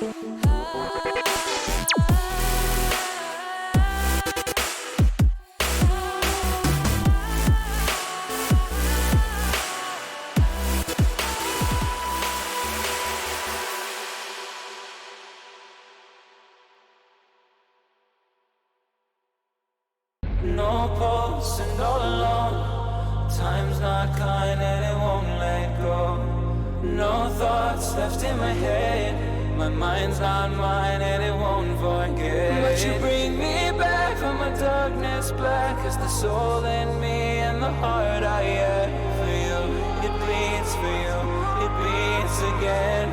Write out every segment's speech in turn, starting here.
No pulse and all alone. Time's not kind and it won't let go. No thoughts left in my head. My mind's not mine and it won't forget. But you bring me back from my darkness black as the soul in me and the heart I have for you. It bleeds for you, it beats again.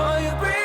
Oh, you bring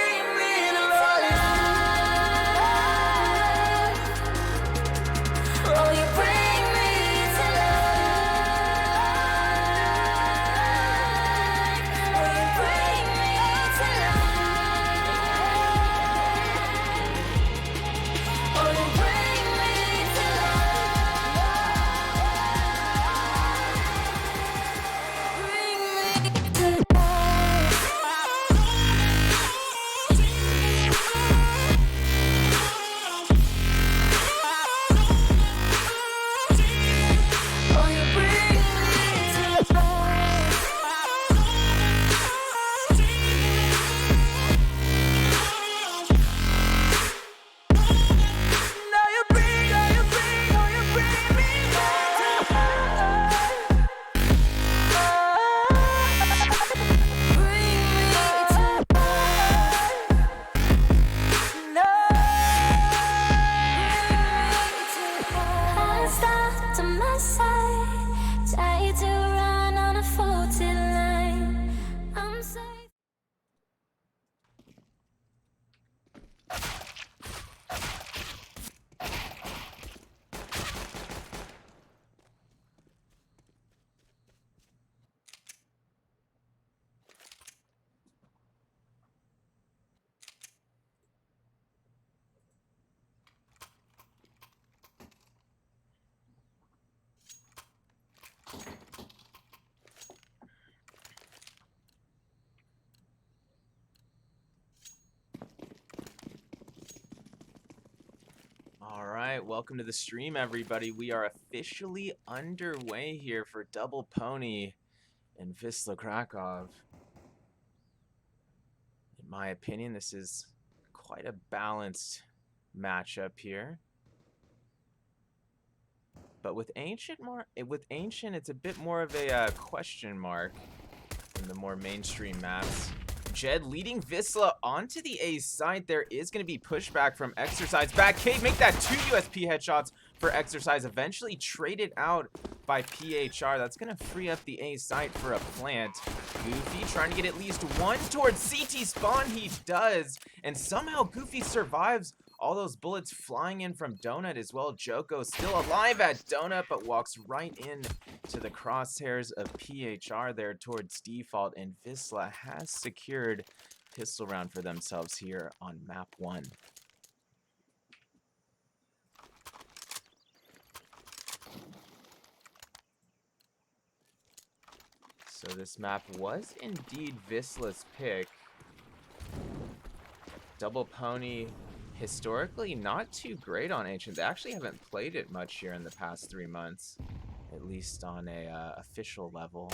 Alright, welcome to the stream, everybody. We are officially underway here for Double Pony and Wisla Krakow. In my opinion, this is quite a balanced matchup here. But with Ancient, it's a bit more of a question mark than the more mainstream maps. Jed leading Wisla onto the A side. There is going to be pushback from Exercise. Back Cave, make that 2 USP headshots for Exercise. Eventually traded out by PHR. That's going to free up the A site for a plant. Goofy trying to get at least one towards CT spawn. He does. And somehow Goofy survives all those bullets flying in from Donut as well. Joko still alive at Donut, but walks right in to the crosshairs of PHR there towards default, and Wisla has secured pistol round for themselves here on map 1. So this map was indeed Wisla's pick. Double Pony historically not too great on Ancient. They actually haven't played it much here in the past 3 months, at least on a official level.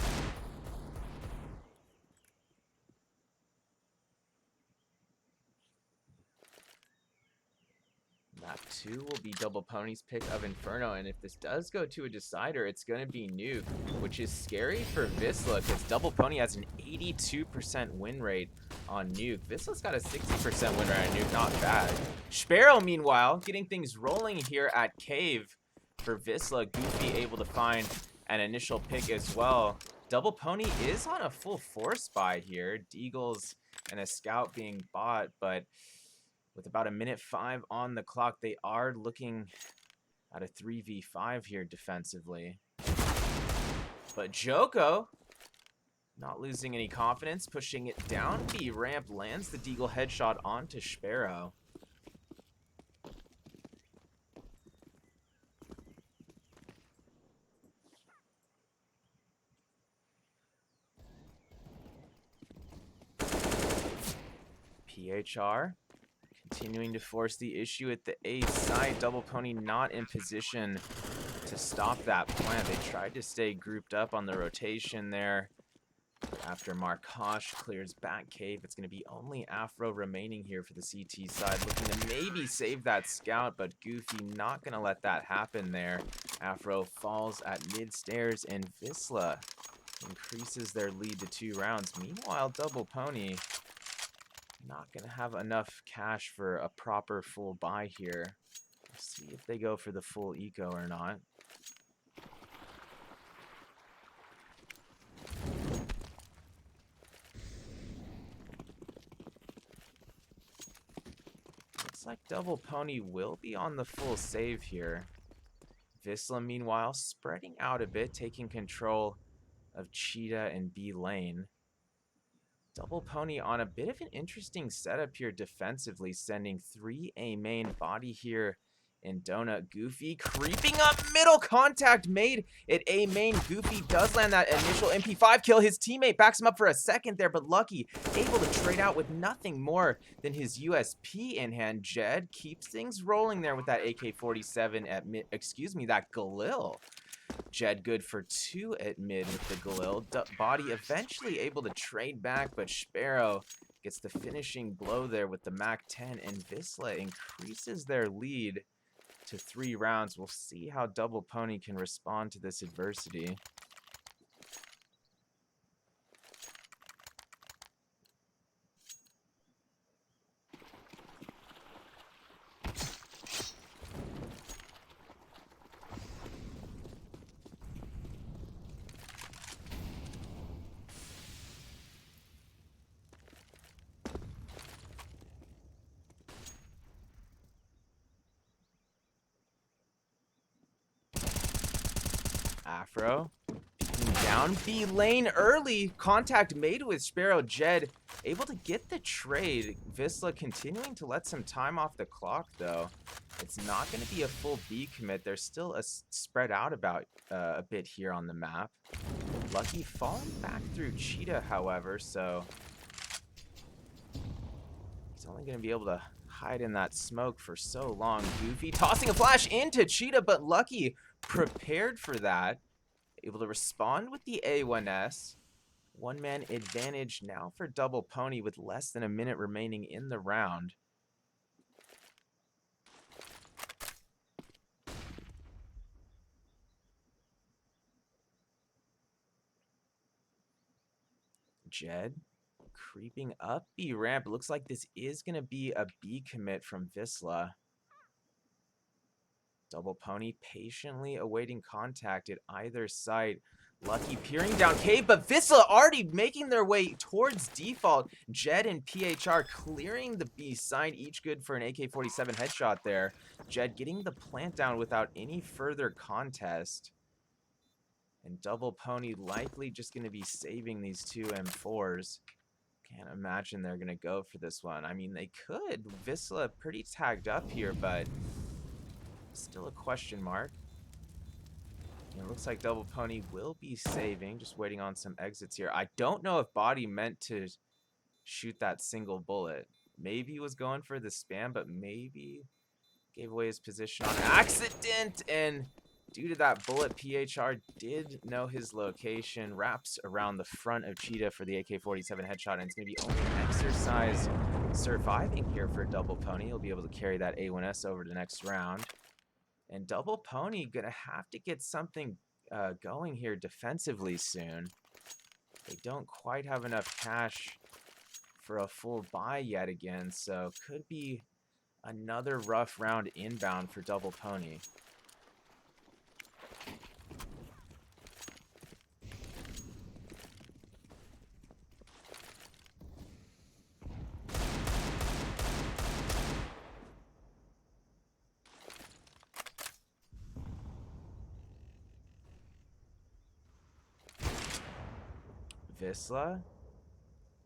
Map 2 will be Double Pony's pick of Inferno, and if this does go to a decider, it's going to be Nuke, which is scary for Wisla because Double Pony has an 82% win rate on Nuke. Wisla's got a 60% win rate on Nuke, not bad. Sparrow, meanwhile, getting things rolling here at Cave for Wisla. Goofy able to find an initial pick as well. Double Pony is on a full force buy here. Deagles and a scout being bought, but with about a minute 5 on the clock, they are looking at a 3v5 here defensively. But Joko, not losing any confidence, pushing it down B ramp, lands the Deagle headshot onto Sparrow. PHR continuing to force the issue at the A side. Double Pony not in position to stop that plant. They tried to stay grouped up on the rotation there. After Markosh clears back cave, it's going to be only Afro remaining here for the CT side, looking to maybe save that scout, but Goofy not going to let that happen there. Afro falls at mid stairs, and Visla increases their lead to 2 rounds. Meanwhile, Double Pony not going to have enough cash for a proper full buy here. We'll see if they go for the full eco or not. Looks like Double Pony will be on the full save here. Visla, meanwhile, spreading out a bit, taking control of Cheetah and B lane. Double Pony on a bit of an interesting setup here defensively, sending 3 A main, body here in Donut. Goofy creeping up middle, contact made at A main. Goofy does land that initial MP5 kill. His teammate backs him up for a second there, but Lucky able to trade out with nothing more than his USP in hand. Jed keeps things rolling there with that AK-47 at mid, that Galil. Jed good for 2 at mid with the Galil. Body eventually able to trade back, but Sparrow gets the finishing blow there with the MAC-10, and Visla increases their lead to 3 rounds. We'll see how Double Pony can respond to this adversity. Afro down B lane early. Contact made with Sparrow. Jed able to get the trade. Visla continuing to let some time off the clock, though. It's not going to be a full B commit. There's still a spread out about a bit here on the map. Lucky falling back through Cheetah, however, so he's only going to be able to hide in that smoke for so long. Goofy tossing a flash into Cheetah, but Lucky prepared for that. Able to respond with the A1S. 1-man advantage now for Double Pony with less than a minute remaining in the round. Jed creeping up B ramp. It looks like this is going to be a B commit from Visla. Double Pony patiently awaiting contact at either site. Lucky peering down cave, but Visla already making their way towards default. Jed and PHR clearing the B side, each good for an AK-47 headshot there. Jed getting the plant down without any further contest. And Double Pony likely just going to be saving these 2 M4s. Can't imagine they're going to go for this one. I mean, they could. Visla pretty tagged up here, but still a question mark. It looks like Double Pony will be saving, just waiting on some exits here. I don't know if Body meant to shoot that single bullet. Maybe he was going for the spam, but maybe gave away his position on accident. And due to that bullet, PHR did know his location. Wraps around the front of Cheetah for the AK-47 headshot, and it's going to be only an exercise surviving here for Double Pony. He'll be able to carry that A1S over to the next round. And Double Pony gonna have to get something going here defensively soon. They don't quite have enough cash for a full buy yet again, so could be another rough round inbound for Double Pony. Visla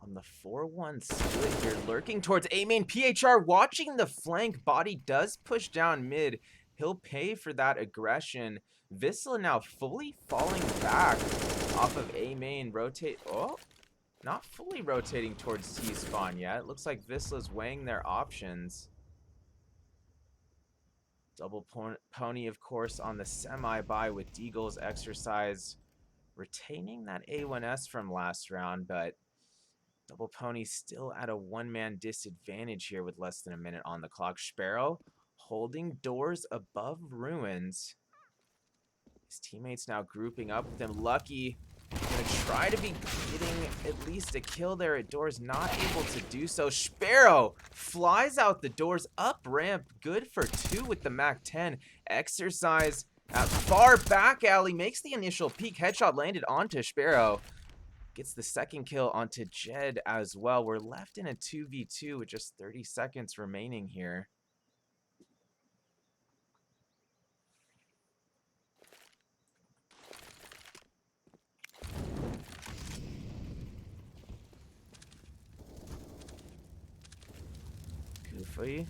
on the 4-1 split here, lurking towards A main. PHR watching the flank. Body does push down mid. He'll pay for that aggression. Visla now fully falling back off of A main. Rotate. Oh, not fully rotating towards T-spawn yet. It looks like Visla's weighing their options. Double Pony, of course, on the semi-buy with Deagle's exercise, retaining that A1S from last round, but Double Pony still at a one-man disadvantage here with less than a minute on the clock. Sparrow holding doors above ruins. His teammates now grouping up with him. Lucky gonna try to be getting at least a kill there at doors, not able to do so. Sparrow flies out the doors, up ramp, good for 2 with the MAC-10. Exercise at far back alley, makes the initial peek. Headshot landed onto Sparrow. Gets the second kill onto Jed as well. We're left in a 2v2 with just 30 seconds remaining here. Goofy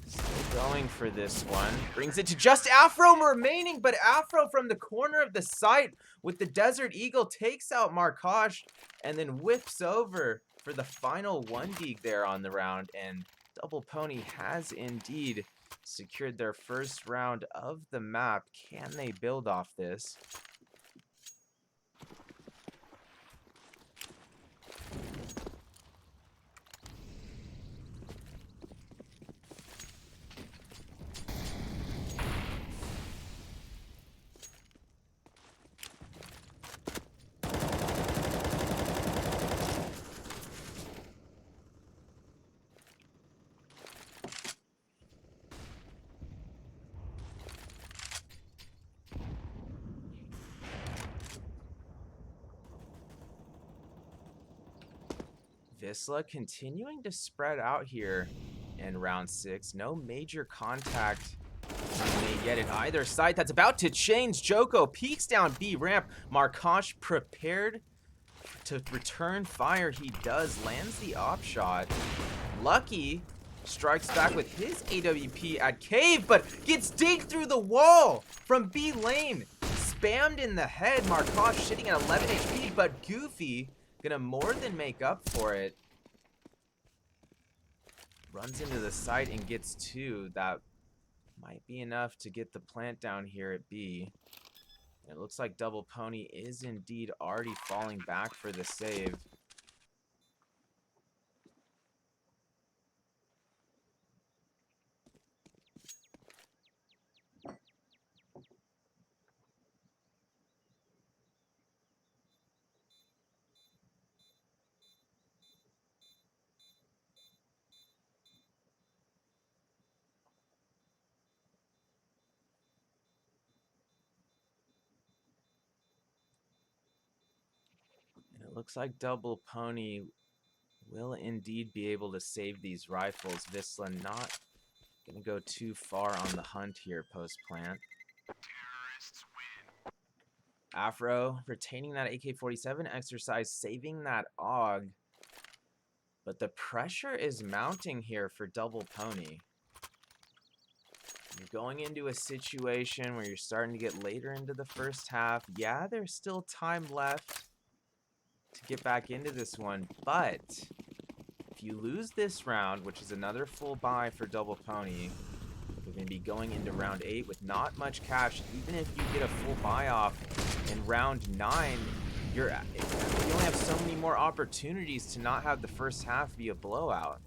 still going for this one. Brings it to just Afro remaining, but Afro from the corner of the site with the Desert Eagle takes out Markosh and then whips over for the final 1 there on the round. And Double Pony has indeed secured their first round of the map. Can they build off this? Visla continuing to spread out here in round 6. No major contact made yet at either side. That's about to change. Joko peeks down B ramp. Markosh prepared to return fire. He does. Lands the op shot. Lucky strikes back with his AWP at Cave, but gets digged through the wall from B lane. Spammed in the head. Markosh sitting at 11 HP, but Goofy gonna more than make up for it. Runs into the site and gets 2. That might be enough to get the plant down here at B. And it looks like Double Pony is indeed already falling back for the save. Looks like Double Pony will indeed be able to save these rifles. Visla not going to go too far on the hunt here post-plant. Afro retaining that AK-47 exercise, saving that AUG. But the pressure is mounting here for Double Pony. You're going into a situation where you're starting to get later into the first half. Yeah, there's still time left to get back into this one, but if you lose this round, which is another full buy for Double Pony, you're going to be going into round 8 with not much cash. Even if you get a full buy off in round 9, you only have so many more opportunities to not have the first half be a blowout.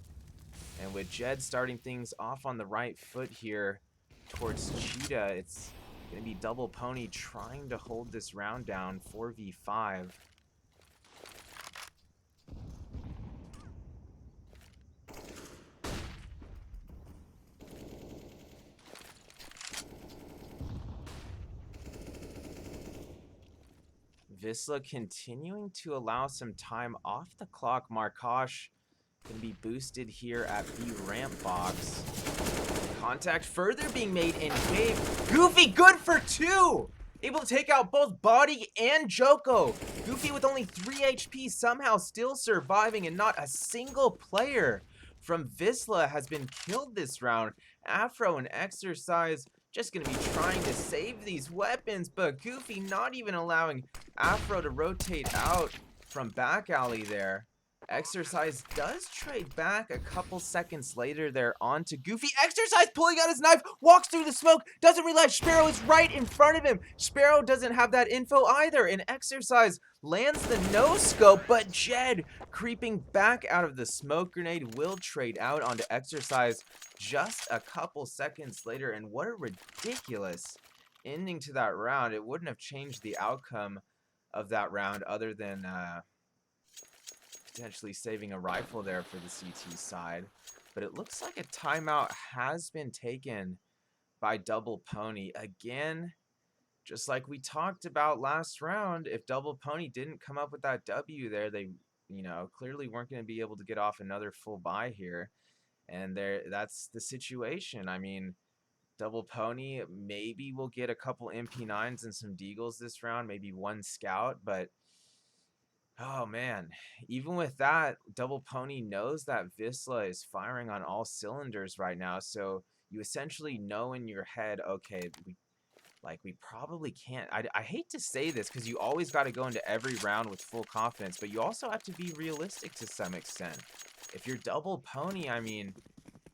And with Jed starting things off on the right foot here towards Cheetah, it's going to be Double Pony trying to hold this round down 4v5. Visla continuing to allow some time off the clock. Markosh can be boosted here at B ramp box. Contact further being made in Cave. Goofy good for 2! Able to take out both Body and Joko. Goofy with only 3 HP somehow still surviving, and not a single player from Visla has been killed this round. Afro and Exercise just going to be trying to save these weapons, but Goofy not even allowing Afro to rotate out from back alley there. Exercise does trade back a couple seconds later there onto Goofy. Exercise pulling out his knife, walks through the smoke, doesn't realize Sparrow is right in front of him. Sparrow doesn't have that info either, and Exercise lands the no-scope, but Jed, creeping back out of the smoke grenade, will trade out onto Exercise just a couple seconds later, and what a ridiculous ending to that round. It wouldn't have changed the outcome of that round other than potentially saving a rifle there for the CT side. But it looks like a timeout has been taken by Double Pony. Again, just like we talked about last round, if Double Pony didn't come up with that W there, they, clearly weren't going to be able to get off another full buy here. And that's the situation. I mean, Double Pony maybe will get a couple MP9s and some Deagles this round, maybe one Scout, but oh man, even with that, Double Pony knows that Vizsla is firing on all cylinders right now, so you essentially know in your head, okay, we probably can't. I hate to say this because you always got to go into every round with full confidence, but you also have to be realistic to some extent. If you're Double Pony, I mean,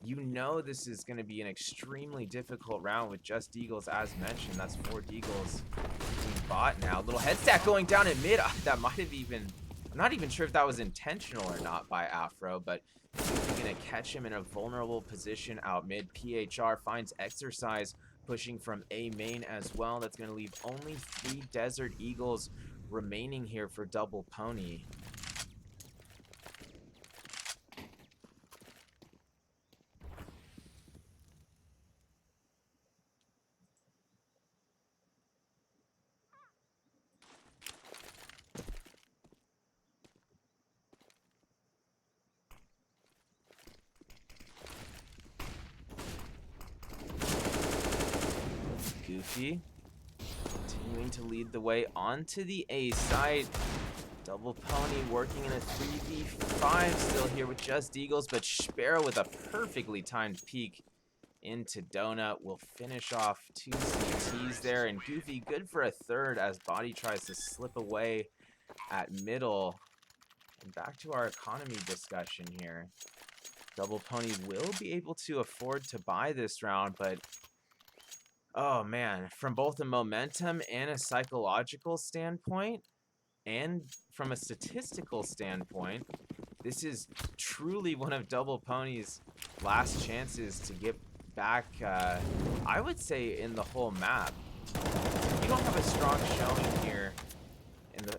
you know this is going to be an extremely difficult round with just Deagles, as mentioned. That's 4 Deagles being bought now. Little head stack going down in mid. That might have even... I'm not even sure if that was intentional or not by Afro, but he's going to catch him in a vulnerable position out mid. PHR finds Exercise pushing from A main as well. That's going to leave only 3 Desert Eagles remaining here for Double Pony. Goofy continuing to lead the way onto the A side. Double Pony working in a 3v5 still here with just Eagles, but Sparrow with a perfectly timed peek into Donut will finish off 2 CTs there, and Goofy good for a third as Body tries to slip away at middle. And back to our economy discussion here. Double Pony will be able to afford to buy this round, but oh man, from both a momentum and a psychological standpoint, and from a statistical standpoint, this is truly one of Double Pony's last chances to get back, I would say, in the whole map. If you don't have a strong showing here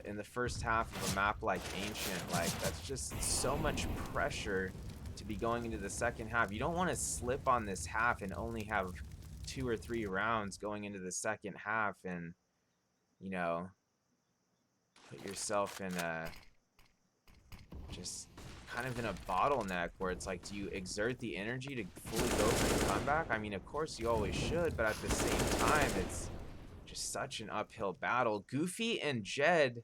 in the first half of a map like Ancient, like, that's just so much pressure to be going into the second half. You don't want to slip on this half and only have 2 or 3 rounds going into the second half and, put yourself in a just kind of in a bottleneck where it's like, do you exert the energy to fully go for the comeback? I mean, of course you always should, but at the same time, it's just such an uphill battle. Goofy and Jed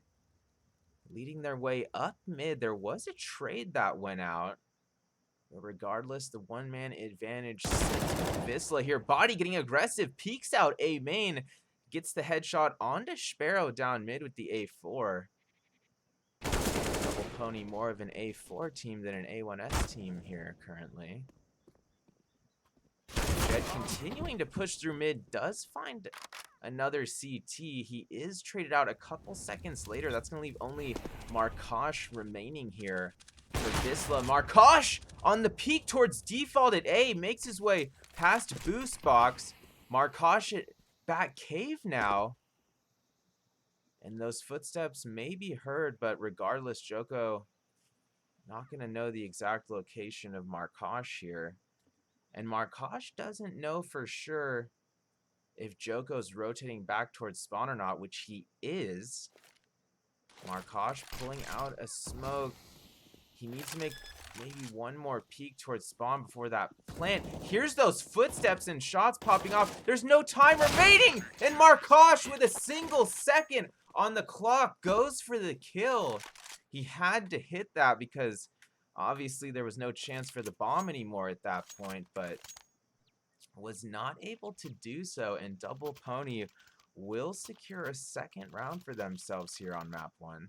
leading their way up mid. There was a trade that went out. But regardless, the one-man advantage Vizsla here. Body getting aggressive, peeks out A main, gets the headshot onto Sparrow down mid with the A4. Double Pony more of an A4 team than an A1S team here currently. Jed continuing to push through mid, does find another CT. He is traded out a couple seconds later. That's going to leave only Markosh remaining here for Vizsla. Markosh on the peak towards default at A, makes his way past boost box. Markosh at back cave now. And those footsteps may be heard, but regardless, Joko not going to know the exact location of Markosh here. And Markosh doesn't know for sure if Joko's rotating back towards spawn or not, which he is. Markosh pulling out a smoke. He needs to make maybe one more peek towards spawn before that plant. Here's those footsteps and shots popping off. There's no time remaining, and Markosh with a single second on the clock goes for the kill. He had to hit that because obviously there was no chance for the bomb anymore at that point, but was not able to do so, and Double Pony will secure a second round for themselves here on map 1.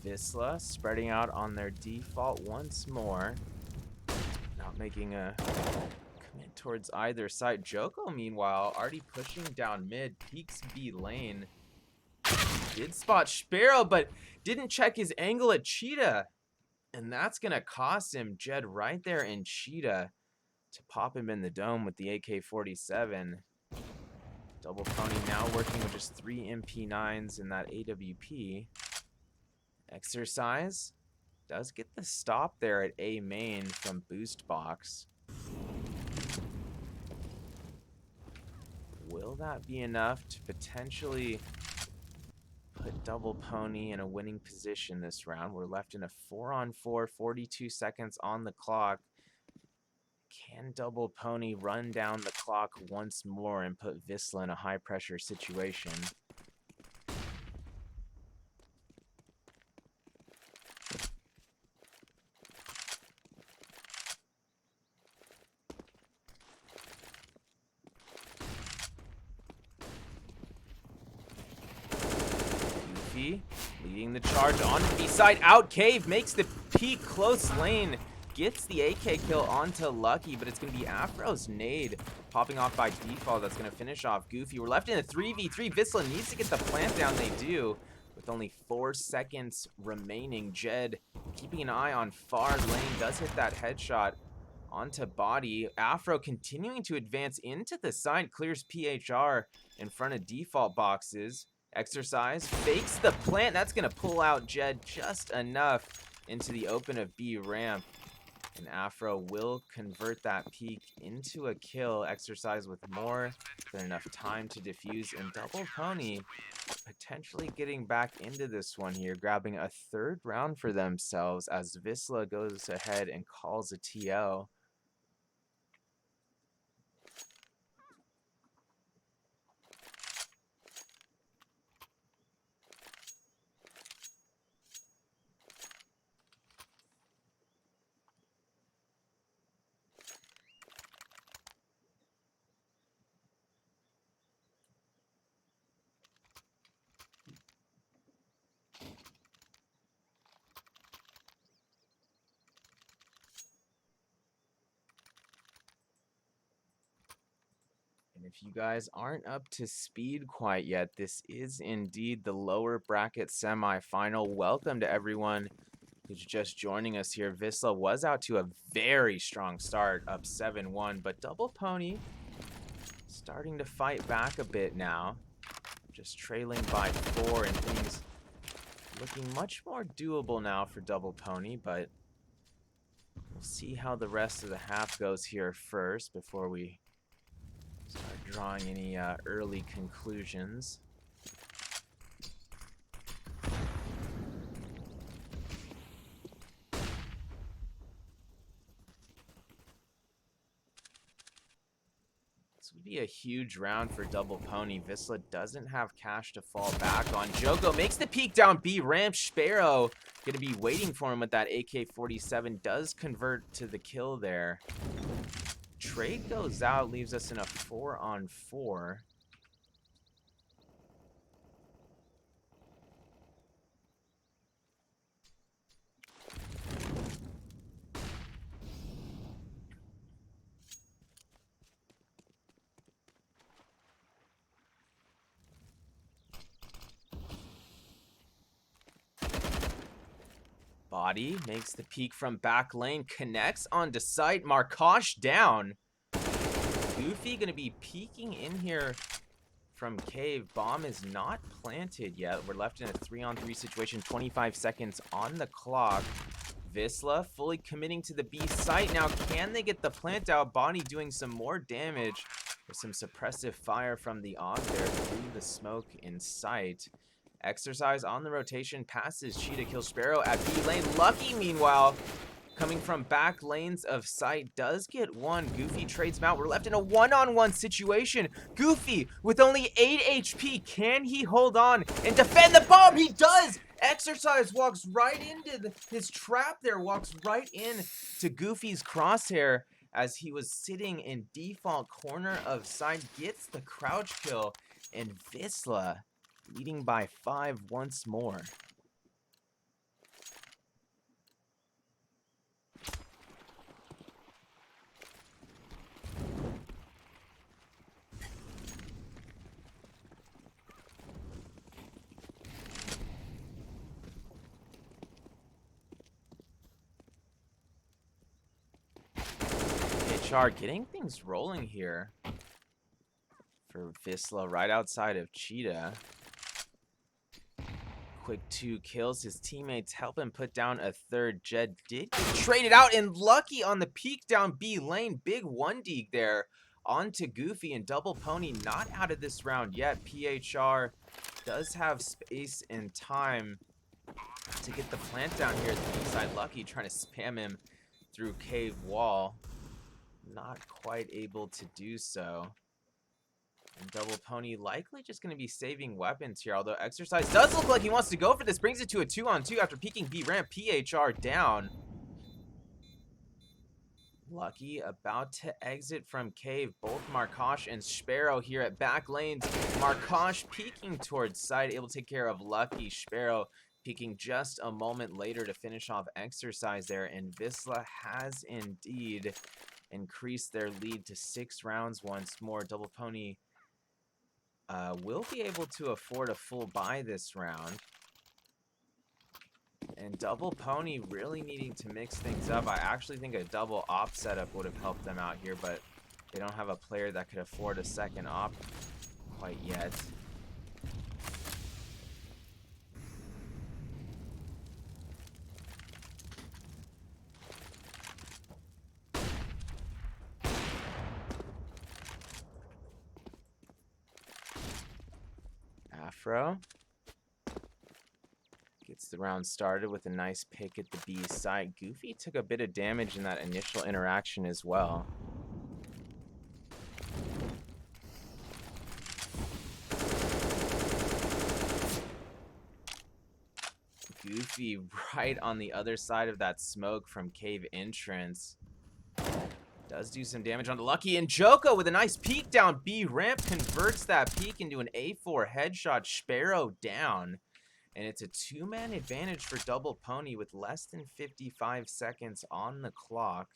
Visla spreading out on their default once more. Not making a commit towards either side. Joko, meanwhile, already pushing down mid. Peeks B lane. Did spot Sparrow, but didn't check his angle at Cheetah. And that's going to cost him. Jed right there in Cheetah to pop him in the dome with the AK-47. Double Pony now working with just 3 MP9s in that AWP. Exercise does get the stop there at A main from Boost Box. Will that be enough to potentially put Double Pony in a winning position this round? We're left in a 4-on-4, 42 seconds on the clock. Can Double Pony run down the clock once more and put Visla in a high-pressure situation? Goofy leading the charge on the B side. Out Cave makes the peak close lane. Gets the AK kill onto Lucky, but it's going to be Afro's nade popping off by default. That's going to finish off Goofy. We're left in a 3v3. Visla needs to get the plant down. They do. With only 4 seconds remaining, Jed keeping an eye on far lane. Does hit that headshot onto body. Afro continuing to advance into the side. Clears PHR in front of default boxes. Exercise fakes the plant. That's going to pull out Jed just enough into the open of B ramp. And Afro will convert that peak into a kill. Exercise with more than enough time to defuse. And Double Pony potentially getting back into this one here, grabbing a 3rd round for themselves as Visla goes ahead and calls a TO. And if you guys aren't up to speed quite yet, this is indeed the lower bracket semifinal. Welcome to everyone who's just joining us here. Visla was out to a very strong start, up 7-1, but Double Pony starting to fight back a bit now. Just trailing by 4, and things looking much more doable now for Double Pony, but we'll see how the rest of the half goes here first before we start drawing any early conclusions. This would be a huge round for Double Pony. Visla doesn't have cash to fall back on. Joko makes the peek down B ramp. Sparrow gonna be waiting for him with that AK-47. Does convert to the kill there. Trade goes out, leaves us in a 4-on-4. Body makes the peek from back lane, connects onto site. Markosh down. Goofy gonna be peeking in here from cave. Bomb is not planted yet. We're left in a 3-on-3 situation. 25 seconds on the clock. Visla fully committing to the B site. Now, can they get the plant out? Body doing some more damage with some suppressive fire from the AUG there through the smoke in sight. Exercise on the rotation, passes Cheetah, kills Sparrow at B lane. Lucky, meanwhile, coming from back lanes of sight, does get one. Goofy trades him out. We're left in a 1-on-1 situation. Goofy with only 8 HP. Can he hold on and defend the bomb? He does! Exercise walks right into his trap there, walks right in to Goofy's crosshair as he was sitting in default corner of side, gets the crouch kill, and Visla leading by 5 once more. PHR getting things rolling here for Vizsla right outside of Cheetah. Quick 2 kills. His teammates help him put down a third. Jed did get traded out, and Lucky on the peek down B lane. Big 1D there onto Goofy, and Double Pony not out of this round yet. PHR does have space and time to get the plant down here at the B side. Lucky trying to spam him through cave wall. Not quite able to do so. And Double Pony likely just going to be saving weapons here, although Exercise does look like he wants to go for this. Brings it to a 2-on-2 after peeking B ramp. PHR down. Lucky about to exit from cave. Both Markosh and Sparrow here at back lanes. Markosh peeking towards side, able to take care of Lucky. Sparrow peeking just a moment later to finish off Exercise there. And Vizsla has indeed increased their lead to 6 rounds once more. Double Pony will be able to afford a full buy this round. And Double Pony really needing to mix things up. I actually think a double op setup would have helped them out here, but they don't have a player that could afford a second op quite yet. Afro gets the round started with a nice pick at the B side. Goofy took a bit of damage in that initial interaction as well. Goofy right on the other side of that smoke from cave entrance. Does do some damage on the Lucky, and Joko with a nice peek down B ramp converts that peek into an A4 headshot. Sparrow down, and it's a 2-man advantage for Double Pony with less than 55 seconds on the clock.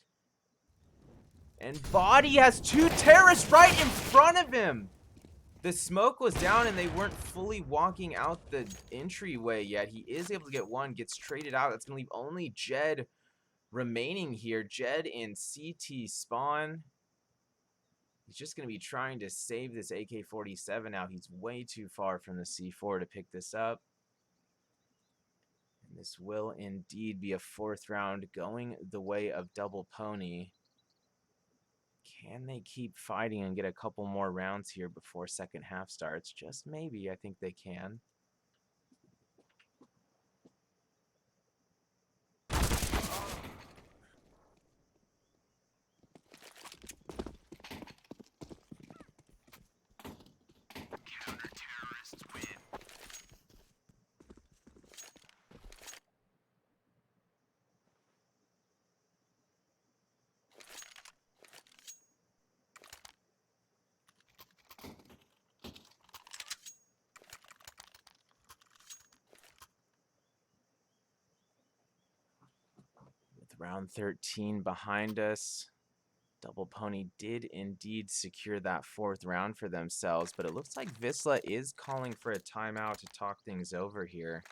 And Body has 2 terrorists right in front of him. The smoke was down and they weren't fully walking out the entryway yet. He is able to get one, gets traded out. That's gonna leave only Jed remaining here. Jed in CT spawn. He's just going to be trying to save this AK-47 now. He's way too far from the C4 to pick this up. And this will indeed be a 4th round going the way of Double Pony. Can they keep fighting and get a couple more rounds here before second half starts? Just maybe. I think they can. Round 13 behind us. Double Pony did indeed secure that 4th round for themselves, but it looks like Vizsla is calling for a timeout to talk things over here.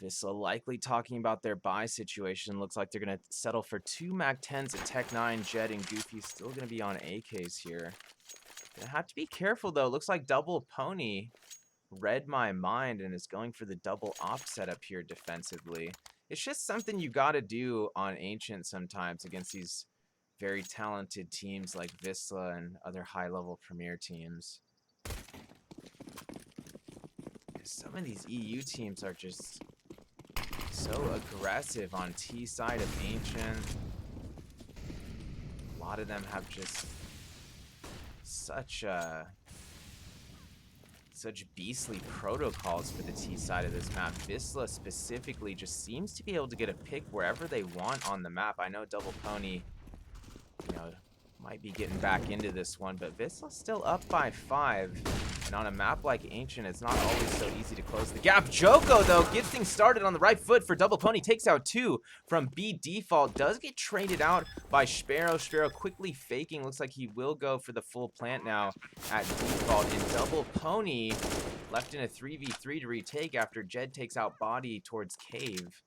Vizsla likely talking about their buy situation. Looks like they're going to settle for 2 MAC-10s at Tech 9. Jed and Goofy still going to be on AKs here. Gonna have to be careful, though. Looks like Double Pony read my mind and is going for the double op setup here defensively. It's just something you got to do on Ancient sometimes against these very talented teams like Vizsla and other high-level premier teams. Some of these EU teams are just so aggressive on T side of Ancient. A lot of them have just such beastly protocols for the T side of this map. Vizsla specifically just seems to be able to get a pick wherever they want on the map. I know Double Pony, might be getting back into this one, but Vizsla's still up by 5. And on a map like Ancient, it's not always so easy to close the gap. Joko, though, gets things started on the right foot for Double Pony. Takes out 2 from B default. Does get traded out by Sparrow. Sparrow quickly faking. Looks like he will go for the full plant now at default. And Double Pony left in a 3v3 to retake after Jed takes out Body towards Cave.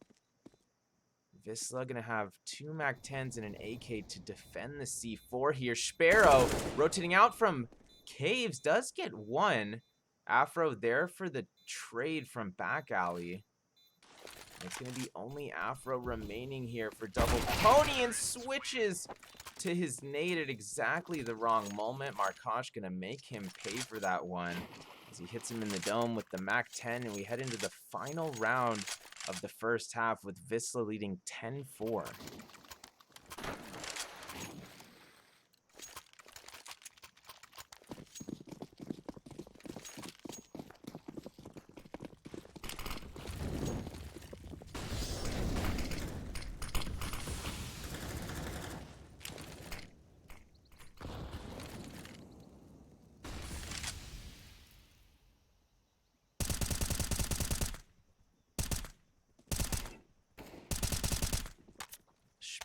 Vizsla gonna have 2 MAC-10s and an AK to defend the C4 here. Sparrow rotating out from Caves does get one. Afro there for the trade from back alley. It's going to be only Afro remaining here for double pony and switches to his nade at exactly the wrong moment. Markosh going to make him pay for that one as he hits him in the dome with the MAC-10, and we head into the final round of the first half with Vizsla leading 10-4.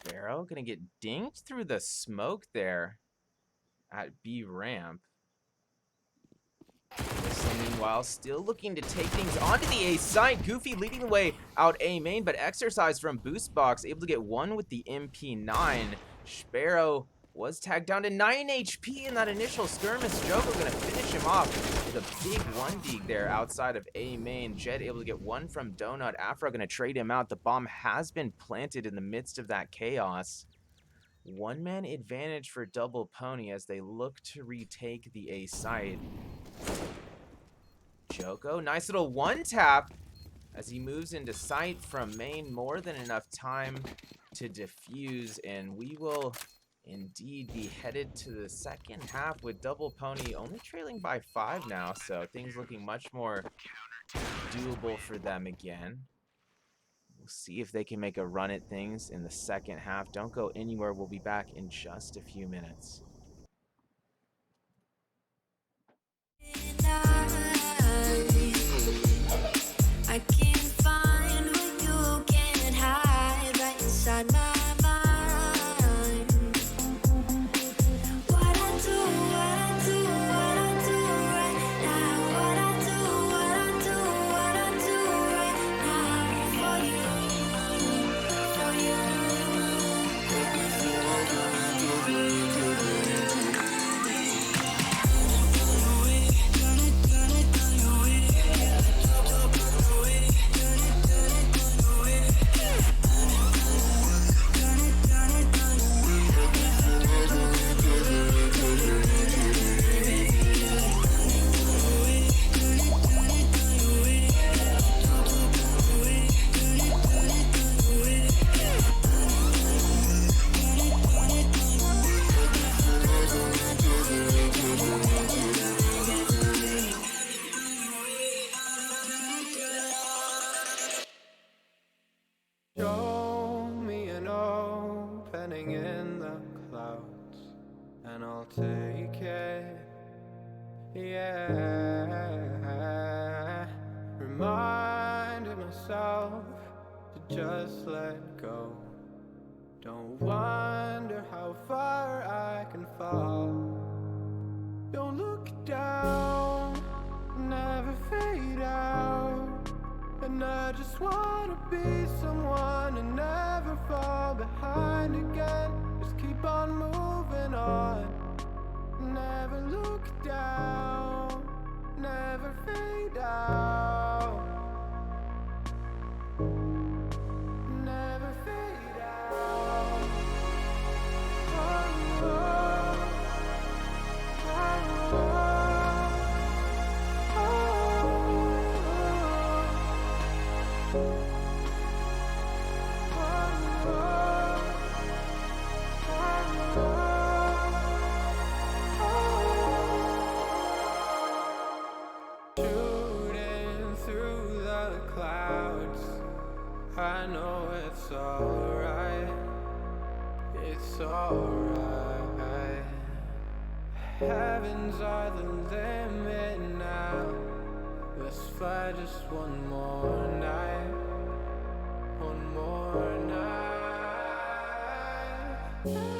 Sparrow gonna get dinged through the smoke there at B ramp. Vizsla, meanwhile, still looking to take things onto the A site. Goofy leading the way out A main, but Exercise from Boost Box able to get one with the MP9. Sparrow was tagged down to 9 HP in that initial skirmish. Joko gonna finish him off with a big 1 dig there outside of A main. Jet able to get one from Donut. Afro gonna trade him out. The bomb has been planted in the midst of that chaos. One-man advantage for Double Pony as they look to retake the A site. Joko, nice little one tap as he moves into sight from main. More than enough time to defuse, and we will indeed be headed to the second half with Double Pony only trailing by 5 now, so things looking much more doable for them again. We'll see if they can make a run at things in the second half. Don't go anywhere. We'll be back in just a few minutes. I can't find what you can't hide right inside my mind. What I do right now. What I do right now for you, for you. Show me an opening in the clouds, and I'll take it. Yeah, reminding myself to just let go. Don't wonder how far I can fall. Don't look down, never fade out. And I just wanna be someone and never fall behind again. Just keep on moving on. Never look down, never fade out. Never fade out. Oh, oh, oh, oh. Shooting through the clouds, I know it's alright, it's alright. Heavens are the limit now. Let's fly just one more night, one more night. Yeah.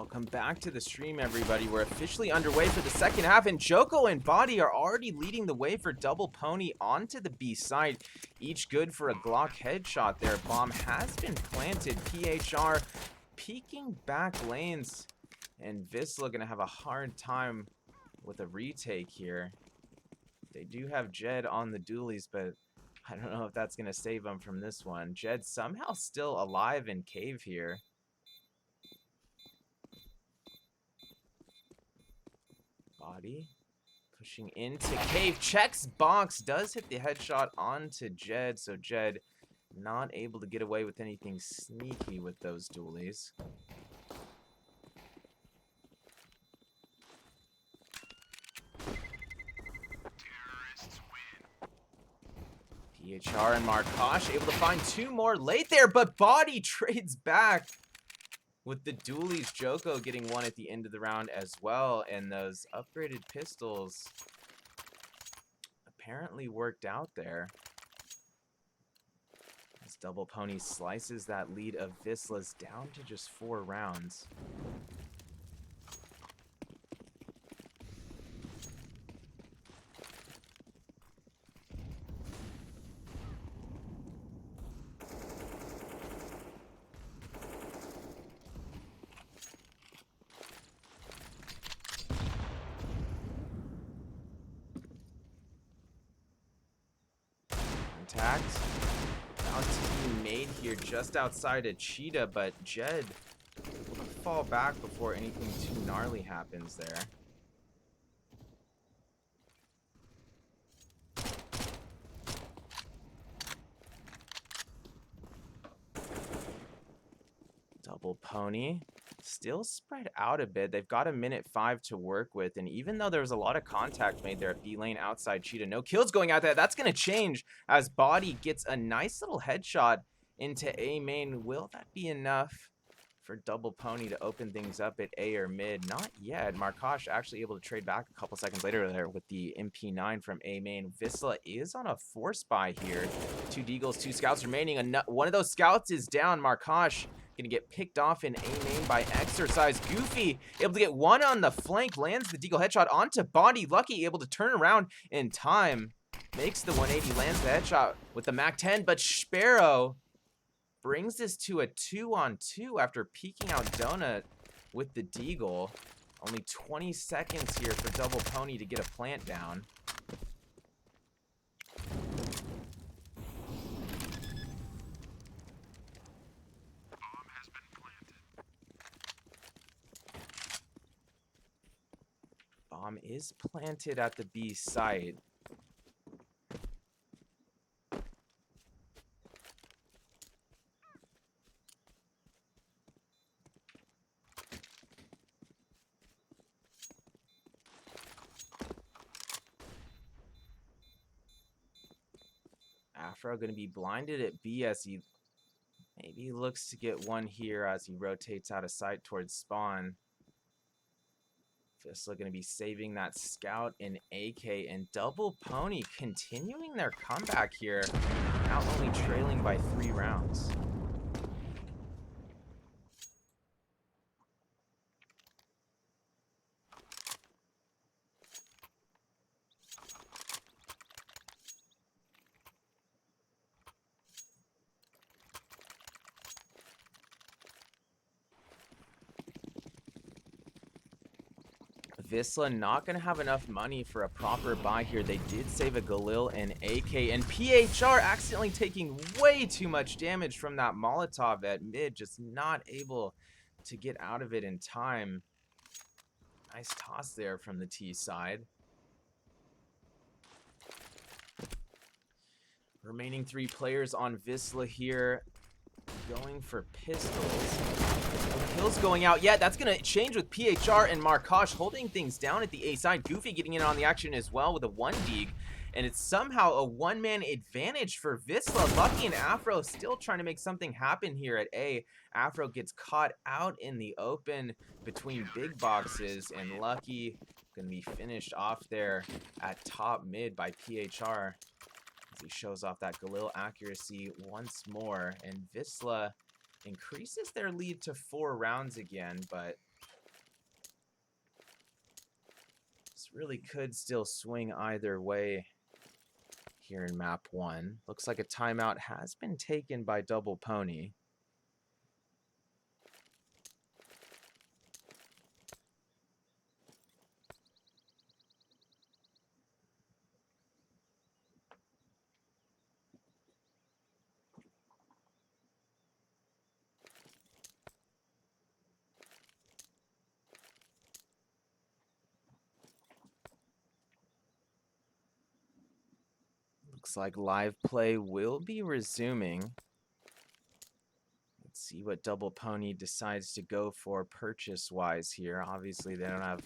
Welcome back to the stream, everybody. We're officially underway for the second half, and Joko and Body are already leading the way for Double Pony onto the B side. Each good for a Glock headshot there. Bomb has been planted. PHR peeking back lanes, and Vizsla gonna have a hard time with a retake here. They do have Jed on the dualies, but I don't know if that's gonna save them from this one. Jed somehow still alive in cave here. Body pushing into cave, checks box, does hit the headshot onto Jed, so Jed not able to get away with anything sneaky with those dualies. PHR and Markosh able to find two more late there, but Body trades back with the dualies. Joko getting one at the end of the round as well, and those upgraded pistols apparently worked out there. As Double Pony slices that lead of Vizsla's down to just 4 rounds. Contact. Bounty being made here just outside of Cheetah, but Jed will fall back before anything too gnarly happens there. Double Pony still spread out a bit. They've got a minute 5 to work with, and even though there was a lot of contact made there at B lane outside Cheetah, no kills going out there. That's going to change as Body gets a nice little headshot into A main. Will that be enough for Double Pony to open things up at A or mid? Not yet. Markosh actually able to trade back a couple seconds later there with the MP9 from A main. Vizsla is on a force buy here. 2 Deagles, 2 scouts remaining. One of those scouts is down. Markosh gonna get picked off in A main by Exercise. Goofy able to get one on the flank, lands the Deagle headshot onto Body. Lucky able to turn around in time, makes the 180, lands the headshot with the MAC-10, but Sparrow brings this to a 2-on-2 after peeking out Donut with the Deagle. Only 20 seconds here for Double Pony to get a plant down. Bomb is planted at the B site. Afro going to be blinded at B as he maybe looks to get one here as he rotates out of sight towards spawn. Vizsla going to be saving that scout in AK, and Double Pony continuing their comeback here, now only trailing by 3 rounds. Vizsla not going to have enough money for a proper buy here. They did save a Galil and AK, and PHR accidentally taking way too much damage from that Molotov at mid, just not able to get out of it in time. Nice toss there from the T side. Remaining 3 players on Vizsla here, going for pistols. No kills going out yet. That's going to change with PHR and Markosh holding things down at the A side. Goofy getting in on the action as well with a 1 Deag. And it's somehow a 1-man advantage for Vizsla. Lucky and Afro still trying to make something happen here at A. Afro gets caught out in the open between big boxes, and Lucky going to be finished off there at top mid by PHR. He shows off that Galil accuracy once more, and Vizsla increases their lead to 4 rounds again, but really could still swing either way here in map 1. Looks like a timeout has been taken by Double Pony. Looks like live play will be resuming. Let's see what Double Pony decides to go for purchase-wise here. Obviously, they don't have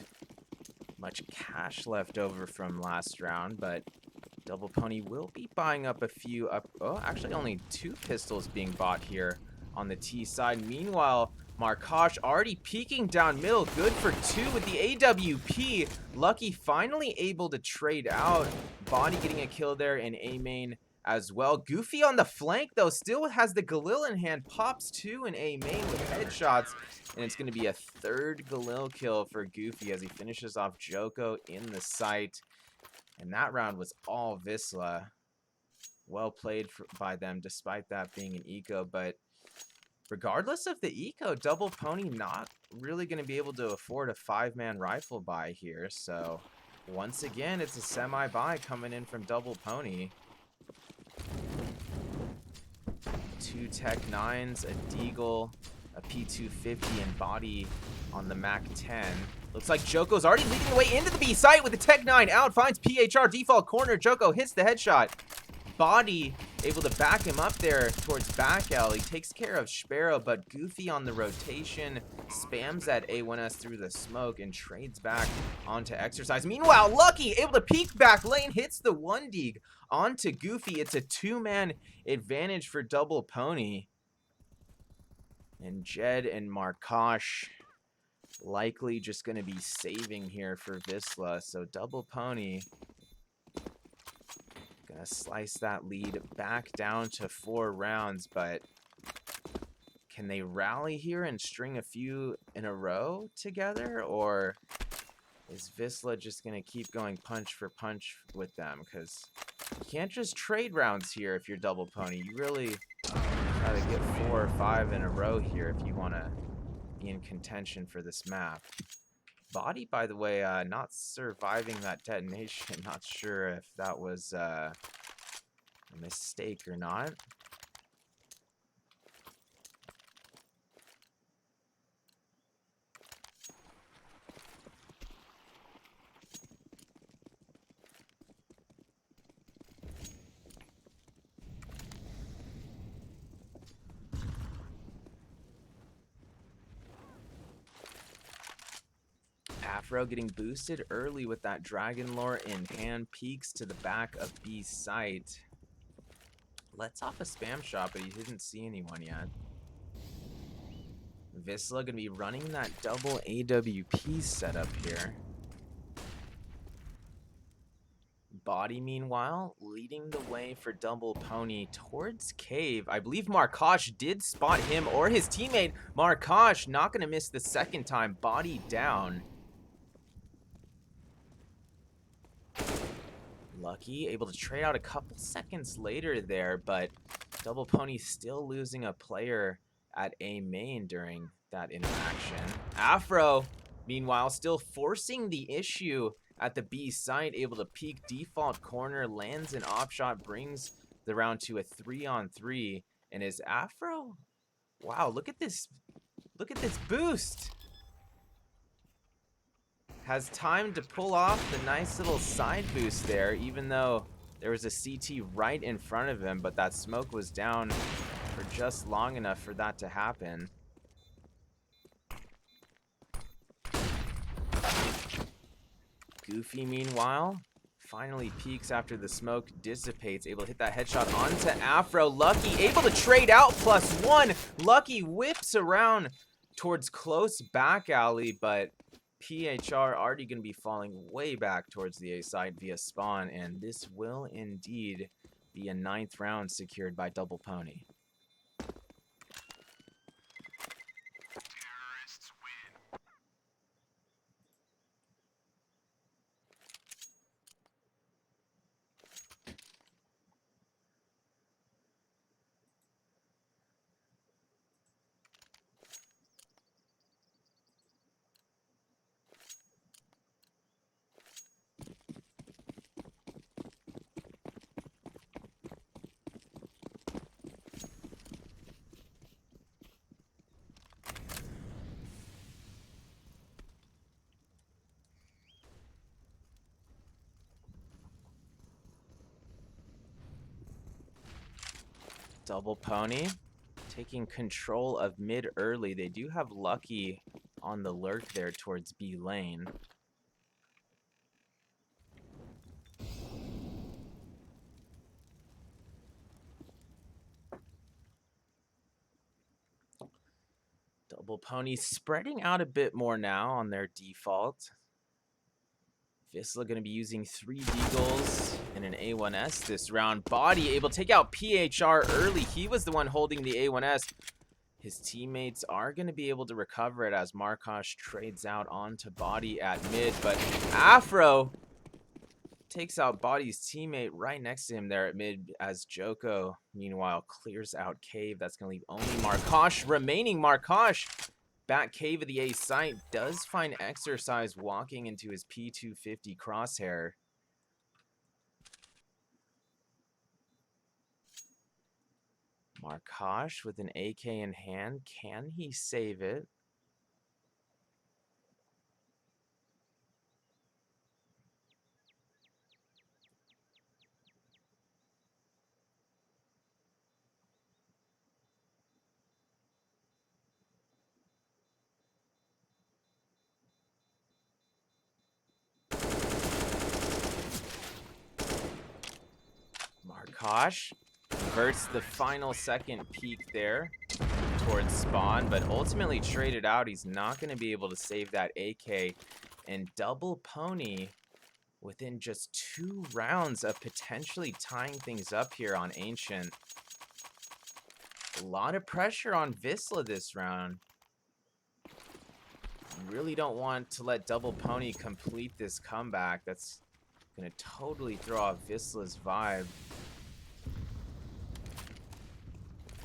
much cash left over from last round, but Double Pony will be buying up a few oh, actually only 2 pistols being bought here on the T side. Meanwhile, Markosh already peeking down middle. Good for 2 with the AWP. Lucky finally able to trade out. Body getting a kill there in A main as well. Goofy on the flank, though, still has the Galil in hand. Pops 2 in A main with headshots. And it's going to be a 3rd Galil kill for Goofy as he finishes off Joko in the site. And that round was all Visla. Well played by them, despite that being an eco. But regardless of the eco, Double Pony not really going to be able to afford a 5-man rifle buy here. So once again, it's a semi-buy coming in from Double Pony. 2 Tech 9s, a Deagle, a P250, and Body on the Mac 10. Looks like Joko's already leading the way into the B site with the Tech 9 out. Finds PHR default corner. Joko hits the headshot. Body able to back him up there towards back alley. Takes care of Sparrow, but Goofy on the rotation. Spams that A1S through the smoke and trades back onto Exercise. Meanwhile, Lucky able to peek back lane. Hits the 1-dig onto Goofy. It's a 2-man advantage for Double Pony. And Jed and Markosh likely just going to be saving here for Visla. So Double Pony going to slice that lead back down to 4 rounds. But can they rally here and string a few in a row together? Or is Visla just going to keep going punch for punch with them? Because you can't just trade rounds here if you're Double Pony. You really got to get 4 or 5 in a row here if you want to be in contention for this map. Body, by the way, not surviving that detonation. Not sure if that was a mistake or not. Afro getting boosted early with that Dragon Lore in hand. Peeks to the back of B site. Lets off a spam shot, but he didn't see anyone yet. Visla gonna be running that double AWP setup here. Body, meanwhile, leading the way for Double Pony towards Cave. I believe Markosh did spot him or his teammate. Markosh not gonna miss the second time. Body down. Lucky able to trade out a couple seconds later there, but Double Pony still losing a player at A main during that interaction. Afro, meanwhile, still forcing the issue at the B site, able to peek default corner, lands an op shot, brings the round to a 3-on-3. And is Afro? Wow, look at this boost. Has time to pull off the nice little side boost there, even though there was a CT right in front of him, but that smoke was down for just long enough for that to happen. Goofy, meanwhile, finally peeks after the smoke dissipates, able to hit that headshot onto Afro. Lucky able to trade out +1. Lucky whips around towards close back alley, but PHR already going to be falling way back towards the A side via spawn, and this will indeed be a 9th round secured by Double Pony. Double Pony taking control of mid early. They do have Lucky on the lurk there towards B lane. Double Pony spreading out a bit more now on their default. Vizsla going to be using 3 Deagles and an A1S this round. Body able to take out PHR early. He was the one holding the A1S. His teammates are going to be able to recover it as Markosh trades out onto Body at mid. But Afro takes out Body's teammate right next to him there at mid as Joko, meanwhile, clears out Cave. That's going to leave only Markosh remaining. Markosh, back Cave of the A site, does find Exercise walking into his P250 crosshair. Markosh with an AK in hand. Can he save it? Markosh converts the final second peek there towards spawn, but ultimately traded out. He's not going to be able to save that AK. And Double Pony within just 2 rounds of potentially tying things up here on Ancient. A lot of pressure on Vizsla this round. You really don't want to let Double Pony complete this comeback. That's going to totally throw off Vizsla's vibe.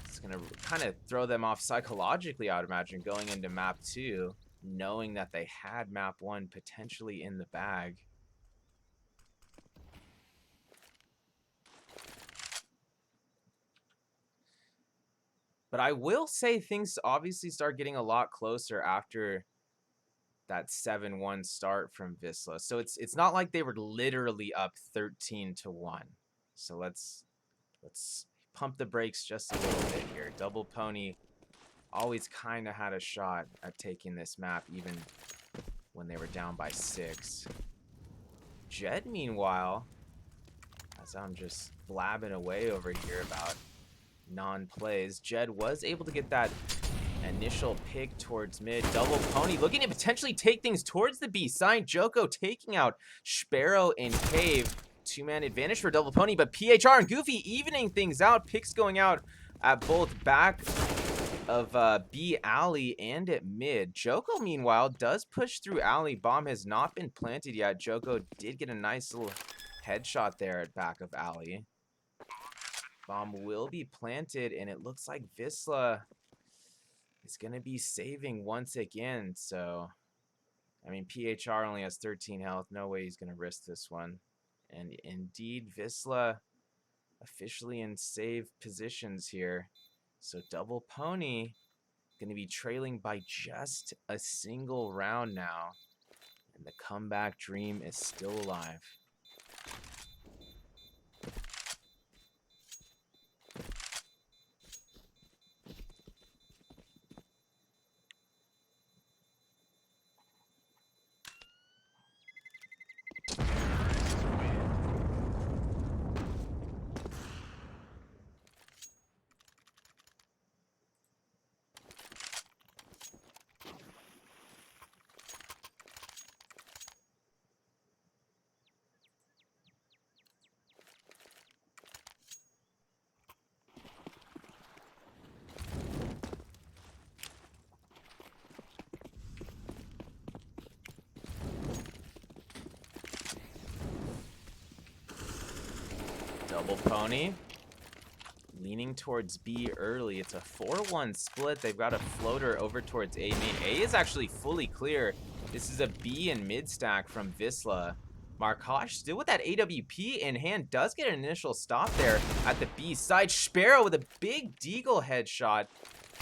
It's going to kind of throw them off psychologically, I would imagine, going into map 2, knowing that they had map 1 potentially in the bag. But I will say things obviously start getting a lot closer after that 7-1 start from Vizsla. So it's not like they were literally up 13-1. So let's pump the brakes just a little bit here. Double Pony always kind of had a shot at taking this map, even when they were down by 6. Jed, meanwhile, as I'm just blabbing away over here about non-plays, Jed was able to get that initial pick towards mid. Double Pony looking to potentially take things towards the B side. Joko taking out Sparrow and Cave. 2-man advantage for Double Pony, but PHR and Goofy evening things out. Picks going out at both back of B alley and at mid. Joko, meanwhile, does push through alley. Bomb has not been planted yet. Joko did get a nice little headshot there at back of alley. Bomb will be planted, and it looks like Vizsla is going to be saving once again. So, I mean, PHR only has 13 health. No way he's going to risk this one. And indeed, Vizsla officially in save positions here. So Double Pony going to be trailing by just a single round now. And the comeback dream is still alive. Double Pony leaning towards B early. It's a 4-1 split. They've got a floater over towards A main. A is actually fully clear. This is a B and mid stack from Vizsla. Markosh still with that AWP in hand. Does get an initial stop there at the B side. Sparrow with a big Deagle headshot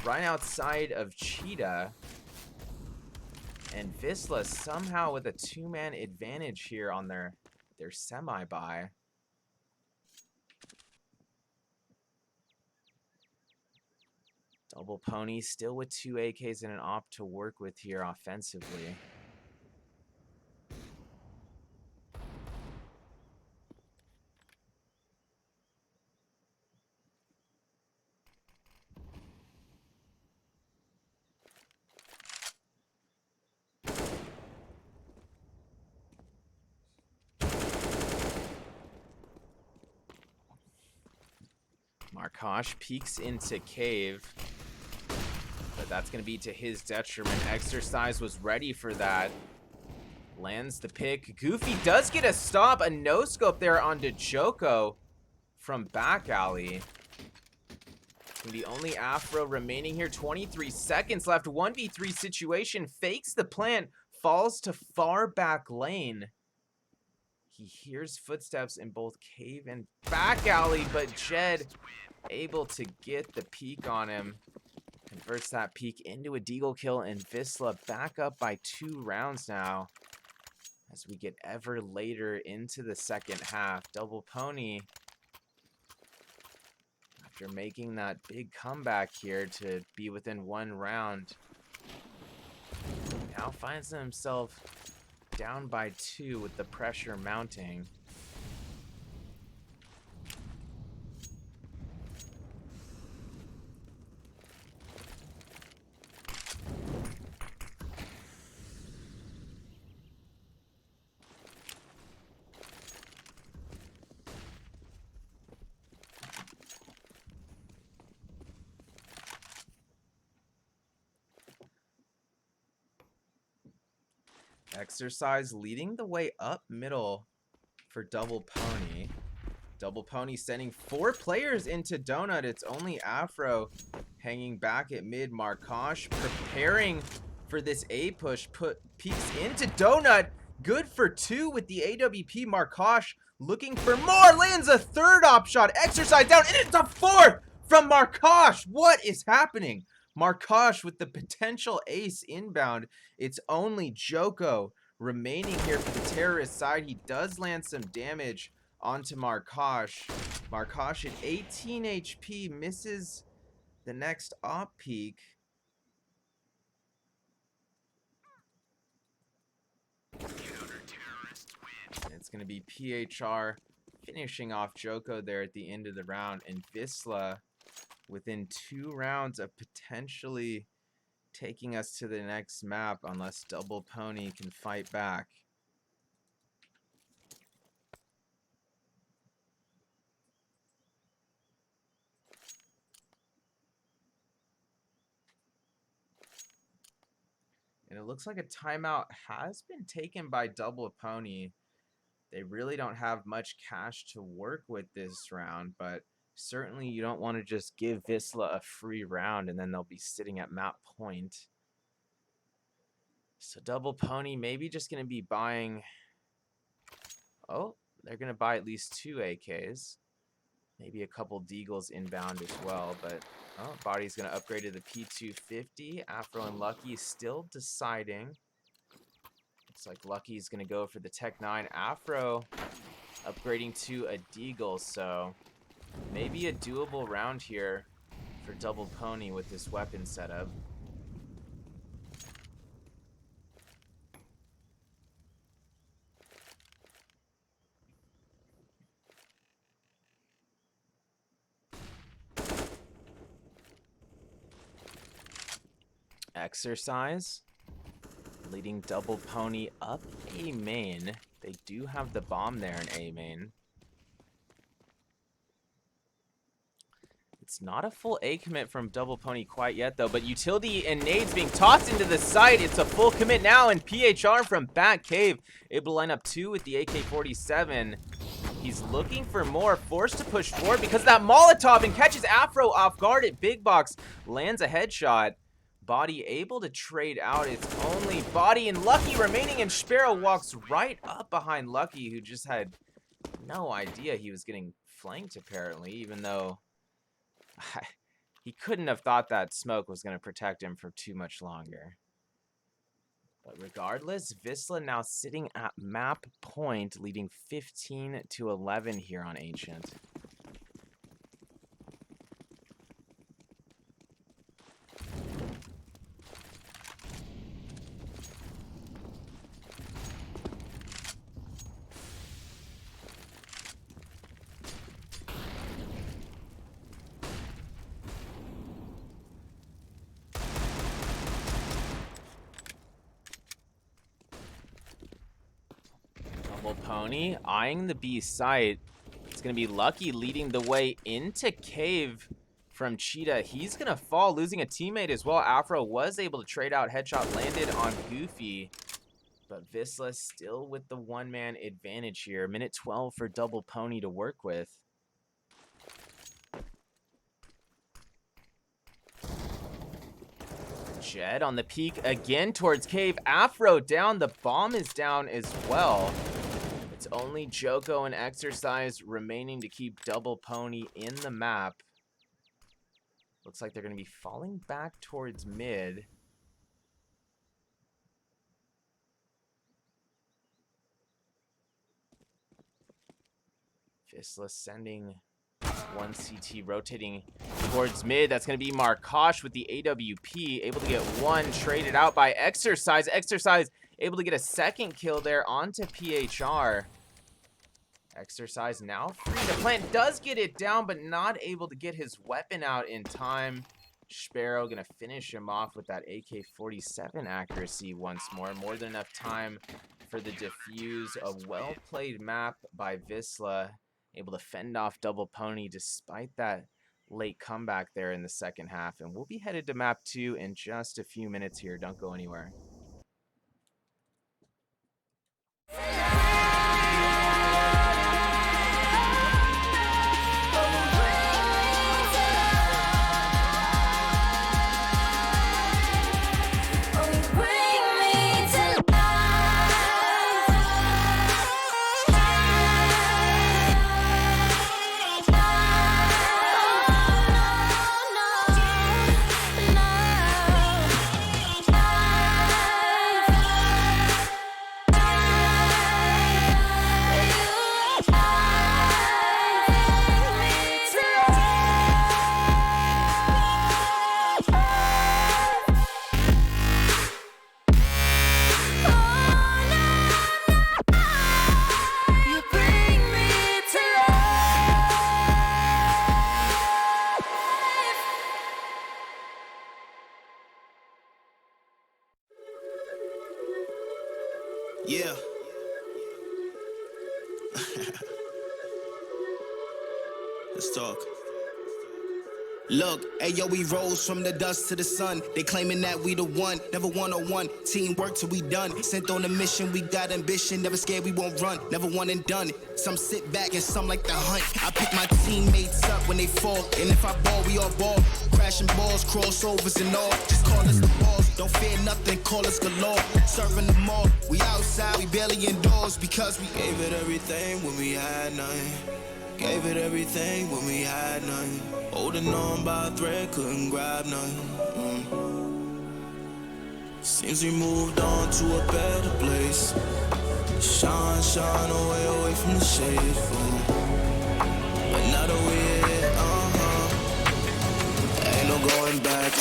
right outside of Cheetah. And Vizsla somehow with a 2-man advantage here on their semi-buy. Double Pony still with 2 AKs and an op to work with here offensively. Markosh peeks into Cave, but that's going to be to his detriment. Exercise was ready for that. Lands the pick. Goofy does get a stop, a no-scope there onto Joko from back alley. The only Afro remaining here, 23 seconds left. 1v3 situation, fakes the plant, falls to far back lane. He hears footsteps in both Cave and back alley, but Jed able to get the peek on him. Converts that peek into a deagle kill, and Vizsla back up by 2 rounds now. As we get ever later into the second half, Double Pony, after making that big comeback here to be within 1 round, now finds himself down by 2 with the pressure mounting. Exercise leading the way up middle for Double Pony. Double Pony sending 4 players into Donut. It's only Afro hanging back at mid. Markosh preparing for this A push. Peeks into Donut. Good for 2 with the AWP. Markosh looking for more. Lands a 3rd op shot. Exercise down. And it's a 4th from Markosh. What is happening? Markosh with the potential ace inbound. It's only Joko remaining here for the terrorist side. He does land some damage onto Markosh. Markosh at 18 HP misses the next op peak. And it's going to be PHR finishing off Joko there at the end of the round, and Vizsla within 2 rounds of potentially taking us to the next map unless Double Pony can fight back. And it looks like a timeout has been taken by Double Pony. They really don't have much cash to work with this round, but certainly you don't want to just give Vizsla a free round and then they'll be sitting at map point. So Double Pony maybe just going to be buying... Oh, they're going to buy at least 2 AKs. Maybe a couple Deagles inbound as well, but oh, Body's going to upgrade to the P250. Afro and Lucky still deciding. Looks like Lucky's going to go for the Tech 9. Afro upgrading to a Deagle, so maybe a doable round here for Double Pony with this weapon setup. Exercise leading Double Pony up A main. They do have the bomb there in A main. It's not a full A commit from Double Pony quite yet though, but utility and nades being tossed into the site. It's a full commit now, and PHR from back cave able to line up 2 with the AK-47. He's looking for more, forced to push forward because of that Molotov, and catches Afro off guard at big box, lands a headshot. Body able to trade out. It's only Body and Lucky remaining, and Sparrow walks right up behind Lucky, who just had no idea he was getting flanked apparently, even though he couldn't have thought that smoke was going to protect him for too much longer. But regardless, Vizsla now sitting at map point, leading 15-11 here on Ancient. Double Pony eyeing the B site. It's going to be Lucky leading the way into Cave from Cheetah. He's going to fall, losing a teammate as well. Afro was able to trade out. Headshot landed on Goofy. But Visla still with the one-man advantage here. Minute 12 for Double Pony to work with. Jed on the peak again towards Cave. Afro down. The bomb is down as well. It's only Joko and Exercise remaining to keep Double Pony in the map. Looks like they're going to be falling back towards mid. Visla sending one CT rotating towards mid. That's going to be Markosh with the AWP. Able to get one traded out by Exercise. Exercise able to get a second kill there onto PHR. Exercise now free to plant. Does get it down, but not able to get his weapon out in time. Sparrow going to finish him off with that AK-47 accuracy once more. More than enough time for the defuse. A well-played map by Visla. Able to fend off Double Pony despite that late comeback there in the second half. And we'll be headed to map 2 in just a few minutes here. Don't go anywhere. Yeah. Let's talk. Look, ayo, we rose from the dust to the sun. They claiming that we the one, never one-on-one. Teamwork till we done. Sent on a mission, we got ambition. Never scared, we won't run. Never one and done. Some sit back and some like the hunt. I pick my teammates up when they fall. And if I ball, we all ball. Crashing balls, crossovers and all. Just call us the balls. Don't fear nothing, call us galore. Serving them all. We outside, we barely indoors because we gave it everything when we had nothing. Gave it everything when we had nothing. Holding on by a thread, couldn't grab nothing. Seems we moved on to a better place. Shine, shine away from the shade. But now that we're here, ain't no going back.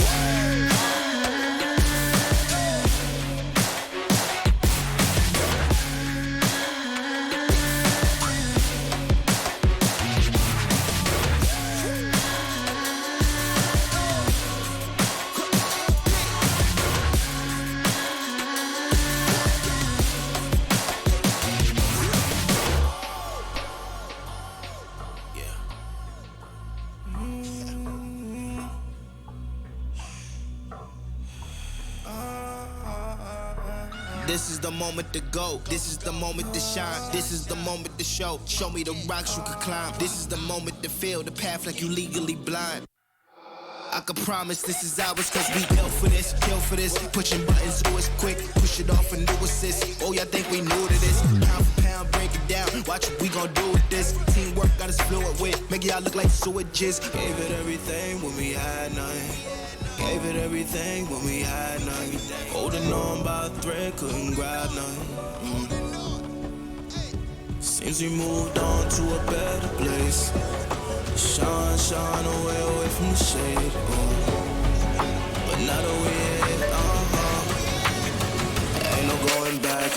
This is the moment to go. This is the moment to shine. This is the moment to show. Show me the rocks you could climb. This is the moment to feel the path like you legally blind. I can promise this is ours cause we built for this, kill for this. Pushing buttons, do it quick, push it off and do assist. Oh, y'all think we new to this? Pound for pound, break it down. Watch what we gon' do with this. Teamwork got us fluent with. Make y'all look like sewages. Gave it everything when we had nothing. Gave it everything when we had nothing. Holding on by a thread, couldn't grab nothing. Seems we moved on to a better place. Shine, shine away from the shade. But now that we're here, ain't no going back.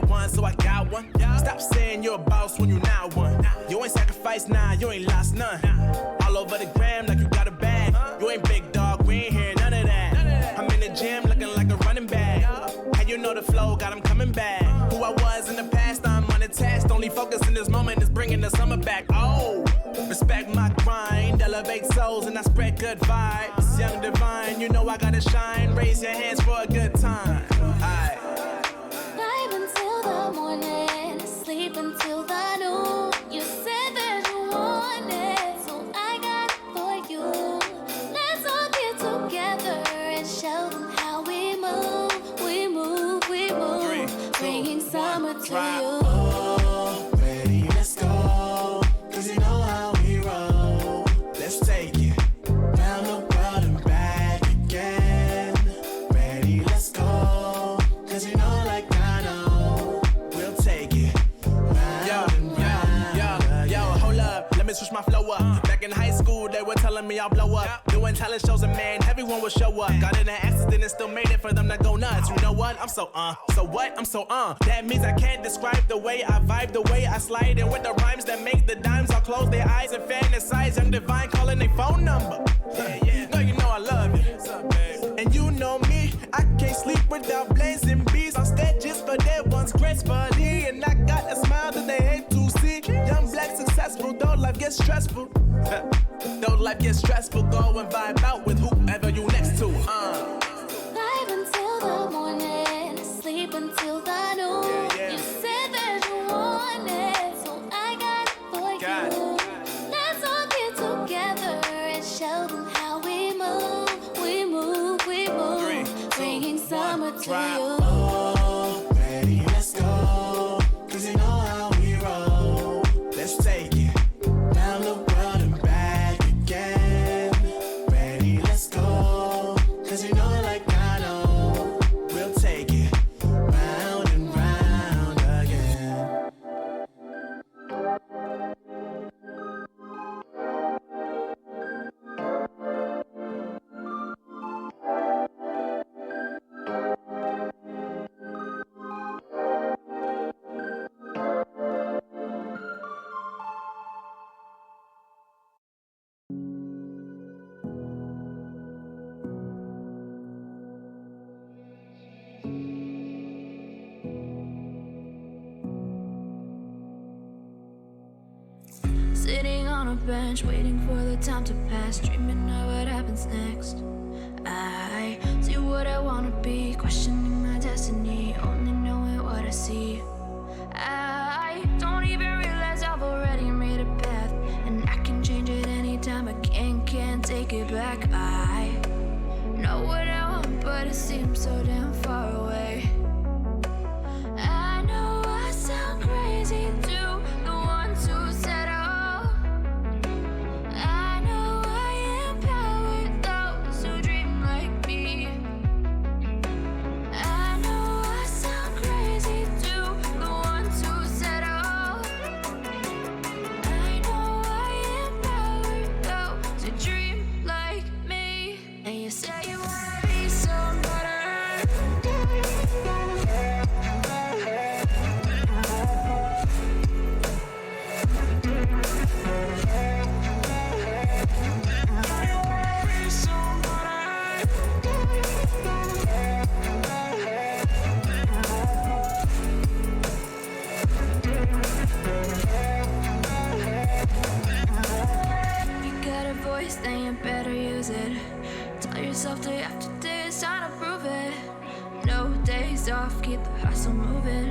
one, so I got one. Stop saying you're a boss when you're not one. You ain't sacrificed, nah, you ain't lost none. All over the gram like you got a bag. You ain't big dog, we ain't hear none of that. I'm in the gym looking like a running back. How you know the flow, got him coming back. Who I was in the past, I'm unattached. Only focus in this moment is bringing the summer back. Oh, respect my grind, elevate souls and I spread good vibes. Young divine, you know I gotta shine. Raise your hands for a good time. Aight. Vibe until the morning, sleep until the noon. You said that you want it, so I got it for you. Let's all get together and show them how we move. We move, we move. 3, 2, Bringing 1, summer to drop. you. Oh, ready, let's go. 'Cause you know how we roll. Let's take it round the world and back again. Ready, let's go. 'Cause you know like I know. We'll take it round and round. Yo, hold up, let me switch my flow up. Back in high school, they were telling me I'll blow up. Doing talent shows and man, everyone will show up. Got in an accident and still made it for them to go nuts. You know what? I'm so what? I'm so That means I can't describe the way I vibe, the way I slide. And with the rhymes that make the dimes, I'll close their eyes and fantasize. Young divine calling their phone number. No, you know I love you. And you know me, I can't sleep without blazing beats on stages for their ones gracefully. And I got a smile that they hate to see. Young black successful, though life gets stressful. Though life gets stressful, go and vibe out with whoever you next to. Vibe until the morning, sleep until the noon. Yeah. You said that you want it, so I got it for Got you. it. Let's all get together and show them how we move. We move, we move. 3, 2, Bringing summer 1, to drop. you. Oh, ready, let's go. 'Cause you know how we roll. Let's take it round the world and back again. Ready, let's go. 'Cause you know like I know. We'll take it round and round again. Sitting on a bench, waiting for the time to pass, dreaming of what happens next. I see what I wanna be, questioning my destiny, only knowing what I see. I don't even realize I've already made a path, and I can change it anytime. I can't take it back. I know what I want, but it seems so damn far away. I know I sound crazy to the ones who said oh. I know I empower those who dream like me. I know I sound crazy to the ones who said oh. I know I empower those who dream like me. And you say you wanna be somebody. Then you better use it. Tell yourself day after day it's time to prove it. No days off, keep the hustle moving.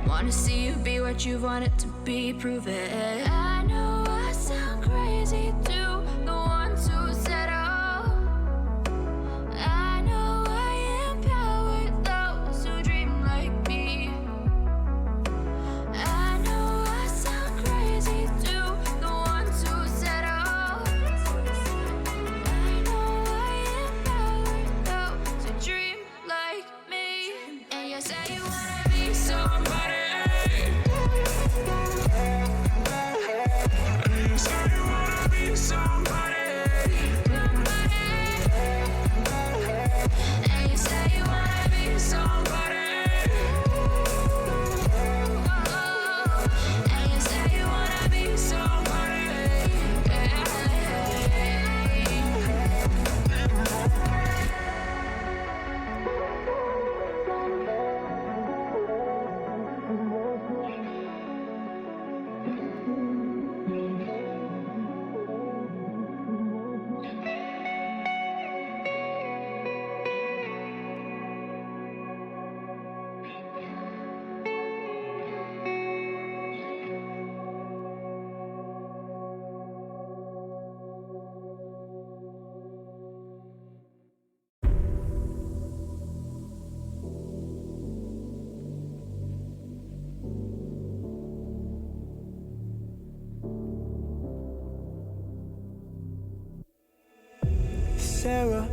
Wanna see you be what you want it to be, prove it. I know I sound crazy to the ones who said oh. I know I empower those who dream like me. I know I sound crazy to the ones who said oh. Dream like me. And you say you wanna be somebody. And you say you wanna be somebody. Sarah,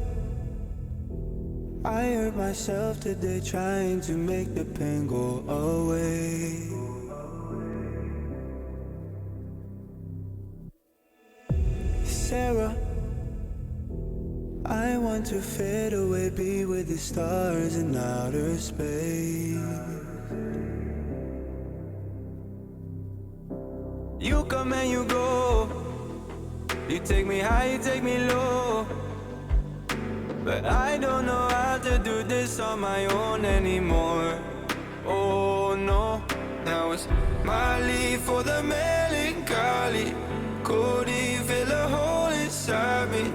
I hurt myself today trying to make the pain go away. Sarah, I want to fade away, be with the stars in outer space. You come and you go, you take me high, you take me low, but I don't know how to do this on my own anymore. Oh no, now it's my leave for the melancholy. Could he fill a hole inside me?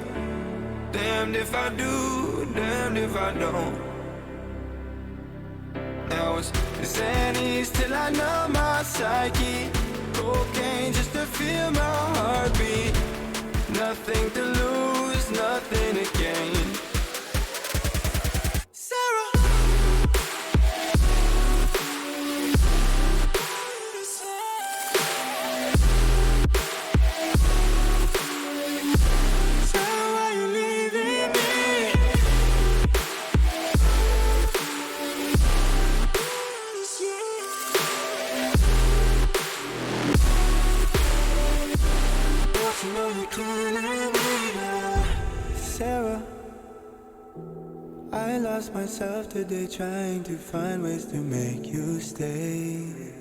Damned if I do, damned if I don't. Now it's Xannies till I know my psyche. Cocaine just to feel my heartbeat. Nothing to lose, nothing to gain. Sarah, why you leaving me? You know you can't leave me now. Sarah, I lost myself today trying to find ways to make you stay.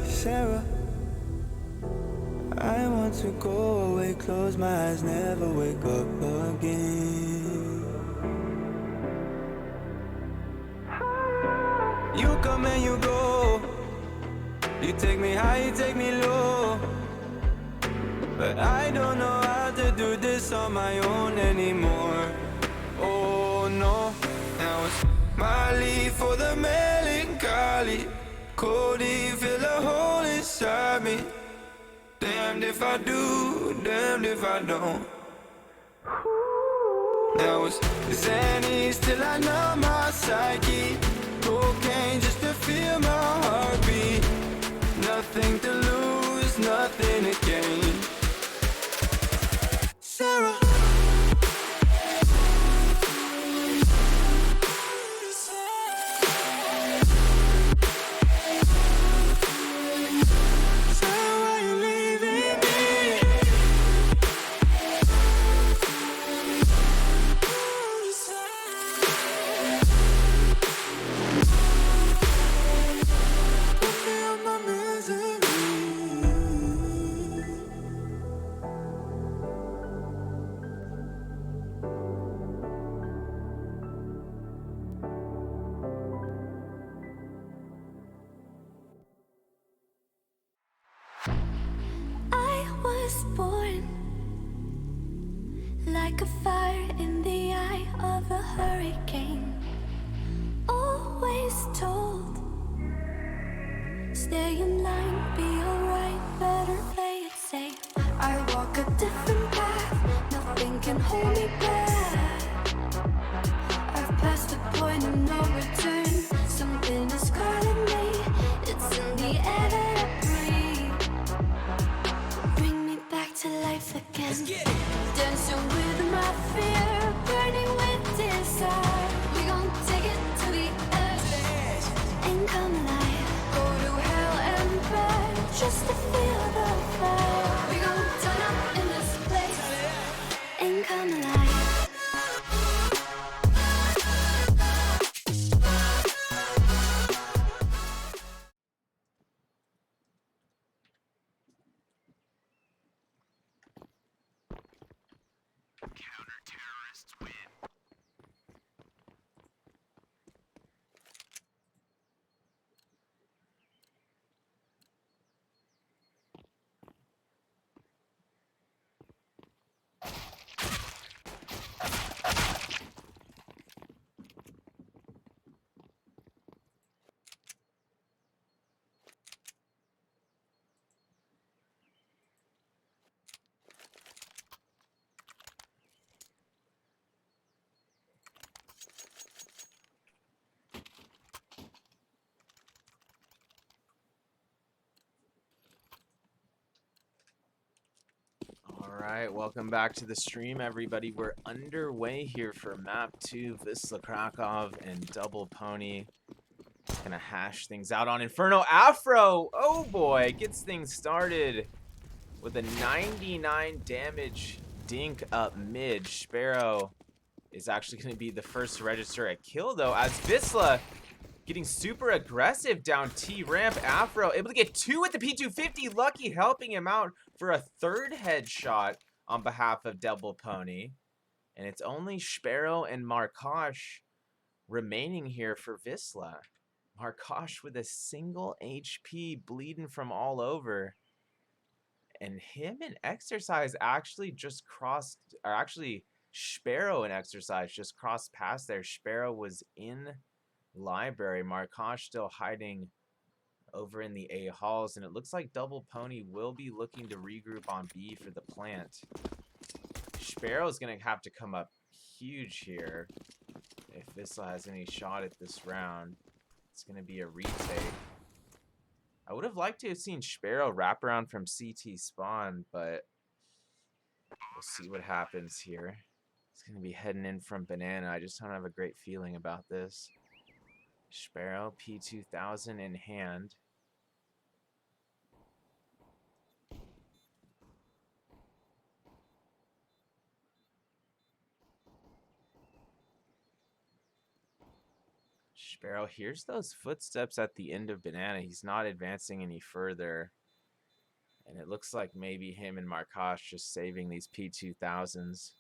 Sarah, I want to go away, close my eyes, never wake up again. You come and you go, you take me high, you take me low, but I don't know how to do this on my own anymore. Oh no, now it's my leave for the melancholy. Could he fill a hole inside me? Damned if I do, damned if I don't. Now it's Xannies till I know my psyche. Cocaine just to feel my heartbeat. Nothing to lose, nothing to gain. Sarah, why you leaving me? Put me on my misery. I was born like a fire in the eye of a hurricane. Always told, stay in line, be alright, better play it safe. I walk a different path, nothing can hold me back. I've passed the point of no return, something is calling me, it's in the air that I breathe. Bring me back to life again. Dancing with my fear, burning with desire. We gon' take it to the edge and come alive. Go to hell and back just to feel the fire. We gon' turn up in this place and come alive. right, welcome back to the stream, everybody. We're underway here for map 2, Wisla Krakow and Double Pony. Gonna hash things out on Inferno. Afro, oh boy, gets things started with a 99 damage dink up mid. Sparrow is actually gonna be the first to register a kill though, as Wisla getting super aggressive down T ramp. Afro able to get 2 with the P250. Lucky helping him out for a 3rd headshot on behalf of Double Pony. And it's only Sparrow and Markosh remaining here for Wisla. Markosh with a single HP, bleeding from all over. And him and Exercise actually just crossed, or actually Sparrow and Exercise just crossed past there. Sparrow was in library. Markosh still hiding over in the A halls, and it looks like Double Pony will be looking to regroup on B for the plant. Sparrow's gonna have to come up huge here if Wisla has any shot at this round. It's gonna be a retake. I would have liked to have seen Sparrow wrap around from CT spawn, but we'll see what happens here. It's gonna be heading in from Banana. I just don't have a great feeling about this. Sparrow, P2000 in hand. Sparrow hears those footsteps at the end of Banana. He's not advancing any further. And it looks like maybe him and Markosh just saving these P2000s.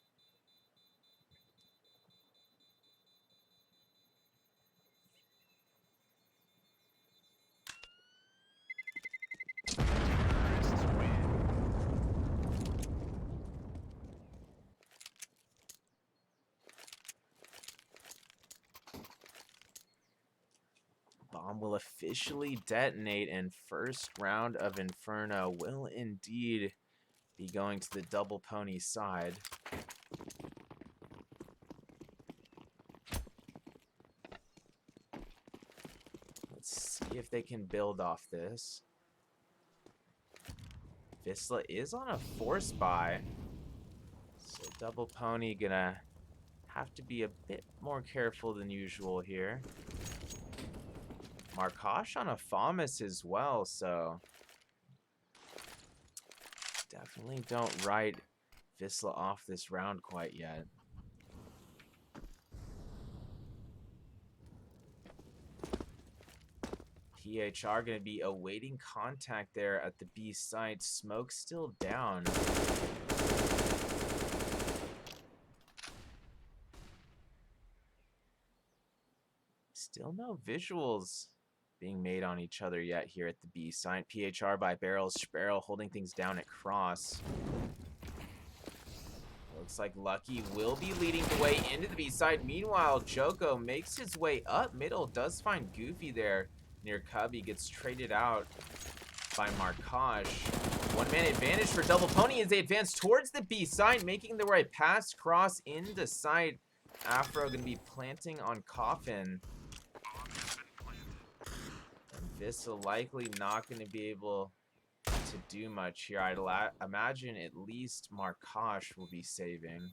Bomb will officially detonate, and first round of Inferno will indeed be going to the Double Pony side. Let's see if they can build off this. Wisla is on a force buy, so Double Pony gonna have to be a bit more careful than usual here. Markosh on a FAMAS as well, so definitely don't write Wisla off this round quite yet. PHR going to be awaiting contact there at the B site. Smoke still down. Still no visuals being made on each other yet here at the B site. PHR by Barrels. Sparrow holding things down at cross. Looks like Lucky will be leading the way into the B side. Meanwhile, Joko makes his way up middle. Does find Goofy there near Cubby. Gets traded out by Markosh. One-man advantage for Double Pony as they advance towards the B side, making their way past cross into sight. Afro going to be planting on Coffin. Wisla likely not going to be able to do much here. I'd imagine at least Markosh will be saving.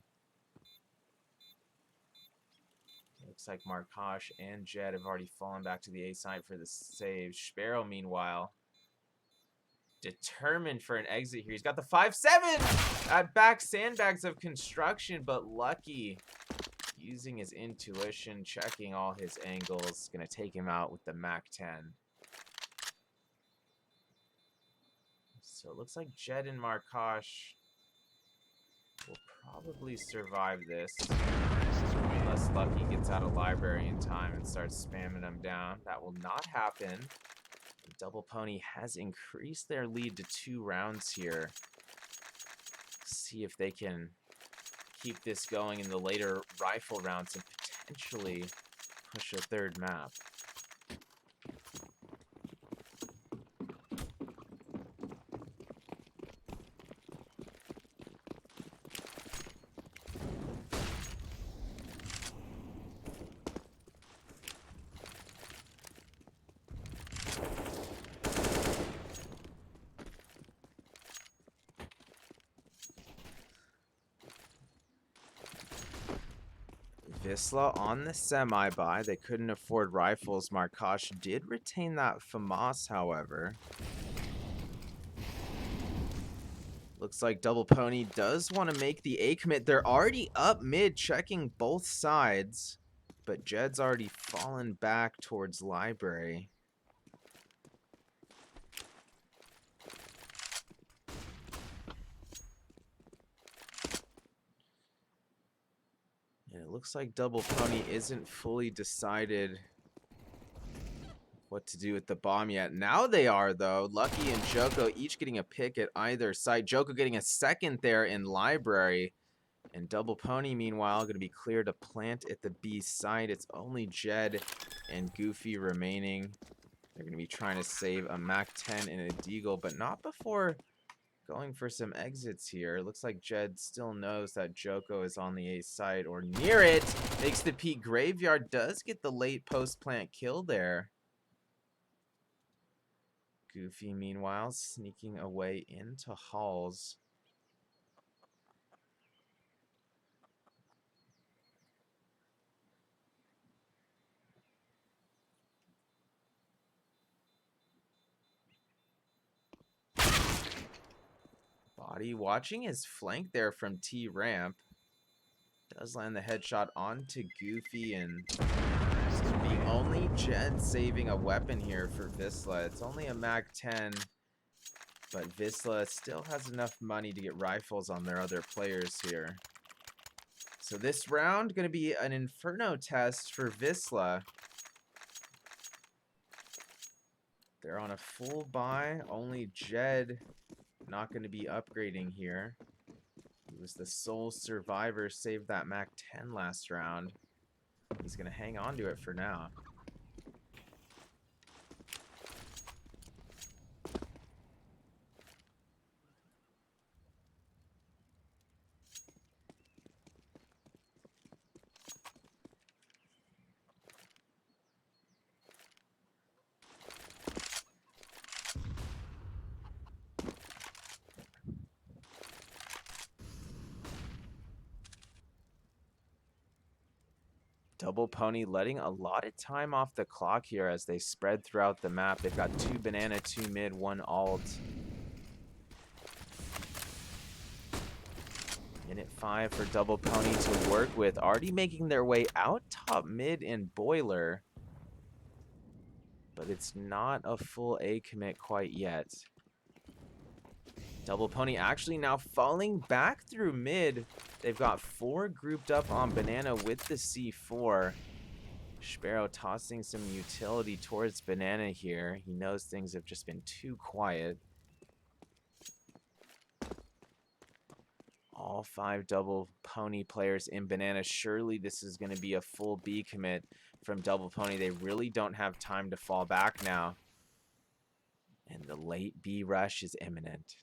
Looks like Markosh and Jed have already fallen back to the A side for the save. Sparrow, meanwhile, determined for an exit here. He's got the 5-7 at back sandbags of construction, but Lucky using his intuition, checking all his angles, going to take him out with the MAC-10. So it looks like Jed and Markosh will probably survive this. Unless Lucky gets out of library in time and starts spamming them down. That will not happen. Double Pony has increased their lead to 2 rounds here. See if they can keep this going in the later rifle rounds and potentially push a 3rd map. Visla on the semi-buy. They couldn't afford rifles. Markosh did retain that FAMAS, however. Looks like Double Pony does want to make the A commit. They're already up mid, checking both sides. But Jed's already fallen back towards Library. And it looks like Double Pony isn't fully decided what to do with the bomb yet. Now they are, though. Lucky and Joko each getting a pick at either side. Joko getting a second there in Library. And Double Pony, meanwhile, going to be clear to plant at the B side. It's only Jed and Goofy remaining. They're going to be trying to save a MAC-10 and a Deagle, but not before going for some exits here. Looks like Jed still knows that Joko is on the A side or near it. Makes the P graveyard. Does get the late post-plant kill there. Goofy, meanwhile, sneaking away into halls. Body watching his flank there from T ramp. Does land the headshot onto Goofy, and the only Jed saving a weapon here for Visla. It's only a MAC-10, but Visla still has enough money to get rifles on their other players here. So this round going to be an Inferno test for Visla. They're on a full buy. Only Jed not going to be upgrading here. He was the sole survivor, saved that MAC-10 last round. He's going to hang on to it for now. Double Pony letting a lot of time off the clock here as they spread throughout the map. They've got 2 banana, 2 mid, 1 alt. Minute 5 for Double Pony to work with. Already making their way out top mid in Boiler. But it's not a full A commit quite yet. Double Pony actually now falling back through mid. They've got 4 grouped up on Banana with the C4. Sparrow tossing some utility towards Banana here. He knows things have just been too quiet. All 5 Double Pony players in Banana. Surely this is going to be a full B commit from Double Pony. They really don't have time to fall back now. And the late B rush is imminent.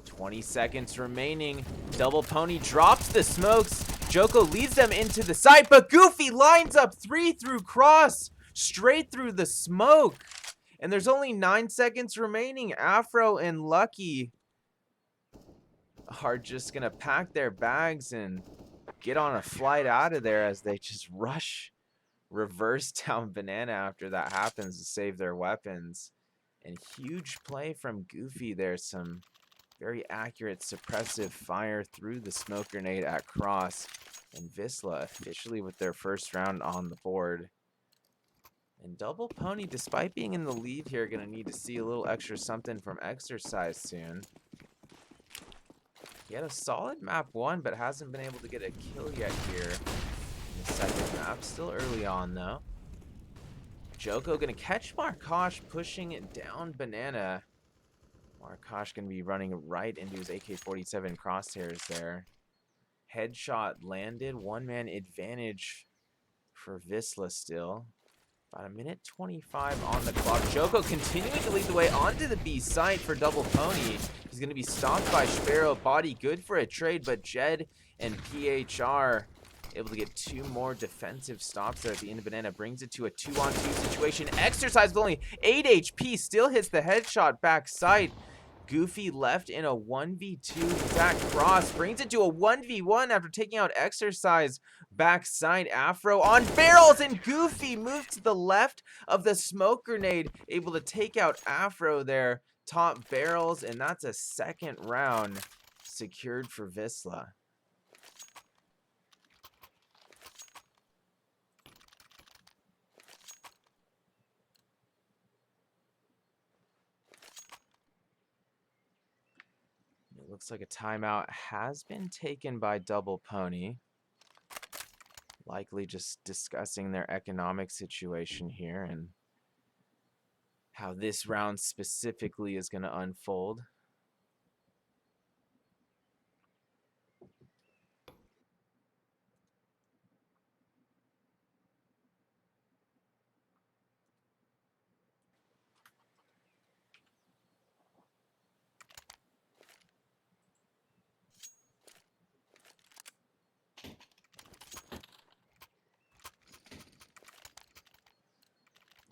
20 seconds remaining. Double Pony drops the smokes. Joko leads them into the site, but Goofy lines up 3 through cross, straight through the smoke. And there's only 9 seconds remaining. Afro and Lucky are just going to pack their bags and get on a flight out of there as they just rush reverse down Banana after that happens to save their weapons. And huge play from Goofy there. Some very accurate suppressive fire through the smoke grenade at cross. And Visla officially with their first round on the board. And Double Pony, despite being in the lead here, going to need to see a little extra something from Exercise soon. He had a solid map 1, but hasn't been able to get a kill yet here in the second map. Still early on, though. Joko going to catch Markosh, pushing it down Banana. Markosh going to be running right into his AK-47 crosshairs there. Headshot landed. 1-man advantage for Visla still. About a minute 25 on the clock. Joko continuing to lead the way onto the B site for Double Pony. He's going to be stopped by Sparrow. Body good for a trade, but Jed and PHR able to get 2 more defensive stops there at the end of Banana. Brings it to a 2-on-2 situation. Exercise with only 8 HP. Still hits the headshot back sight. Goofy left in a 1v2. Zach Cross brings it to a 1v1 after taking out Exercise. Backside Afro on barrels, and Goofy moved to the left of the smoke grenade, able to take out Afro there. Top barrels, and that's a second round secured for Vizsla. It looks like a timeout has been taken by Double Pony. Likely just discussing their economic situation here and how this round specifically is going to unfold.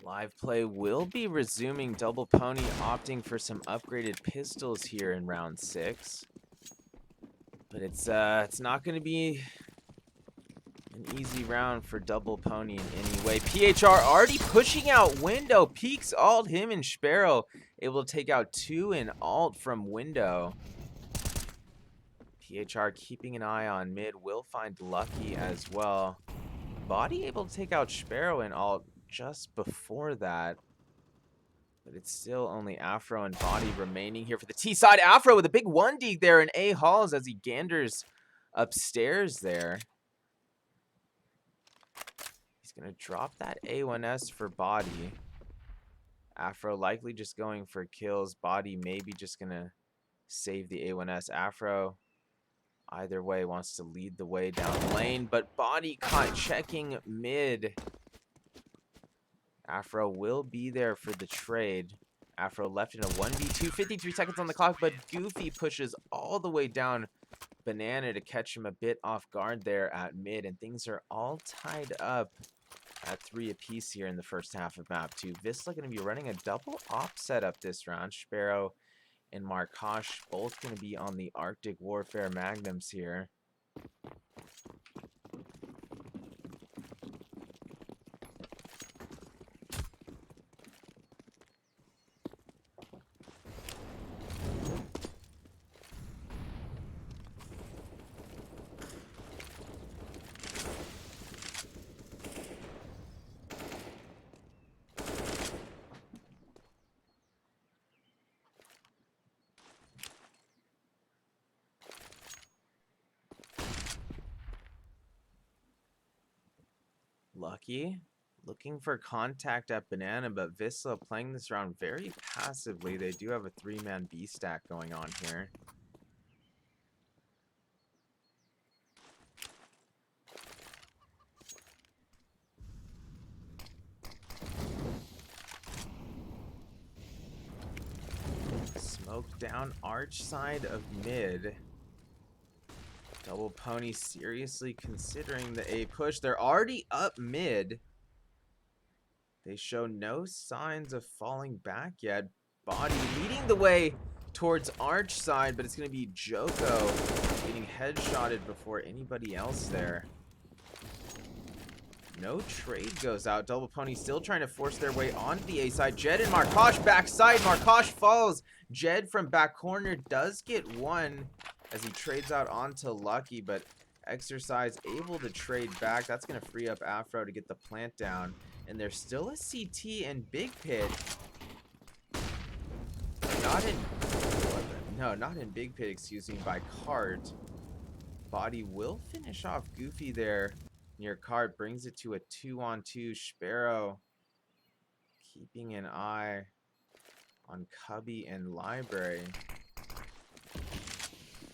Live play will be resuming. Double Pony opting for some upgraded pistols here in round 6. But it's not going to be an easy round for Double Pony in any way. PHR already pushing out Window. Peeks alt him and Sparrow. Able to take out 2 in alt from Window. PHR keeping an eye on mid. Will find Lucky as well. Body able to take out Sparrow in alt just before that. But it's still only Afro and Body remaining here for the T side. Afro with a big 1D there in A halls as he ganders upstairs there. He's going to drop that A1S for Body. Afro likely just going for kills. Body maybe just going to save the A1S. Afro either way wants to lead the way down lane, but Body caught checking mid. Afro will be there for the trade. Afro left in a 1v2, 53 seconds on the clock, but Goofy pushes all the way down Banana to catch him a bit off guard there at mid, and things are all tied up at 3 apiece here in the first half of map 2. Vizsla going to be running a double op setup this round. Sparrow and Markosh both going to be on the Arctic Warfare Magnums here. Lucky looking for contact at Banana, but Vizsla playing this round very passively. They do have a 3-man B stack going on here. Smoke down arch side of mid. Double Pony seriously considering the A push. They're already up mid. They show no signs of falling back yet. Body leading the way towards arch side, but it's going to be Joko getting headshotted before anybody else there. No trade goes out. Double Pony still trying to force their way onto the A side. Jed and Markosh backside. Markosh falls. Jed from back corner does get one as he trades out onto Lucky, but Exercise able to trade back. That's going to free up Afro to get the plant down. And there's still a CT and Big Pit. Not in Big Pit, excuse me, by Cart. Body will finish off Goofy there near Cart. Brings it to a 2-on-2. Sparrow keeping an eye on Cubby and Library.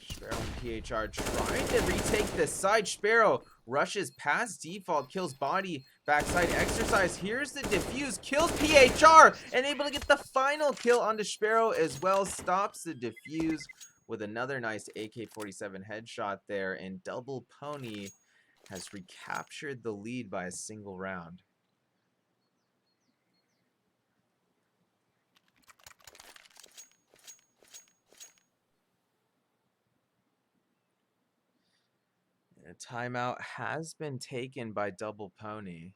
Sparrow and PHR trying to retake this side. Sparrow rushes past default, kills Body. Backside Exercise. Here's the defuse. Kills PHR and able to get the final kill onto Sparrow as well. Stops the defuse with another nice AK-47 headshot there. And Double Pony has recaptured the lead by a single round. A timeout has been taken by Double Pony.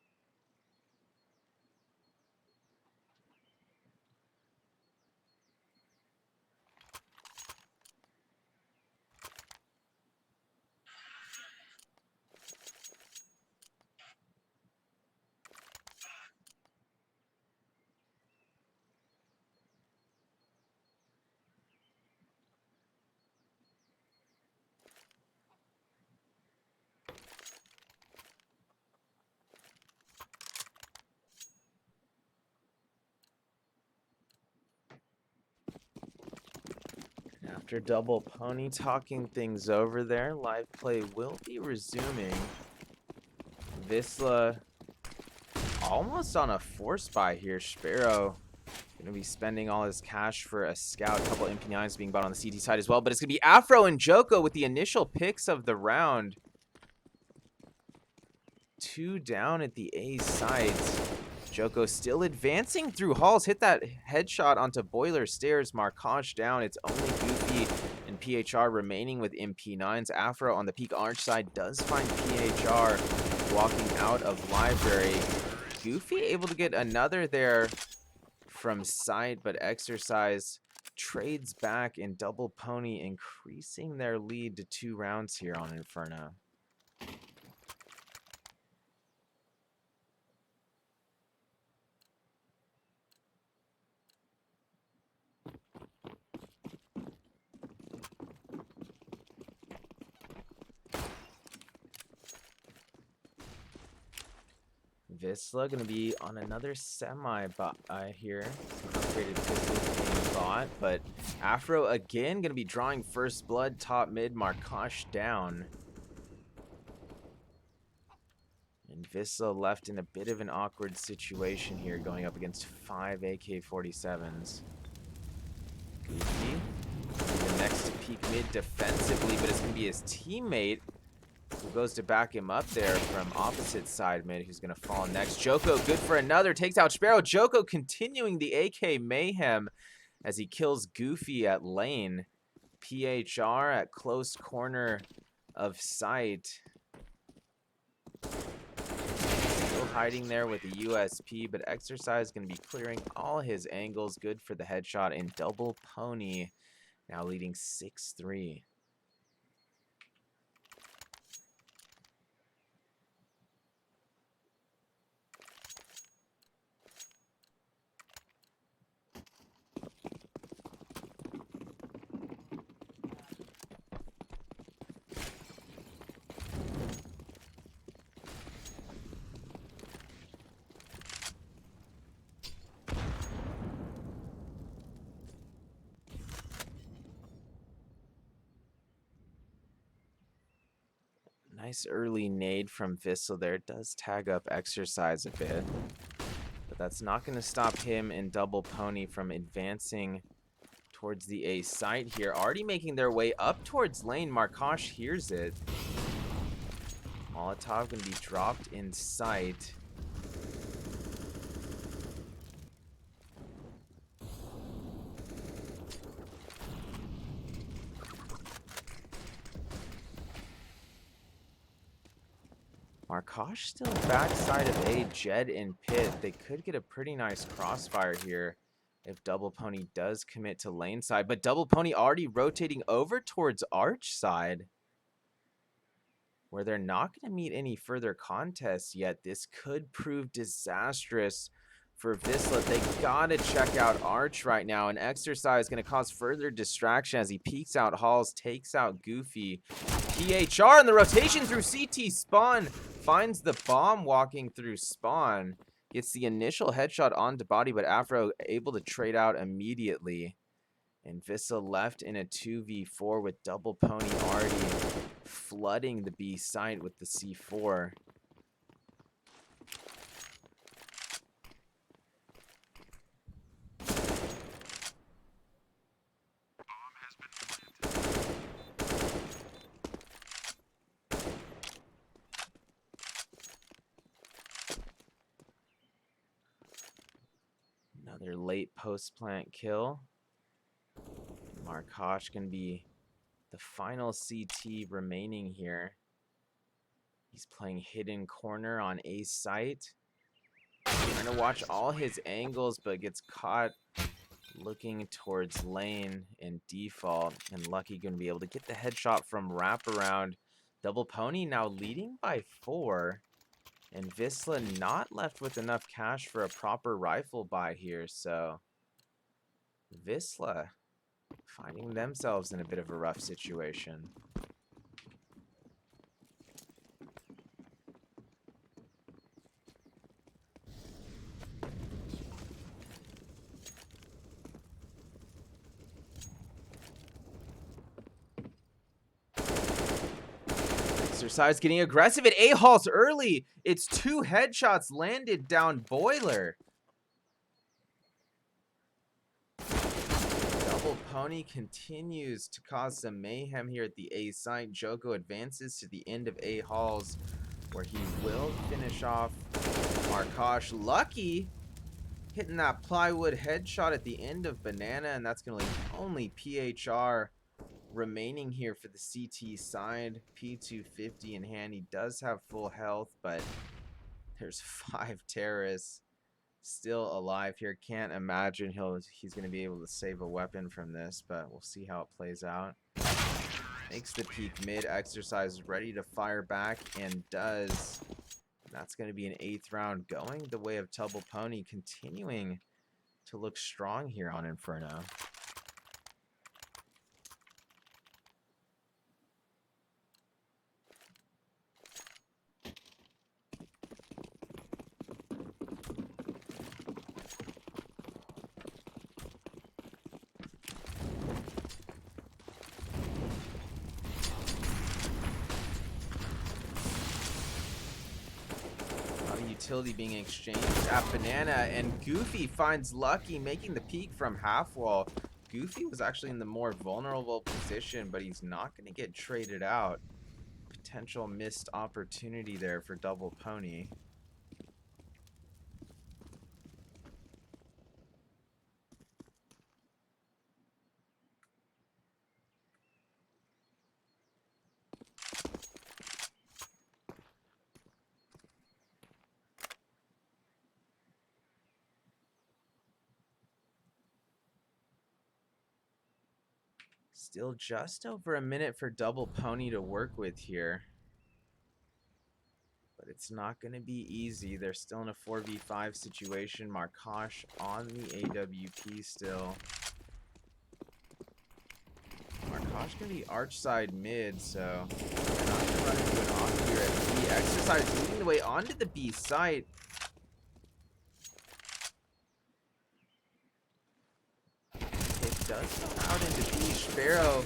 After Double Pony talking things over there, live play will be resuming. Visla almost on a force buy here. Sparrow going to be spending all his cash for a scout. A couple MP9s being bought on the CT side as well. But it's going to be Afro and Joko with the initial picks of the round. 2 down at the A site. Joko still advancing through halls. Hit that headshot onto Boiler Stairs. Markaj down. It's only Goofy and PHR remaining with MP9s. Afro on the peak arch side does find PHR walking out of library. Goofy able to get another there from side, but Exercise trades back, and Double Pony increasing their lead to 2 rounds here on Inferno. Visla going to be on another semi here. Some upgraded pistols being bought, but Afro again going to be drawing first blood top mid. Markaj down. And Visla left in a bit of an awkward situation here, going up against 5 AK-47s. Goofy, the next to peek mid defensively, but it's going to be his teammate who goes to back him up there from opposite side mid, who's going to fall next. Joko good for another, takes out Sparrow. Joko continuing the AK mayhem as he kills Goofy at lane. PHR at close corner of sight. Still hiding there with the USP, but Exercise going to be clearing all his angles. Good for the headshot, and Double Pony now leading 6-3. Nice early nade from Visla there. It does tag up Exercise a bit, but that's not going to stop him and Double Pony from advancing towards the A site here. Already making their way up towards lane. Markaj hears it. Molotov going to be dropped in sight. Markaj still backside of A, Jed and Pit. They could get a pretty nice crossfire here if Double Pony does commit to lane side. But Double Pony already rotating over towards arch side, where they're not going to meet any further contests yet. This could prove disastrous for Visla. They gotta check out arch right now, and Exercise going to cause further distraction as he peeks out halls, takes out Goofy. PHR in the rotation through CT spawn, finds the bomb walking through spawn, gets the initial headshot onto body, but Afro able to trade out immediately. And Visla left in a 2v4 with Double Pony already flooding the B site with the C4. Another late post-plant kill. Markaj can be the final CT remaining here. He's playing hidden corner on A site. Trying to watch all his angles, but gets caught looking towards lane in default. And Lucky going to be able to get the headshot from wraparound. Double Pony now leading by 4. And Visla not left with enough cash for a proper rifle buy here. So Visla finding themselves in a bit of a rough situation. Exercise getting aggressive at A-Halls early. It's 2 headshots landed down Boiler. Double Pony continues to cause some mayhem here at the A site. Joko advances to the end of A-Halls, where he will finish off Markosh. Lucky hitting that plywood headshot at the end of Banana, and that's going to leave only PHR remaining here for the CT side. P250 in hand. He does have full health, but there's 5 terrorists still alive here. Can't imagine he's going to be able to save a weapon from this, but we'll see how it plays out. Makes the peak mid. Exercise ready to fire back, and does. That's going to be an 8th round going the way of Double Pony, continuing to look strong here on Inferno. Utility being exchanged at Banana, and Goofy finds Lucky making the peek from half wall. Goofy was actually in the more vulnerable position, but he's not going to get traded out. Potential missed opportunity there for Double Pony. Still just over a minute for Double Pony to work with here. But it's not going to be easy. They're still in a 4v5 situation. Markosh on the AWP still. Markosh going to be arch side mid, so they're not going to run into an off here at B. Exercise leading the way onto the B site. It does come out into B. Sparrow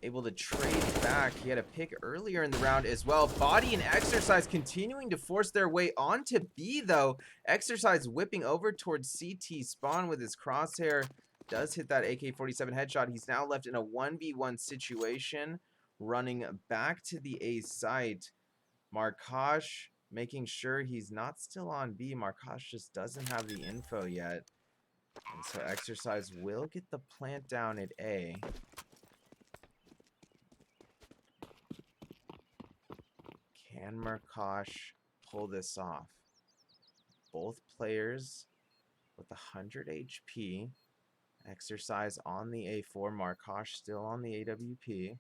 able to trade back. He had a pick earlier in the round as well. Body and Exercise continuing to force their way onto B, though. Exercise whipping over towards CT spawn with his crosshair. Does hit that AK-47 headshot. He's now left in a 1v1 situation, running back to the A site. Markosh making sure he's not still on B. Markosh just doesn't have the info yet. And so Exercise will get the plant down at A. Can Markosh pull this off? Both players with 100 HP. Exercise on the A4. Markosh still on the AWP.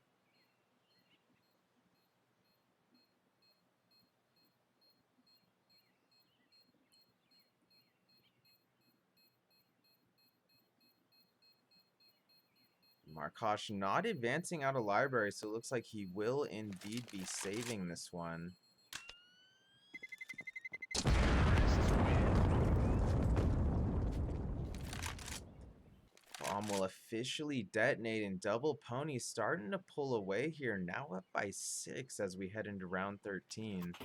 Markosh not advancing out of library, so it looks like he will indeed be saving this one. Bomb will officially detonate, and Double Pony starting to pull away here, now up by 6 as we head into round 13.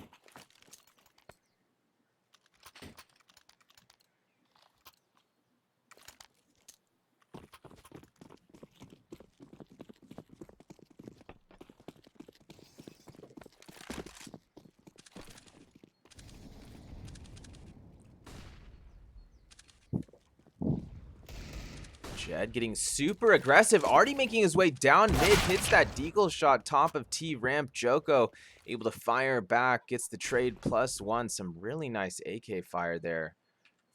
Jed getting super aggressive, already making his way down mid, hits that deagle shot top of T ramp. Joko able to fire back, gets the trade +1. Some really nice AK fire there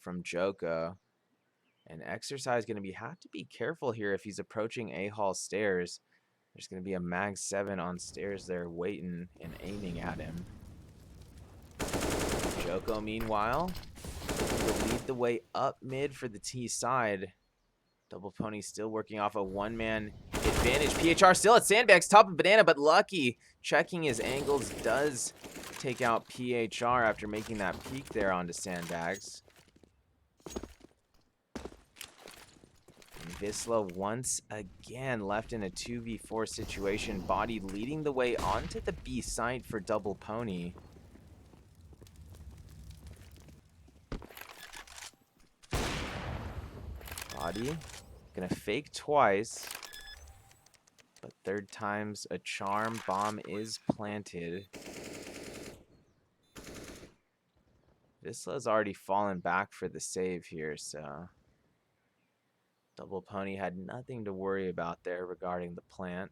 from Joko. And Exercise going to have to be careful here if he's approaching A-Hall stairs. There's going to be a Mag 7 on stairs there waiting and aiming at him. Joko, meanwhile, will lead the way up mid for the T side. Double Pony still working off a one-man advantage. PHR still at Sandbags, top of Banana, but Lucky, checking his angles, does take out PHR after making that peek there onto Sandbags. And Visla once again left in a 2v4 situation. Body leading the way onto the B site for Double Pony. Body gonna fake twice, but third time's a charm. Bomb is planted. Visla's already fallen back for the save here, so Double Pony had nothing to worry about there regarding the plant.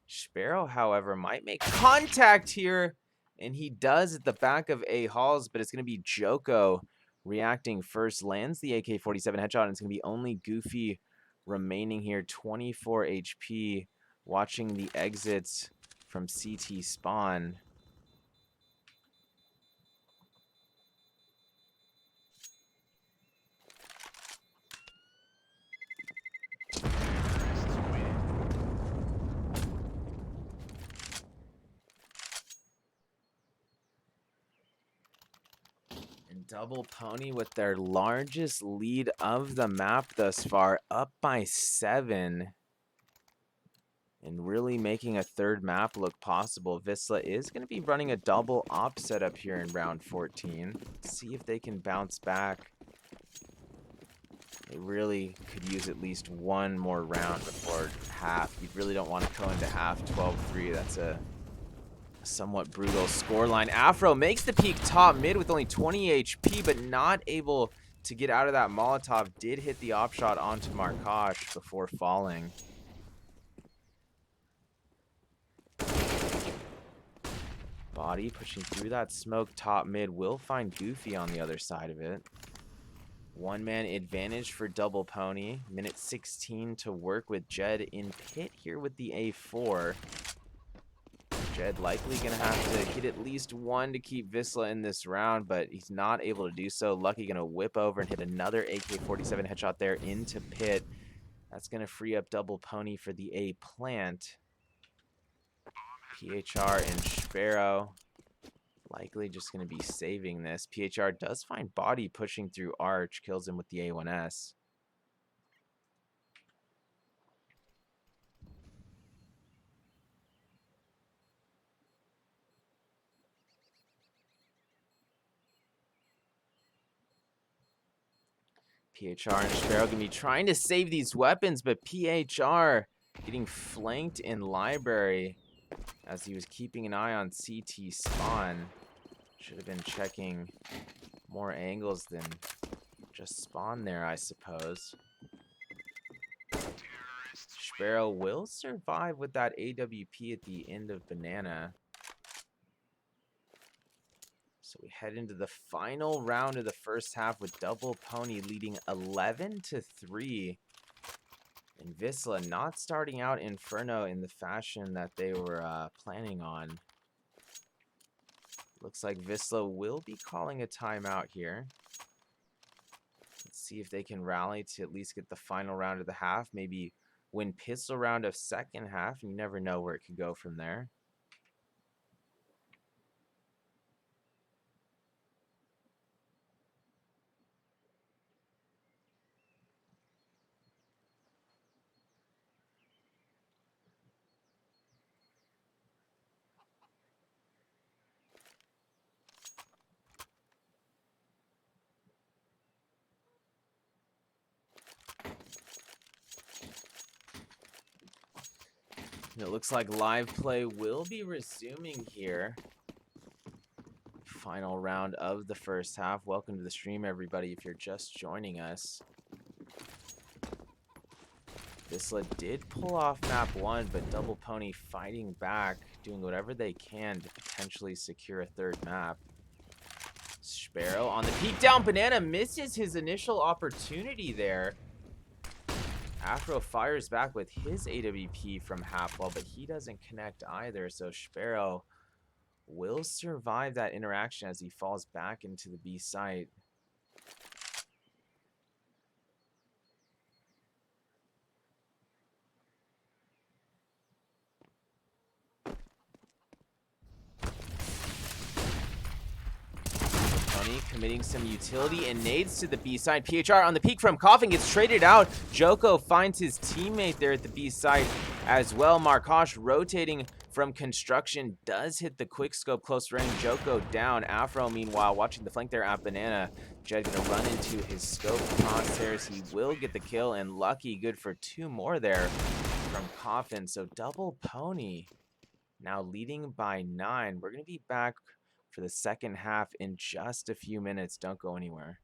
Sparrow, however, might make contact here, and he does at the back of A-Halls, but it's going to be Joko reacting first, lands the AK-47 headshot, and it's going to be only Goofy remaining here, 24 HP, watching the exits from CT spawn. Double Pony with their largest lead of the map thus far, up by 7. And really making a third map look possible. Visla is going to be running a double op setup here in round 14. See if they can bounce back. They really could use at least one more round before half. You really don't want to go into half 12-3. That's a somewhat brutal scoreline. Afro makes the peak top mid with only 20 HP, but not able to get out of that Molotov. Did hit the op shot onto Markosh before falling. Body pushing through that smoke top mid. Will find Goofy on the other side of it. One-man advantage for Double Pony. Minute 16 to work with. Jed in pit here with the A4. Jed likely going to have to hit at least one to keep Visla in this round, but he's not able to do so. Lucky going to whip over and hit another AK-47 headshot there into pit. That's going to free up Double Pony for the A plant. PHR and Sparrow likely just going to be saving this. PHR does find Body pushing through Arch, kills him with the A1S. PHR and Sparrow gonna be trying to save these weapons, but PHR getting flanked in library as he was keeping an eye on CT spawn. Should have been checking more angles than just spawn there, I suppose. Sparrow will survive with that AWP at the end of Banana. So we head into the final round of the first half with Double Pony leading 11-3. And Visla not starting out Inferno in the fashion that they were planning on. Looks like Visla will be calling a timeout here. Let's see if they can rally to at least get the final round of the half. Maybe win pistol round of second half. You never know where it could go from there. It looks like live play will be resuming here. Final round of the first half. Welcome to the stream, everybody, if you're just joining us. Visla did pull off map 1, but Double Pony fighting back, doing whatever they can to potentially secure a third map. Sparrow on the peek down. Banana misses his initial opportunity there. Afro fires back with his AWP from half wall, but he doesn't connect either. So Sparrow will survive that interaction as he falls back into the B site. Committing some utility and nades to the B side. PHR on the peak from Coughing gets traded out. Joko finds his teammate there at the B side as well. Markosh rotating from construction does hit the quick scope close range. Joko down. Afro meanwhile watching the flank there at Banana. Jed gonna run into his scope crosshairs. He will get the kill, and Lucky good for 2 more there from Coffin. So Double Pony now leading by 9. We're gonna be back for the second half in just a few minutes. Don't go anywhere.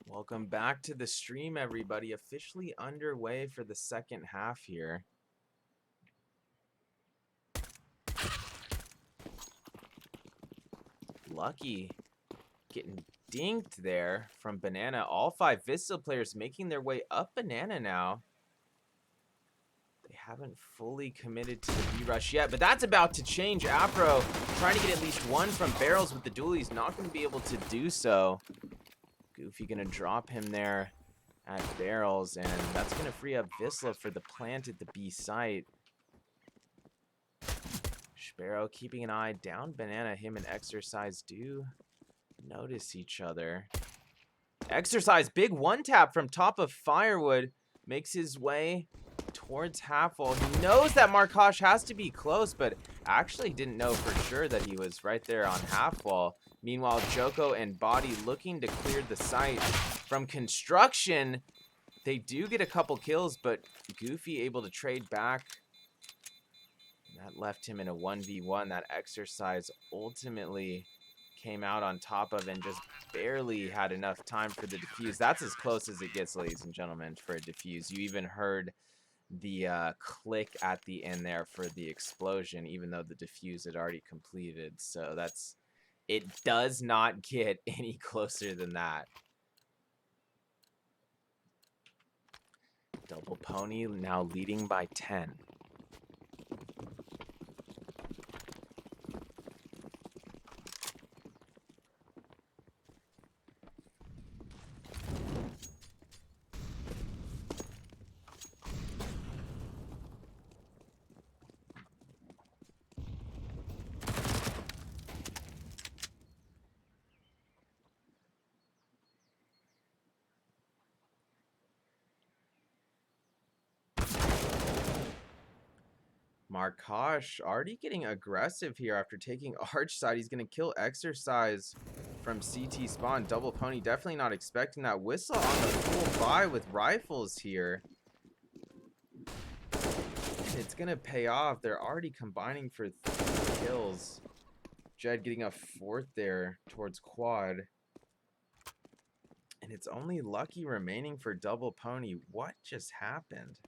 Welcome back to the stream, everybody. Officially underway for the second half here. Lucky getting dinked there from Banana. All 5 Vista players making their way up Banana now. They haven't fully committed to the B-rush yet, but that's about to change. Afro trying to get at least 1 from barrels with the duel. He's not going to be able to do so. Goofy gonna drop him there at barrels, and that's gonna free up Visla for the plant at the B site. Sparrow keeping an eye down Banana. Him and Exercise do notice each other. Exercise, big 1-tap from top of Firewood, makes his way towards half wall. He knows that Markosh has to be close, but actually didn't know for sure that he was right there on half wall. Meanwhile, Joko and Body looking to clear the site from construction. They do get a couple kills, but Goofy able to trade back. That left him in a 1v1. That exercise ultimately came out on top of and just barely had enough time for the defuse. That's as close as it gets, ladies and gentlemen, for a defuse. You even heard the click at the end there for the explosion, even though the defuse had already completed. So it does not get any closer than that. Double Pony now leading by 10. Markosh already getting aggressive here after taking Arch side. He's going to kill Exercise from CT spawn. Double Pony definitely not expecting that. Whistle on the full buy with rifles here. It's going to pay off. They're already combining for 3 kills. Jed getting a 4th there towards quad. And it's only Lucky remaining for Double Pony. What just happened?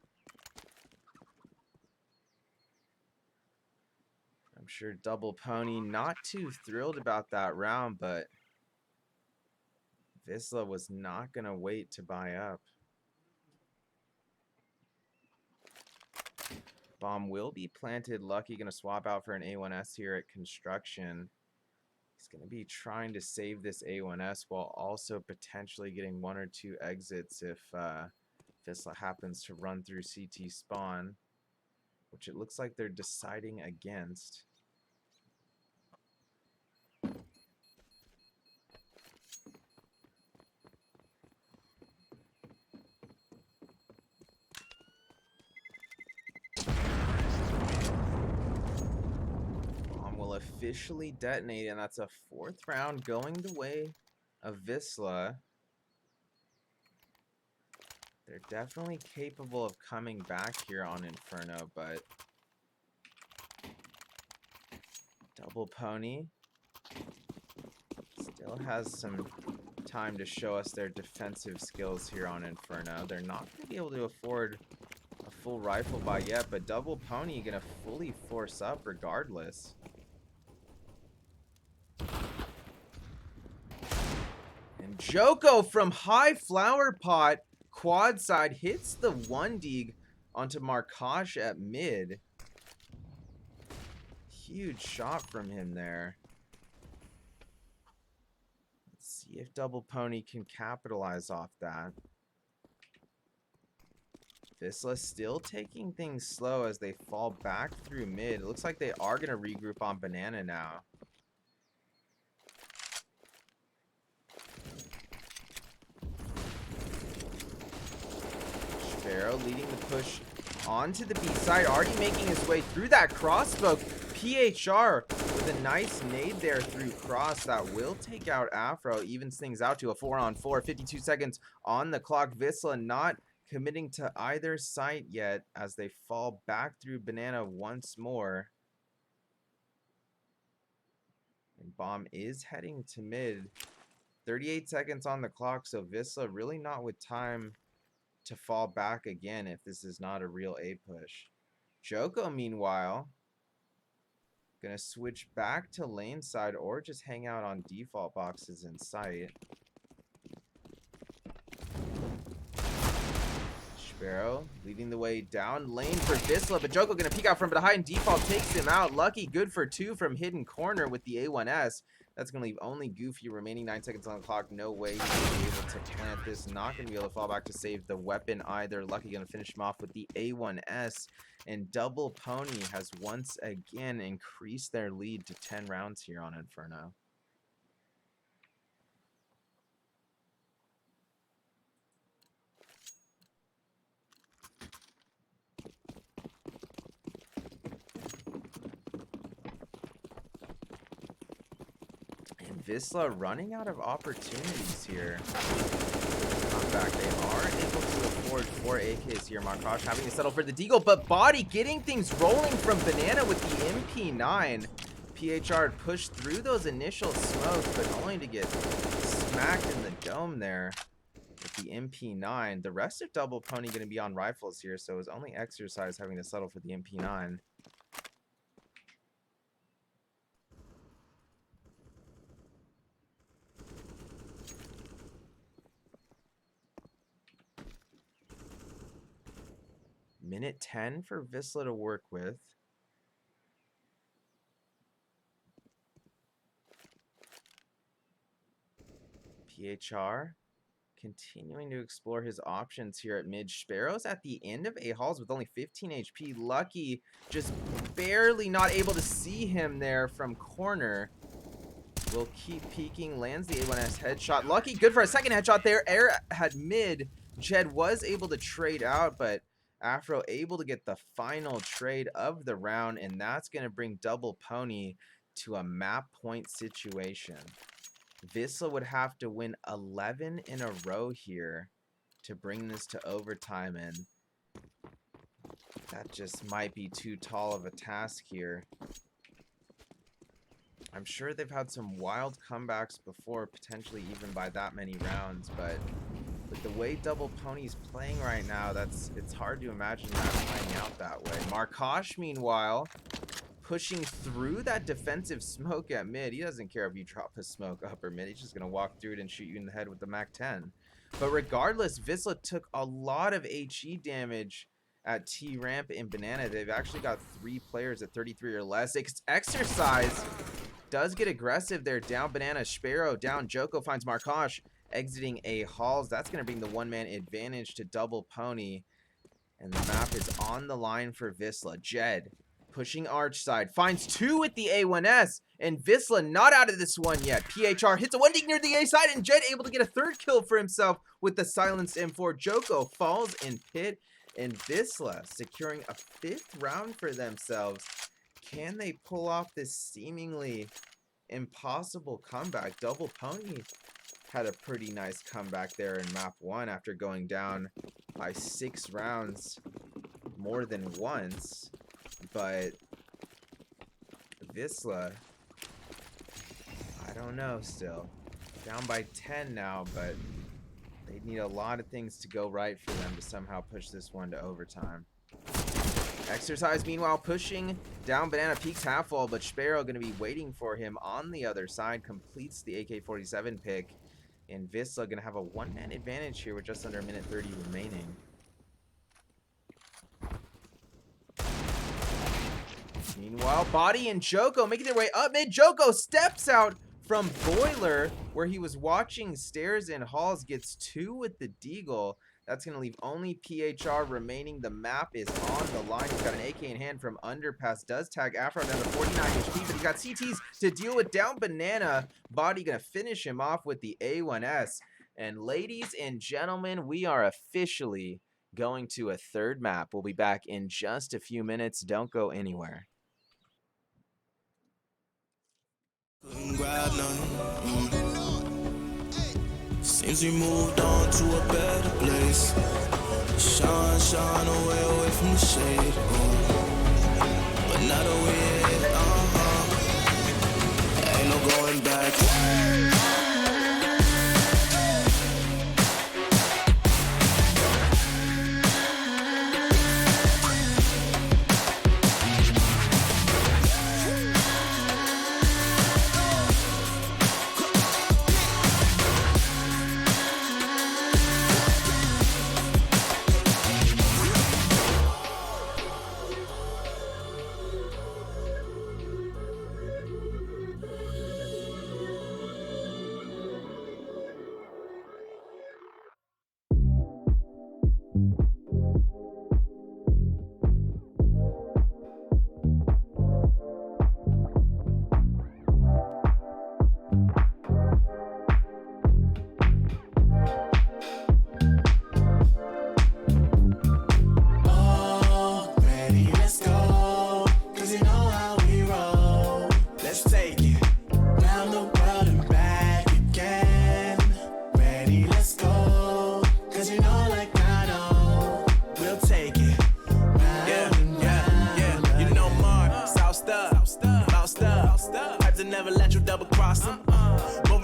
I'm sure Double Pony not too thrilled about that round, but Vizsla was not going to wait to buy up. Bomb will be planted. Lucky going to swap out for an A1S here at construction. He's going to be trying to save this A1S while also potentially getting 1 or 2 exits if Vizsla happens to run through CT spawn, which it looks like they're deciding against. Officially detonated, and that's a 4th round going the way of Vizsla. They're definitely capable of coming back here on Inferno, but Double Pony still has some time to show us their defensive skills here on Inferno. They're not going to be able to afford a full rifle buy yet, but Double Pony going to fully force up regardless. Joko from high flower pot quad side hits the 1 onto Markosh at mid. Huge shot from him there. Let's see if Double Pony can capitalize off that. Vizsla still taking things slow as they fall back through mid. It looks like they are going to regroup on Banana now. Sparrow leading the push onto the B side, already making his way through that crossbow. PHR with a nice nade there through cross that will take out Afro, evens things out to a 4-on-4, 52 seconds on the clock. Vizsla not committing to either site yet as they fall back through Banana once more. And Bomb is heading to mid. 38 seconds on the clock, so Vizsla really not with time to fall back again if this is not a real A push. Joko, meanwhile, gonna switch back to lane side or just hang out on default boxes in sight. Sparrow leading the way down lane for Vizsla, but Joko gonna peek out from behind. Default takes him out. Lucky good for 2 from hidden corner with the A1S. That's going to leave only Goofy remaining 9 seconds on the clock. No way he's going to be able to plant this. Not going to be able to fall back to save the weapon either. Lucky going to finish him off with the A1S. And Double Pony has once again increased their lead to 10 rounds here on Inferno. Vizsla running out of opportunities here. Comeback. They are able to afford 4 AKs here. Markosh having to settle for the deagle, but Body getting things rolling from Banana with the MP9. PHR pushed through those initial smokes, but only to get smacked in the dome there with the MP9. The rest of Double Pony going to be on rifles here, so it was only Exercise having to settle for the MP9. Minute 10 for Vizsla to work with. PHR continuing to explore his options here at mid. Sparrow's at the end of A-Halls with only 15 HP. Lucky just barely not able to see him there from corner. Will keep peeking, lands the A1S headshot. Lucky good for a second headshot there. Air had mid. Jed was able to trade out, but Afro able to get the final trade of the round, and that's going to bring Double Pony to a map point situation. Vizsla would have to win 11 in a row here to bring this to overtime, and that just might be too tall of a task here. I'm sure they've had some wild comebacks before, potentially even by that many rounds, but with the way Double Pony's playing right now, it's hard to imagine that playing out that way. Markosh, meanwhile, pushing through that defensive smoke at mid. He doesn't care if you drop a smoke up or mid. He's just going to walk through it and shoot you in the head with the MAC-10. But regardless, Vizsla took a lot of HE damage at T-Ramp and Banana. They've actually got 3 players at 33 or less. Exercise does get aggressive there. Down Banana, Sparrow, down Joko finds Markosh. Exiting A-Halls. That's going to bring the one-man advantage to Double Pony. And the map is on the line for Vizsla. Jed pushing Arch side. Finds 2 with the A1S. And Vizsla not out of this one yet. PHR hits a 1 dig near the A side. And Jed able to get a 3rd kill for himself with the silenced M4. Joko falls in pit. And Vizsla securing a 5th round for themselves. Can they pull off this seemingly impossible comeback? Double Pony had a pretty nice comeback there in map 1 after going down by 6 rounds more than once. But Vizsla, I don't know still. Down by 10 now, but they need a lot of things to go right for them to somehow push this one to overtime. Exercise, meanwhile, pushing down Banana, peaks half wall, but Sparrow going to be waiting for him on the other side. Completes the AK-47 pick. And Vizsla going to have a 1-man advantage here with just under a minute 30 remaining. Meanwhile, Body and Joko making their way up mid. Joko steps out from Boiler, where he was watching stairs and halls, gets 2 with the deagle. That's going to leave only PHR remaining. The map is on the line. He's got an AK in hand from Underpass. Does tag Afro down to 49 HP, but he's got CTs to deal with. Down Banana. Body going to finish him off with the A1S. And ladies and gentlemen, we are officially going to a 3rd map. We'll be back in just a few minutes. Don't go anywhere. Grab none. Seems we moved on to a better place. Shine away from the shade. But now that we're here, ain't no going back.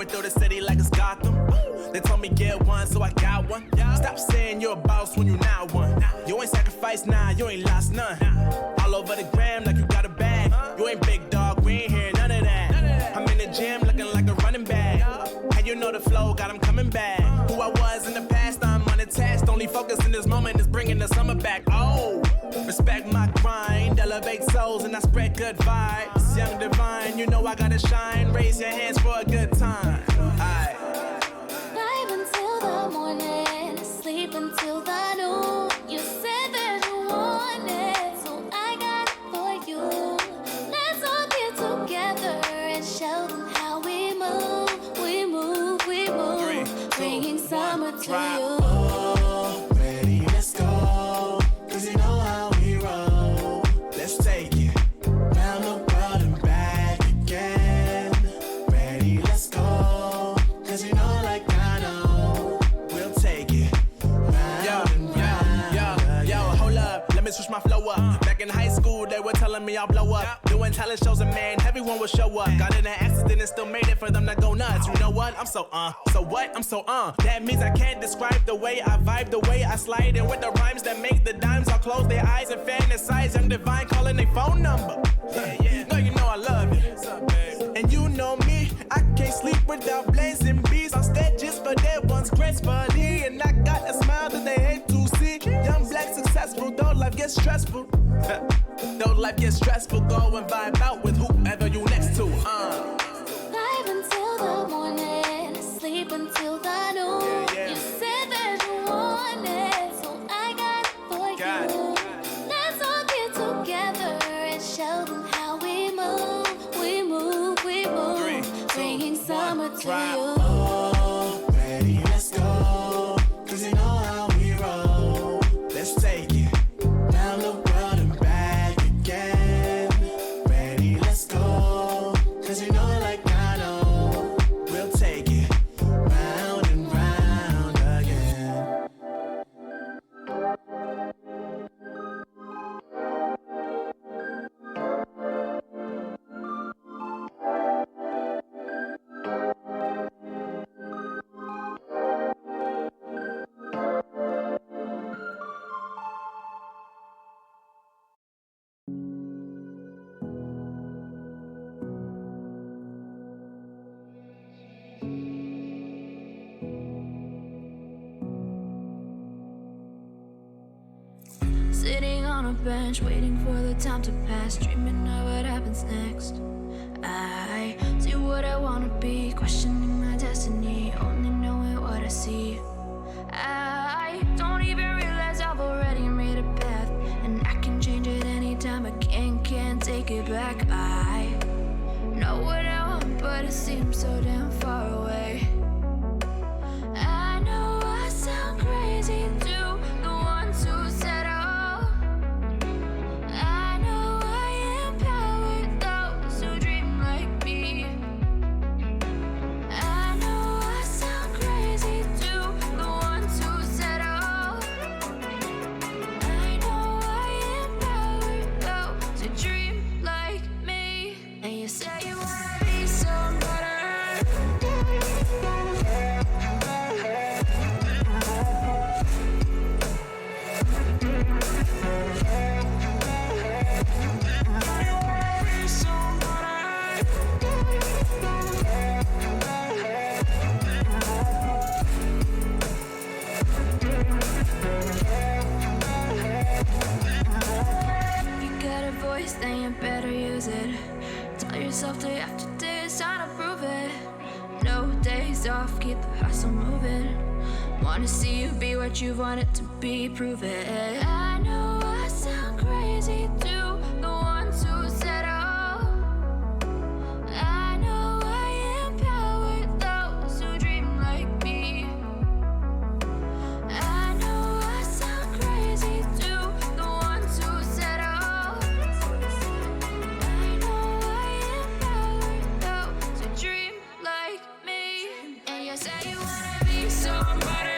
Moving through the city like it's Gotham. They told me get one, so I got one. Stop saying you're a boss when you not one. You ain't sacrificed, nah, you ain't lost none. All over the gram like you got a bag. You ain't big dog, we ain't hear none of that. I'm in the gym looking like a running back. And you know the flow, got 'em coming back. Who I was in the past, I'm unattached. Only focus in this moment is bringing the summer back. Oh, respect my grind, elevate souls and I spread good vibes. Young divine, you know I gotta shine. Raise your hands for a good time. Aight. Vibe until the morning, sleep until the noon. You said that you want it, so I got it for you. Let's all get together and show them how we move. We move, we move. 3, 2, Bringing 1, summer to drop. you. Oh, ready, let's go. 'Cause you know how we roll. Let's take it round the world and back again. Ready, let's go. 'Cause you know like I know. We'll take it round and round. Yo, hold up, let me switch my flow up. Back in high school, they were telling me I'll blow up. Doing talent shows and man, everyone will show up. Got in an accident and still made it for them to go nuts. You know what? I'm so So what? I'm so That means I can't describe the way I vibe, the way I slide. And with the rhymes that make the dimes, I'll close their eyes and fantasize. Young divine calling their phone number. No, you know I love it. And you know me, I can't sleep without blazing beats. On stage just for their ones gracefully. And I got a smile that they hate to see. Young black successful, though life gets stressful. Though life gets stressful, go and vibe out with whoever you next to. Vibe until the morning, sleep until the noon. You said that you want it, so I got it for you. Let's all get together and show them how we move. We move, we move. 3, 2, Bringing 1, summer to drop. you. Oh, ready, let's go. 'Cause you know how we roll. Let's take it round the world and back again. Ready, let's go. 'Cause you know like I know. We'll take it round and round again. Sitting on a bench, waiting for the time to pass, dreaming of what happens next. I see what I wanna be, questioning my destiny, only knowing what I see. I don't even realize I've already made a path, and I can change it anytime. I can't take it back. I know what I want, but it seems so damn far away. I know I sound crazy to the ones who said I know I empower those who dream like me. I know I sound crazy to the ones who said I know I empower those who dream like me. And you say you wanna be somebody. Then you better use it. Tell yourself day after day it's time to prove it. No days off, keep the hustle moving. Wanna see you be what you wanted to be, prove it. I know I sound crazy to the ones who said I know I empower those who dream like me. I know I sound crazy to the ones who said I know I empower those who dream like me. And you say you wanna be somebody.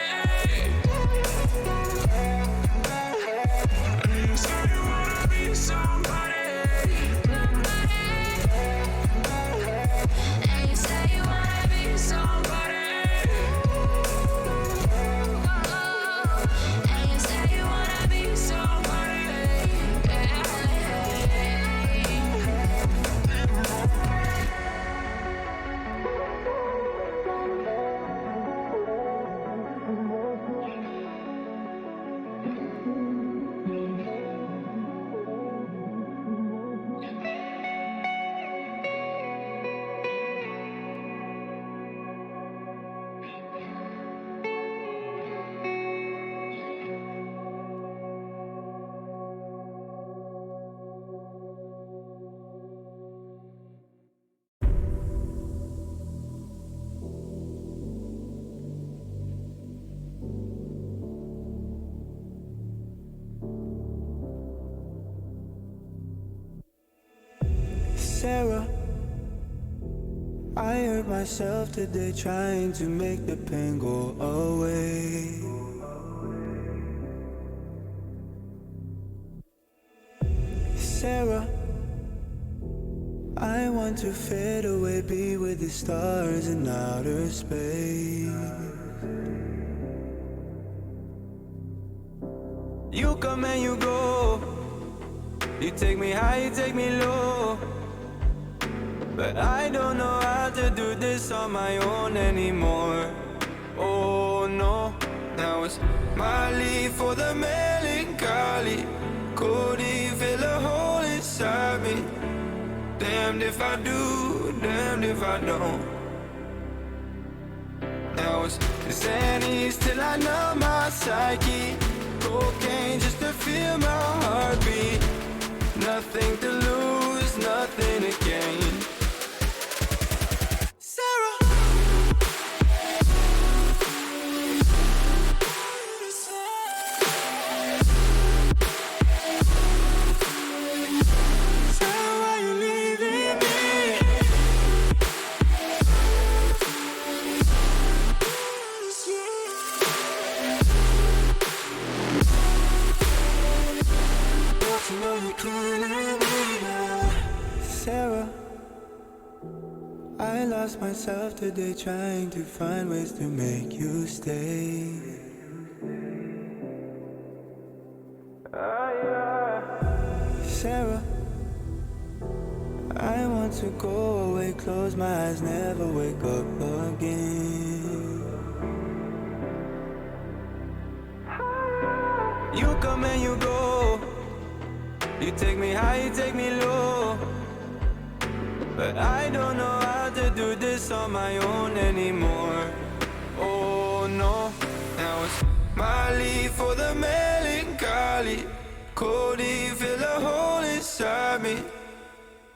Sarah, I hurt myself today trying to make the pain go away. Sarah, I want to fade away, be with the stars in outer space. You come and you go, you take me high, you take me low, but I don't know how to do this on my own anymore. Oh no, now it's my leave for the melancholy. Could he fill a hole inside me? Damned if I do, damned if I don't. Now it's Xannies till I numb my psyche. Cocaine just to feel my heartbeat. Nothing to lose, nothing to gain. Sarah, why you leaving me? Don't you know you can't leave me now? Sarah, I lost myself today trying to find ways to make you stay. Sarah, I want to go away, close my eyes, never wake up again. You come and you go, you take me high, you take me low, but I don't know how to do this on my own anymore. Oh no, now it's my leave for the melancholy. Could he fill a hole inside me?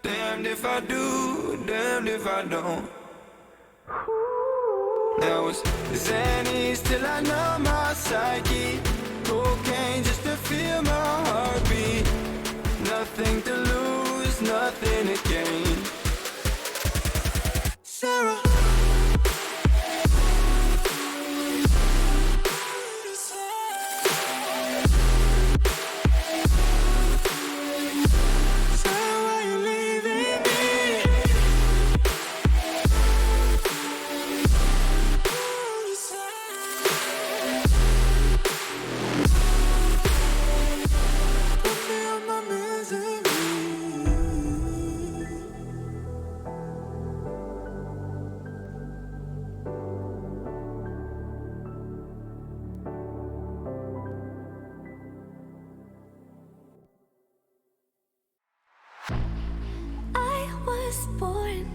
Damned if I do, damned if I don't. Now it's Xannies till I numb my psyche. Cocaine just to feel my heartbeat. Nothing to lose, nothing to gain. Sarah, why you leaving me? Put me on my misery. I was born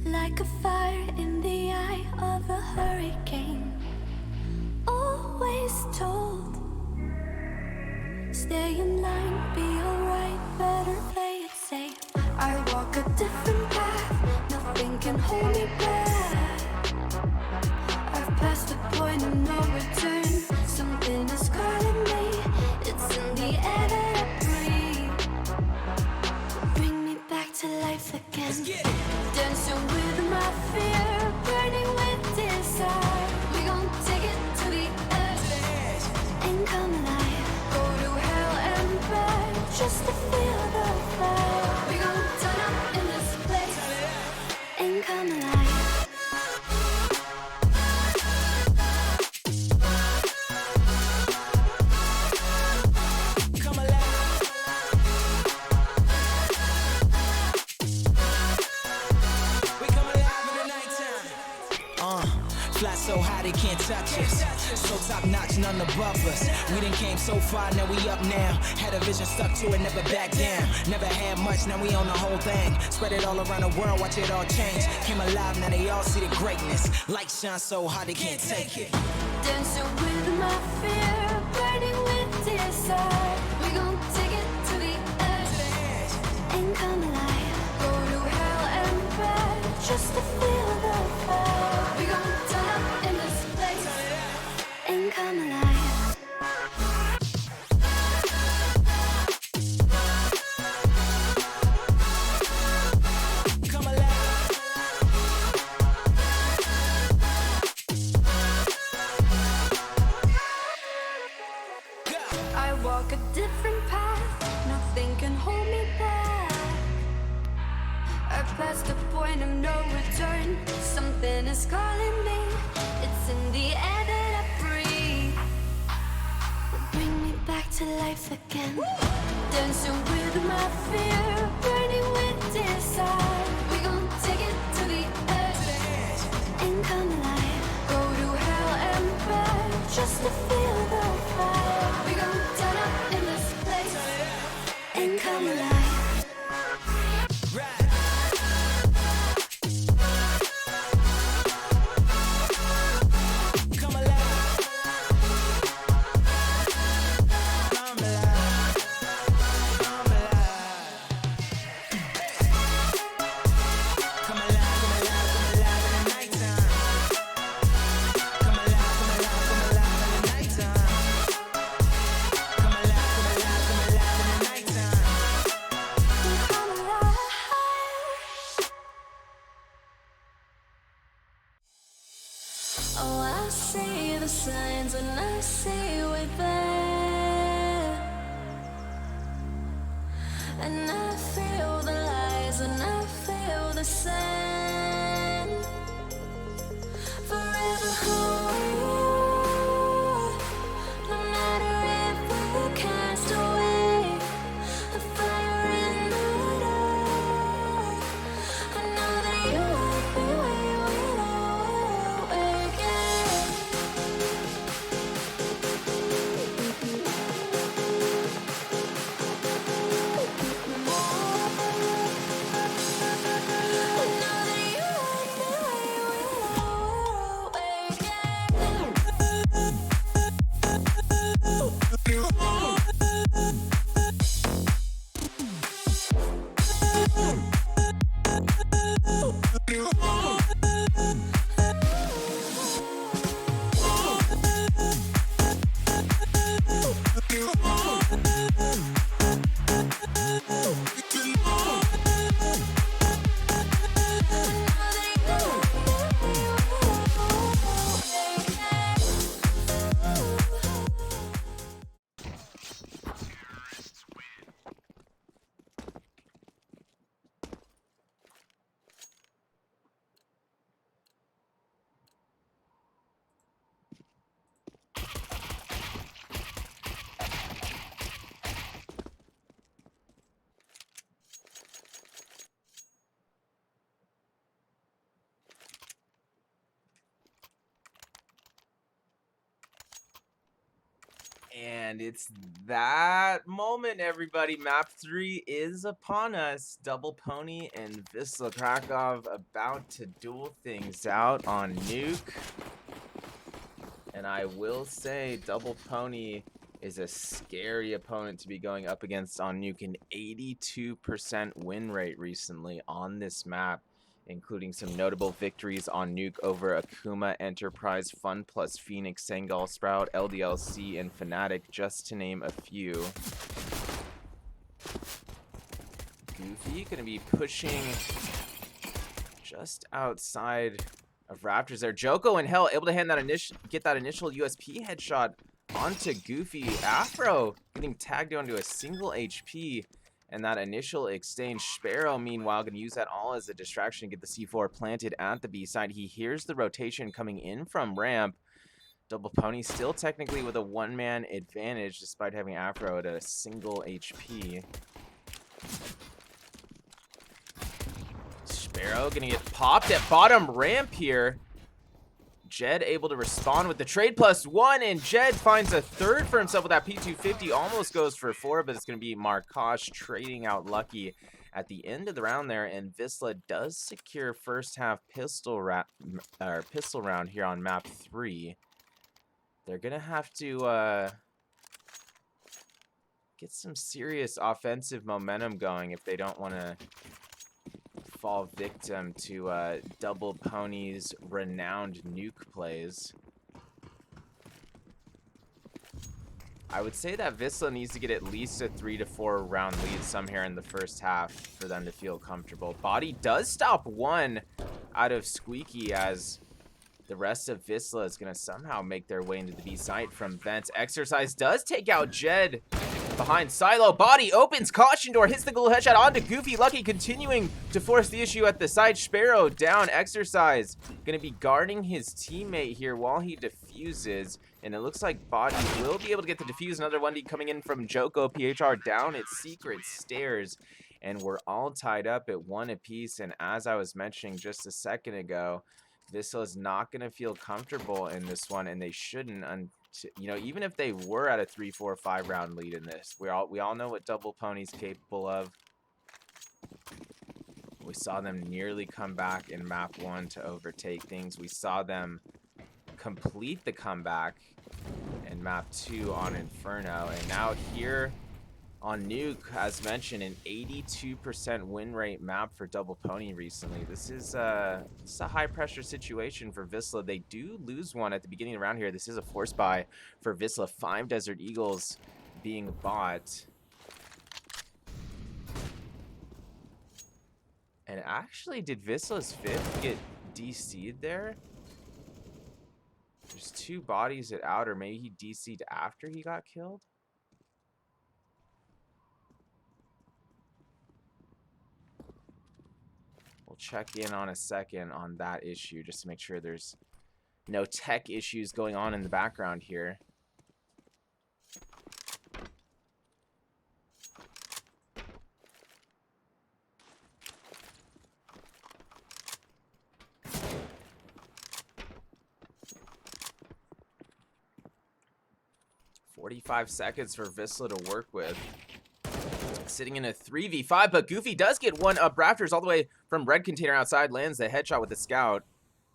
like a fire in the eye of a hurricane. Always told, stay in line, be alright, better play it safe. I walk a different path, nothing can hold me back. I've passed the point of no return, something is calling me. It's in the air that I breathe. Bring me back to life again. Dancing with my fear, burning with desire. We gon' take it to the edge and come alive. Go to hell and back just to feel the fire. We gon' turn up in this place and come alive. Come alive. We come alive in the nighttime. Fly so high they can't touch us. So top notch, none above us. We done came so far, now we up now. Had a vision, stuck to it, never back down. Never had much, now we own the whole thing. Spread it all around the world, watch it all change. Came alive, now they all see the greatness. Light shine so high they can't take it. Dancing with my fear, burning with desire. We gon' take it to the edge and come alive. Go to hell and back just to feel the fire. We gon' turn up in this place and come alive. walk a different path. Nothing can hold me back. I passed the point of no return. Something is calling me. It's in the air that I breathe. Bring me back to life again. Dancing with my fear, burning with desire. We gon' take it to the edge and come alive. Go to hell and back just to feel the fire. We gon' turn up in this place and come alive. Oh, I see the signs and I see we're there. And I feel the lies and I feel the sand. Forever hold, no matter if we're cast away. A fire in the dark. I know that you won't be waiting again. And it's that moment, everybody. Map 3 is upon us. Double Pony and Wisla Krakow about to duel things out on Nuke. And I will say, Double Pony is a scary opponent to be going up against on Nuke. An 82% win rate recently on this map, including some notable victories on Nuke over Akuma, Enterprise, Fun Plus, Phoenix, Sengal, Sprout, LDLC, and Fnatic, just to name a few. Goofy gonna be pushing just outside of Raptors there. Joko and Hell able to get that initial USP headshot onto Goofy. Afro getting tagged onto a single HP. And that initial exchange, Sparrow, meanwhile, going to use that all as a distraction to get the C4 planted at the B side. He hears the rotation coming in from ramp. Double Pony still technically with a one-man advantage, despite having Afro at a single HP. Sparrow going to get popped at bottom ramp here. Jed able to respond with the trade +1, and Jed finds a third for himself with that P250. Almost goes for 4, but it's going to be Markosh trading out Lucky at the end of the round there, and Wisla does secure first half pistol round here on map 3. They're going to have to get some serious offensive momentum going if they don't want to fall victim to Double Pony's renowned nuke plays. I would say that Wisla needs to get at least a 3 to 4 round lead somewhere in the first half for them to feel comfortable. Body does stop one out of Squeaky as The rest of Vizsla is going to somehow make their way into the B site from Vents. Exercise does take out Jed behind Silo. Body opens, caution door, hits the goal headshot onto Goofy. Lucky continuing to force the issue at the side. Sparrow down. Exercise going to be guarding his teammate here while he defuses. And it looks like Body will be able to get the defuse. Another 1D coming in from Joko. PHR down at Secret Stairs. And we're all tied up at 1 apiece. And as I was mentioning just a second ago, Vizsla is not going to feel comfortable in this one, and they shouldn't. You know, even if they were at a 3, 4, 5 round lead in this, we all know what Double Pony's capable of. We saw them nearly come back in map 1 to overtake things. We saw them complete the comeback in map 2 on Inferno, and now here on Nuke, as mentioned, an 82% win rate map for Double Pony recently. This is a high-pressure situation for Vizsla. They do lose one at the beginning of the round here. This is a force buy for Vizsla. 5 Desert Eagles being bought. And actually, did Vizsla's 5th get DC'd there? There's 2 bodies at outer. Maybe he DC'd after he got killed? We'll check in on a second on that issue just to make sure there's no tech issues going on in the background here. "45 seconds for Vizsla to work with. Sitting in a 3v5, but Goofy does get one up rafters all the way from red container outside, lands the headshot with the scout.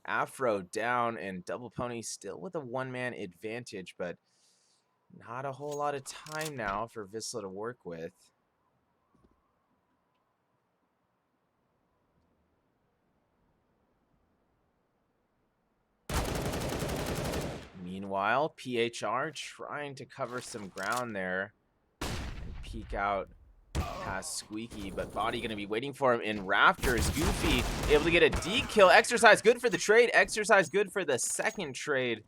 Afro down, and Double Pony still with a 1-man advantage, but not a whole lot of time now for Vizsla to work with. Meanwhile, PHR trying to cover some ground there and peek out past Squeaky, but Body going to be waiting for him in rafters. Goofy able to get a D kill. Exercise good for the trade. Exercise good for the second trade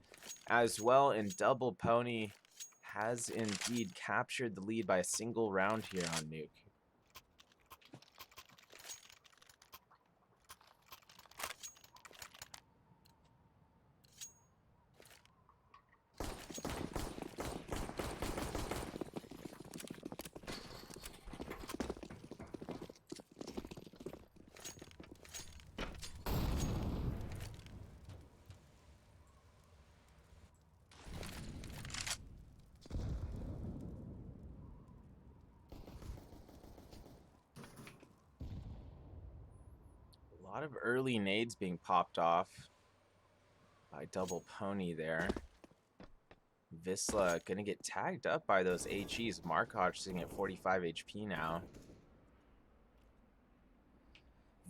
as well. And Double Pony has indeed captured the lead by a single round here on Nuke. A lot of early nades being popped off by Double Pony there. Vizsla gonna get tagged up by those HEs. Markoch sitting at 45 HP now.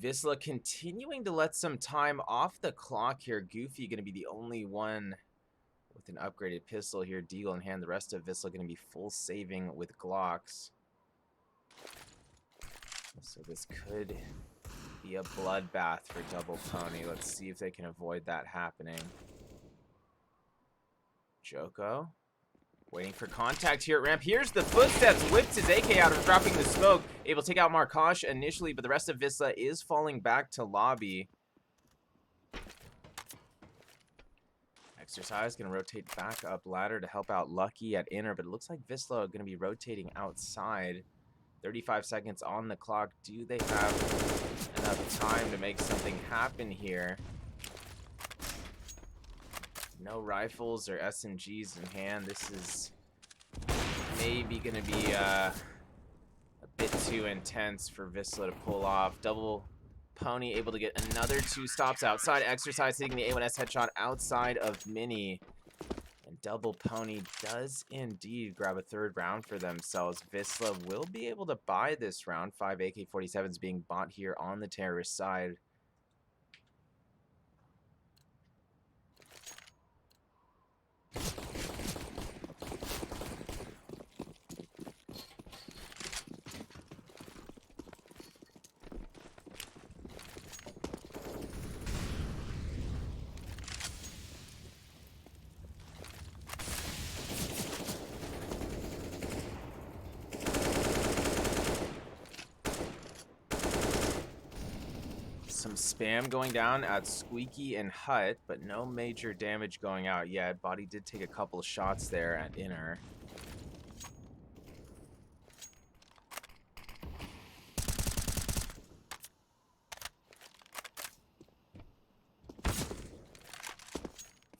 Vizsla continuing to let some time off the clock here. Goofy gonna be the only one with an upgraded pistol here. Deagle in hand. The rest of Vizsla gonna be full saving with Glocks. So this could be a bloodbath for Double Pony. Let's see if they can avoid that happening. Joko waiting for contact here at ramp. Here's the footsteps. Whips his AK out of dropping the smoke. Able to take out Markoch initially, but the rest of Vizsla is falling back to lobby. Exercise going to rotate back up ladder to help out Lucky at inner, but it looks like Vizsla are going to be rotating outside. 35 seconds on the clock. Do they have enough time to make something happen here? No rifles or SMGs in hand. This is maybe going to be a bit too intense for Vizsla to pull off. Double Pony able to get another 2 stops outside. Exercise hitting the A1S headshot outside of Mini. And Double Pony does indeed grab a 3rd round for themselves. Vizsla will be able to buy this round. 5 AK-47s being bought here on the terrorist side. Some spam going down at Squeaky and Hut, but no major damage going out yet. Body did take a couple of shots there at inner.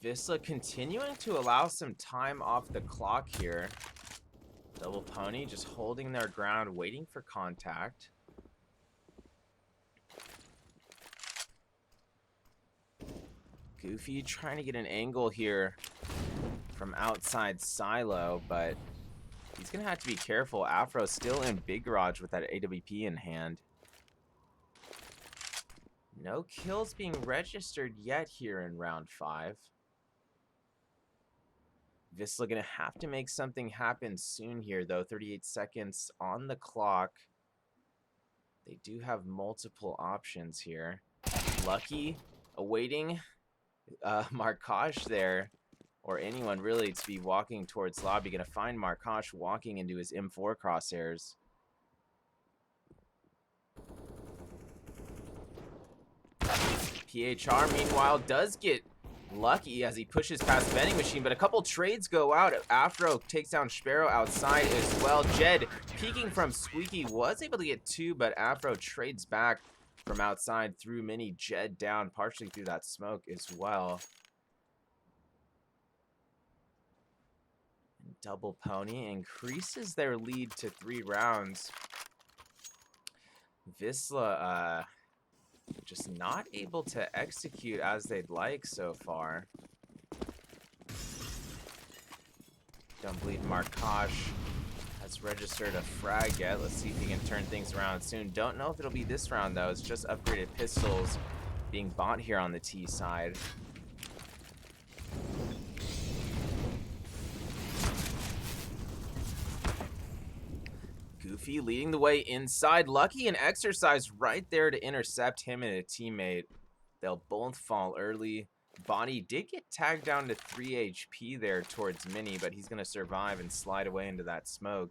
Visla continuing to allow some time off the clock here. Double Pony just holding their ground, waiting for contact. Goofy trying to get an angle here from outside silo, but he's going to have to be careful. Afro still in big garage with that AWP in hand. No kills being registered yet here in round 5. Visla going to have to make something happen soon here, though. 38 seconds on the clock. They do have multiple options here. Lucky awaiting Markosh there, or anyone really, to be walking towards lobby. Going to find Markosh walking into his M4 crosshairs. PHR, meanwhile, does get lucky as he pushes past vending machine, but a couple trades go out. Afro takes down Sparrow outside as well. Jed peeking from Squeaky was able to get 2, but Afro trades back from outside through Mini. Jed down partially through that smoke as well. And Double Pony increases their lead to 3 rounds. Visla just not able to execute as they'd like so far. Don't believe Markosh has registered a frag yet. Let's see if he can turn things around soon. Don't know if it'll be this round, though. It's just upgraded pistols being bought here on the T side. Goofy leading the way inside. Lucky and Exercise right there to intercept him and a teammate. They'll both fall early. Body did get tagged down to 3 HP there towards Mini, but he's going to survive and slide away into that smoke.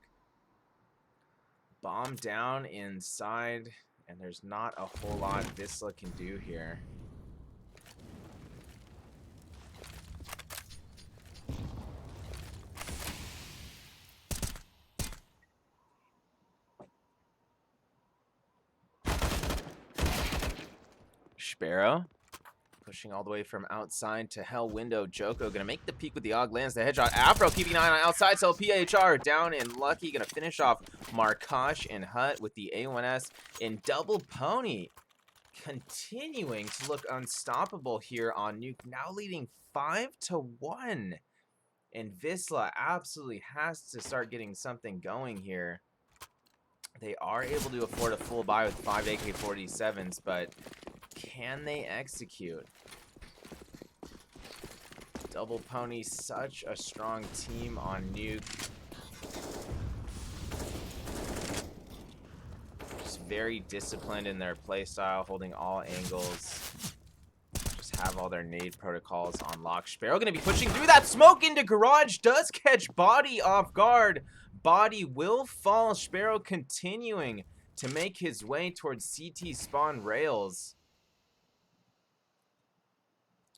Bomb down inside, and there's not a whole lot Visla can do here. Sparrow pushing all the way from outside to hell window. Joko gonna make the peek with the AUG, lands the headshot. Afro keeping an eye on outside, so PHR down and Lucky gonna finish off Markosh and Hut with the A1S. And Double Pony continuing to look unstoppable here on Nuke, now leading 5-1. And Visla absolutely has to start getting something going here. They are able to afford a full buy with 5 AK-47s, but can they execute? Double Pony, such a strong team on Nuke. Just very disciplined in their playstyle, holding all angles. Just have all their nade protocols on lock. Sparrow gonna be pushing through that smoke into garage. Does catch Body off guard. Body will fall. Sparrow continuing to make his way towards CT spawn rails.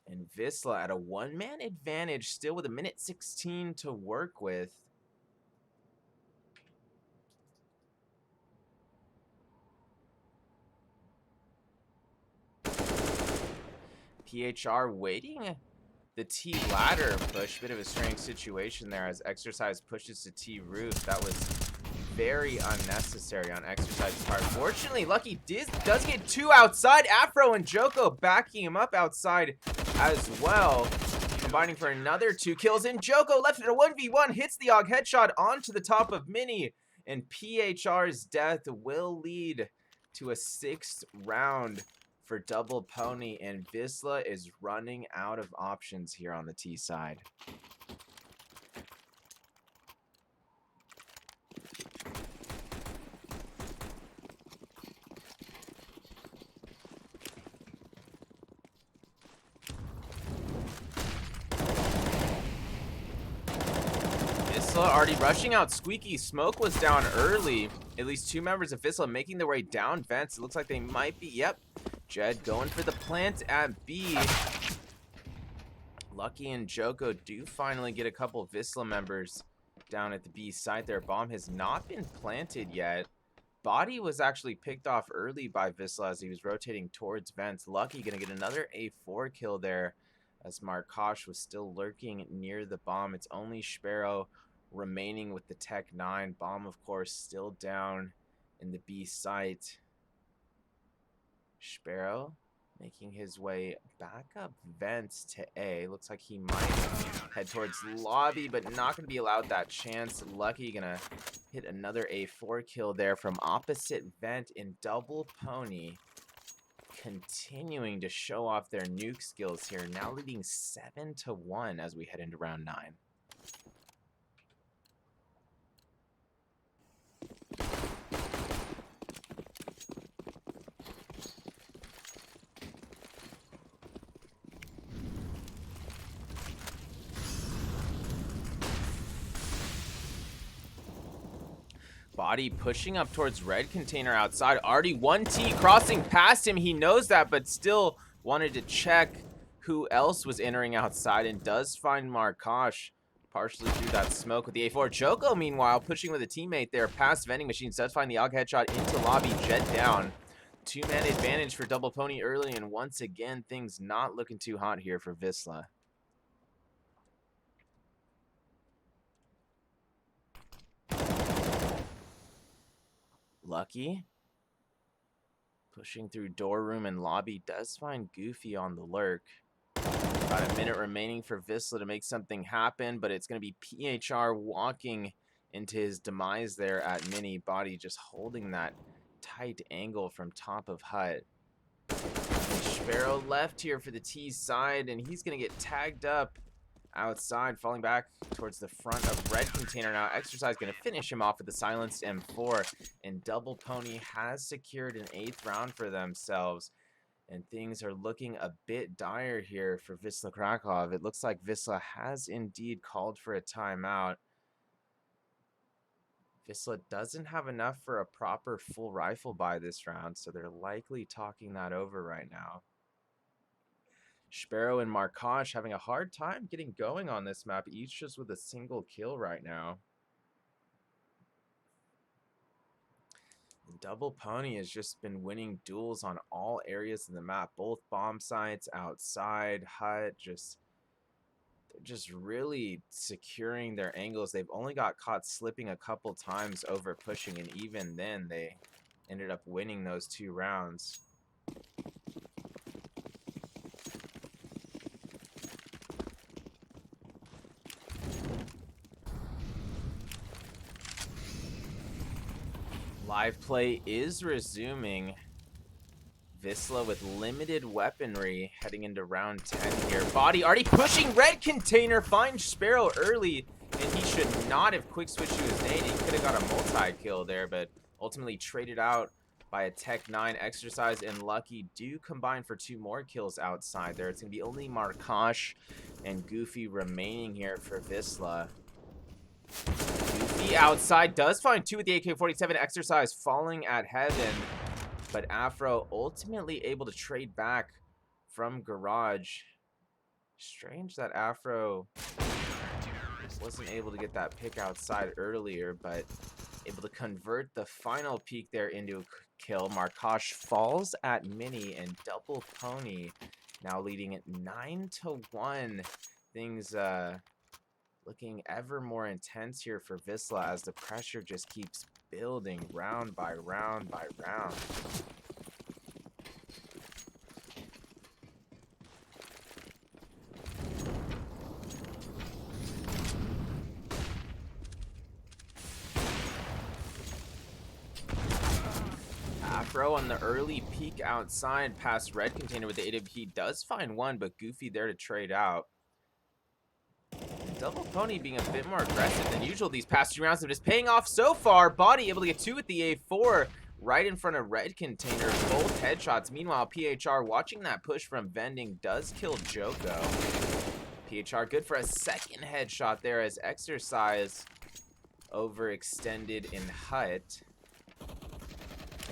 And Visla at a 1-man advantage, still with 1:16 to work with. PHR waiting the T ladder push. Bit of a strange situation there as Exercise pushes to T roof. That was very unnecessary on Exercise's part. Fortunately, Lucky does get 2 outside. Afro and Joko backing him up outside as well, combining for another 2 kills. And Joko left it a 1v1, hits the AUG headshot onto the top of Mini, and PHR's death will lead to a 6th round for Double Pony, and Visla is running out of options here on the T side. Already rushing out Squeaky. Smoke was down early. At least 2 members of Visla making their way down vents. It looks like they might be, yep, Jed going for the plant at B. Lucky and Joko do finally get a couple Vizsla members down at the B site. Their bomb has not been planted yet. Body was actually picked off early by Vizsla as he was rotating towards vents. Lucky gonna get another A4 kill there as Markosh was still lurking near the bomb. It's only Sparrow remaining with the Tech 9. Bomb, of course, still down in the B site. Sparrow making his way back up vents to A. Looks like he might head towards lobby, but not going to be allowed that chance. Lucky going to hit another A4 kill there from opposite vent in Double Pony. Continuing to show off their nuke skills here. Now leading 7-1 as we head into round 9. Body pushing up towards red container outside. Already 1T crossing past him. He knows that, but still wanted to check who else was entering outside and does find Markosh partially through that smoke with the A4. Joko, meanwhile, pushing with a teammate there past vending machines, does find the AUG headshot into lobby. Jet down. 2-man advantage for Double Pony early, and once again, things not looking too hot here for Vizsla. Lucky pushing through door room and lobby, does find Goofy on the lurk. About a minute remaining for Vizsla to make something happen, but it's going to be PHR walking into his demise there at mini. Body just holding that tight angle from top of hut. Sparrow left here for the T side, and he's going to get tagged up outside, falling back towards the front of red container. Now Exercise going to finish him off with the silenced M4, and Double Pony has secured an 8th round for themselves, and things are looking a bit dire here for Vizsla Krakow. It looks like Vizsla has indeed called for a timeout. Vizsla doesn't have enough for a proper full rifle buy this round, so they're likely talking that over right now. Sparrow and Markosh having a hard time getting going on this map, each just with a single kill right now. And Double Pony has just been winning duels on all areas of the map, both bomb sites, outside, hut, they're just really securing their angles. They've only got caught slipping a couple times over pushing, and even then they ended up winning those 2 rounds. Live play is resuming. Vizsla with limited weaponry heading into round 10 here. Body already pushing red container, finds Sparrow early, and he should not have quick switched to his nade. He could have got a multi-kill there, but ultimately traded out by a Tech 9. Exercise and Lucky do combine for 2 more kills outside there. It's going to be only Markosh and Goofy remaining here for Vizsla. Goofy outside does find 2 with the AK-47. Exercise falling at heaven, but Afro ultimately able to trade back from garage. Strange that Afro wasn't able to get that pick outside earlier, but able to convert the final peek there into a kill. Markosh falls at mini, and Double Pony now leading at 9-1. Things looking ever more intense here for Vizsla as the pressure just keeps building round by round by round. Afro on the early peek outside past red container with the AWP does find 1, but Goofy there to trade out. Double Pony being a bit more aggressive than usual these past 2 rounds, and just paying off so far. Body able to get 2 with the A4 right in front of red container, both headshots. Meanwhile, PHR watching that push from vending does kill Joko. PHR good for a 2nd headshot there as Exercise overextended in hut.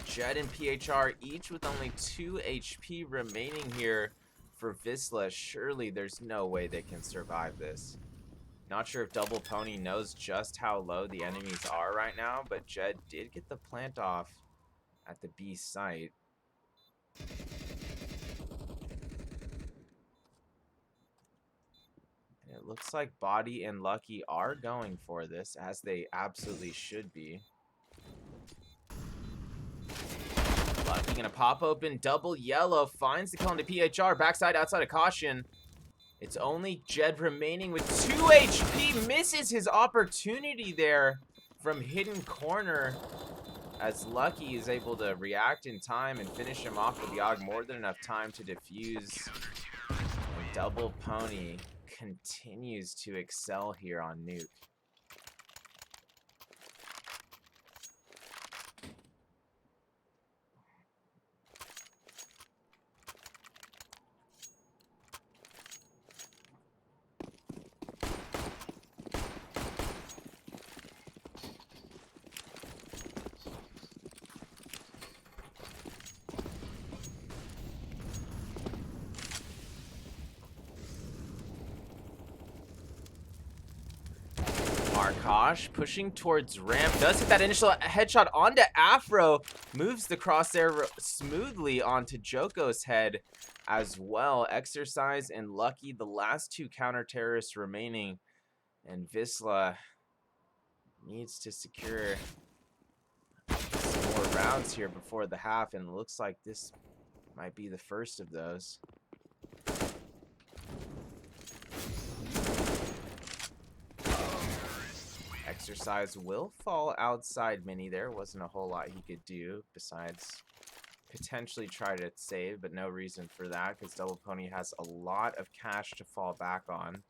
Jed and PHR each with only 2 HP remaining here for Visla. Surely there's no way they can survive this. Not sure if Double Pony knows just how low the enemies are right now, but Jed did get the plant off at the B site. And it looks like Body and Lucky are going for this, as they absolutely should be. Lucky gonna pop open, double yellow, finds the kill into PHR, backside outside of caution. It's only Jed remaining with 2 HP, misses his opportunity there from hidden corner, as Lucky is able to react in time and finish him off with the AUG, more than enough time to defuse. And Double Pony continues to excel here on Nuke. Markosh pushing towards ramp, does hit that initial headshot onto Afro, moves the crosshair smoothly onto Joko's head as well. Exercise and Lucky, the last 2 counter-terrorists remaining, and Visla needs to secure some more rounds here before the half, and it looks like this might be the first of those. Exercise will fall outside Mini. There wasn't a whole lot he could do besides potentially try to save, but no reason for that because Double Pony has a lot of cash to fall back on.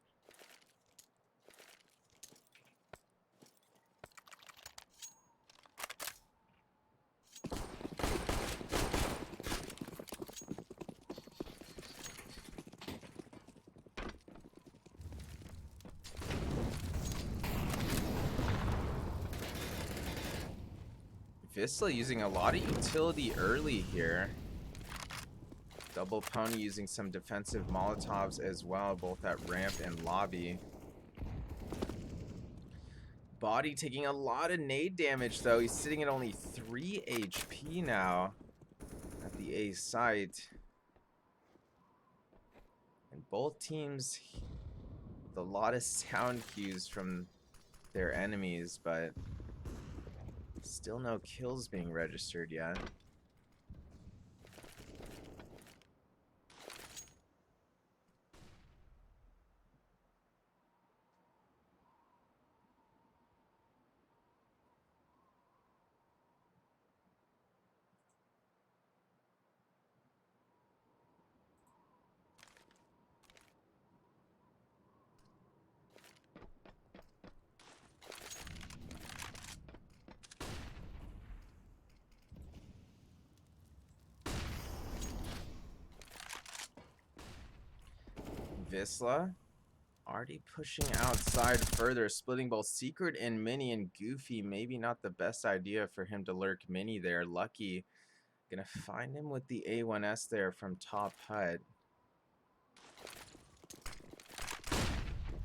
Visla using a lot of utility early here. Double Pony using some defensive Molotovs as well, both at ramp and lobby. Body taking a lot of nade damage though. He's sitting at only 3 HP now at the A site. And both teams with a lot of sound cues from their enemies, but still no kills being registered yet. Visla already pushing outside further, splitting both Secret and Mini, and Goofy. Maybe not the best idea for him to lurk Mini there. Lucky gonna find him with the A1S there from top HUD.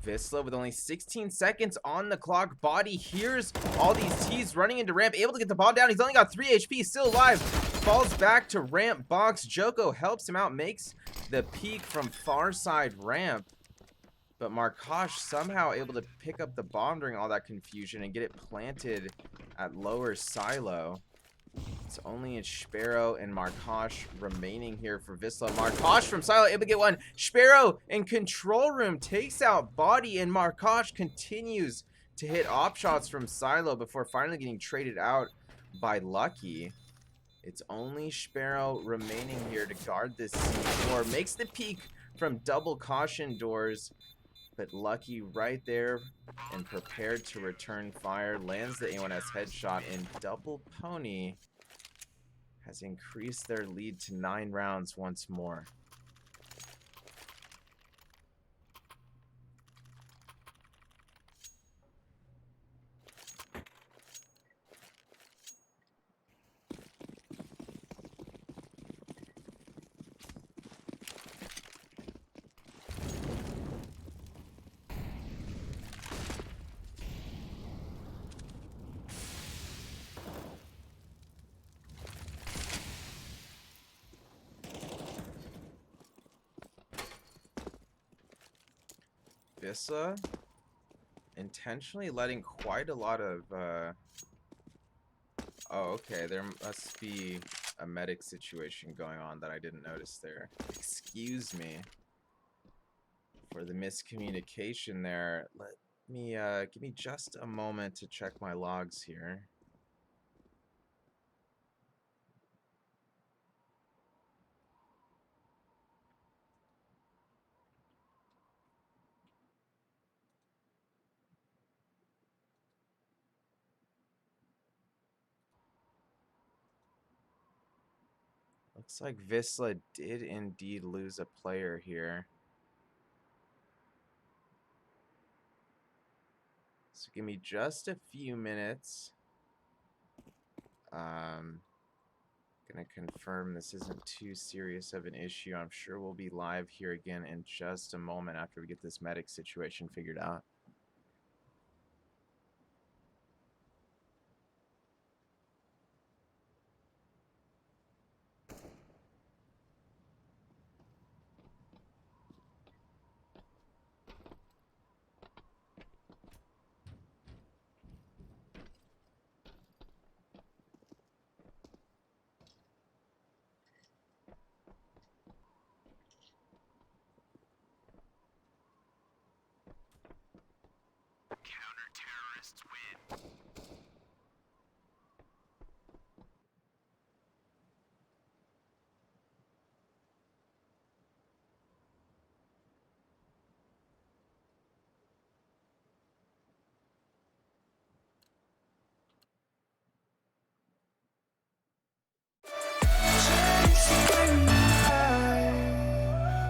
Visla with only 16 seconds on the clock. Body hears all these T's running into ramp, able to get the ball down. He's only got 3 HP, still alive. Falls back to ramp box. Joko helps him out, makes the peek from far side ramp. But Markosh somehow able to pick up the bomb during all that confusion and get it planted at lower silo. It's only Sparrow and Markosh remaining here for Visla. Markosh from silo able to get one. Sparrow in control room takes out Body, and Markosh continues to hit op shots from silo before finally getting traded out by Lucky. It's only Sparrow remaining here to guard this C4. Makes the peek from double caution doors, but Lucky right there and prepared to return fire. Lands the A1S headshot, and Double Pony has increased their lead to 9 rounds once more. ESEA intentionally letting quite a lot of oh, okay, there must be a medic situation going on that I didn't notice there. Excuse me for the miscommunication there. Let me give me just a moment to check my logs here. Looks like Vizsla did indeed lose a player here. So give me just a few minutes. Gonna confirm this isn't too serious of an issue. I'm sure we'll be live here again in just a moment after we get this medic situation figured out.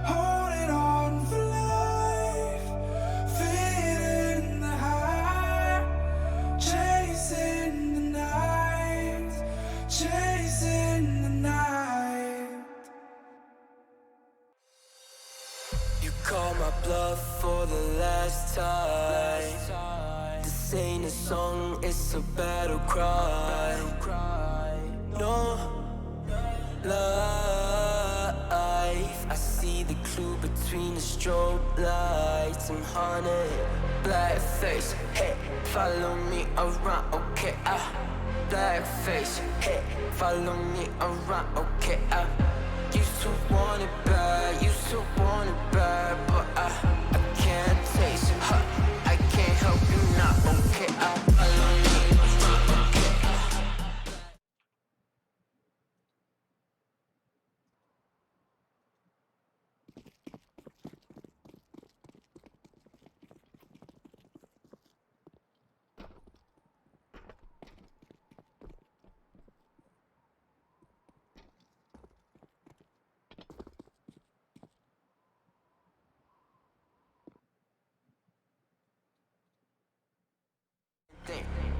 Holding on for life, feeling the high, chasing the night, chasing the night. You call my bluff for the last time. This ain't a song, it's a battle cry. No life, I see the clue between the strobe lights. I'm haunted, black face, hey, follow me around, okay, black face, hey, follow me around, okay, used to want it bad, used to want it bad, but I can't taste it, I can't help you now, okay, follow me around, okay,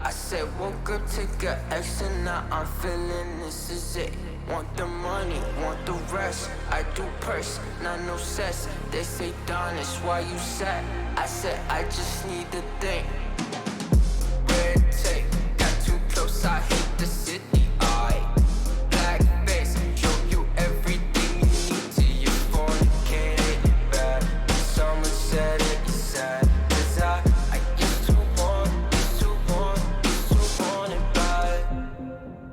I said woke up, take a X and now I'm feeling this is it. Want the money, want the rest. I do purse, not no cess. They say Donis, why you sad? I said I just need the thing. Red tape, got too close, I hate the city. Black face, show you everything you need till you fornicate it bad. Someone said it's sad, 'cause I used to want it bad.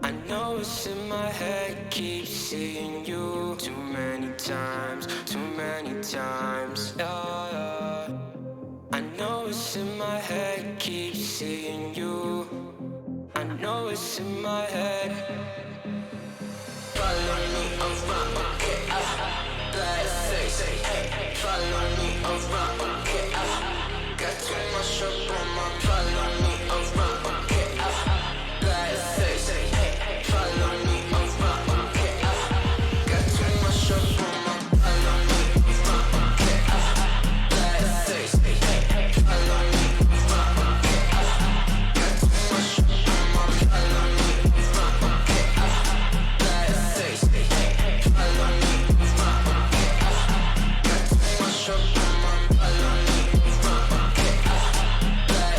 I know it's in my head, keep seeing you too many times, yeah. I know it's in my head, keep seeing you. I know it's in my head. Follow me around, okay, black face, hey, follow me around, okay, got too much up on my, follow me around, okay, black face, hey, follow me around, okay, got too much up on my, follow me around, okay, black face, hey, follow me around, okay, got too much up on my, follow me around, okay, black face, hey, follow me around, okay, got too much up on my, follow me around, okay, black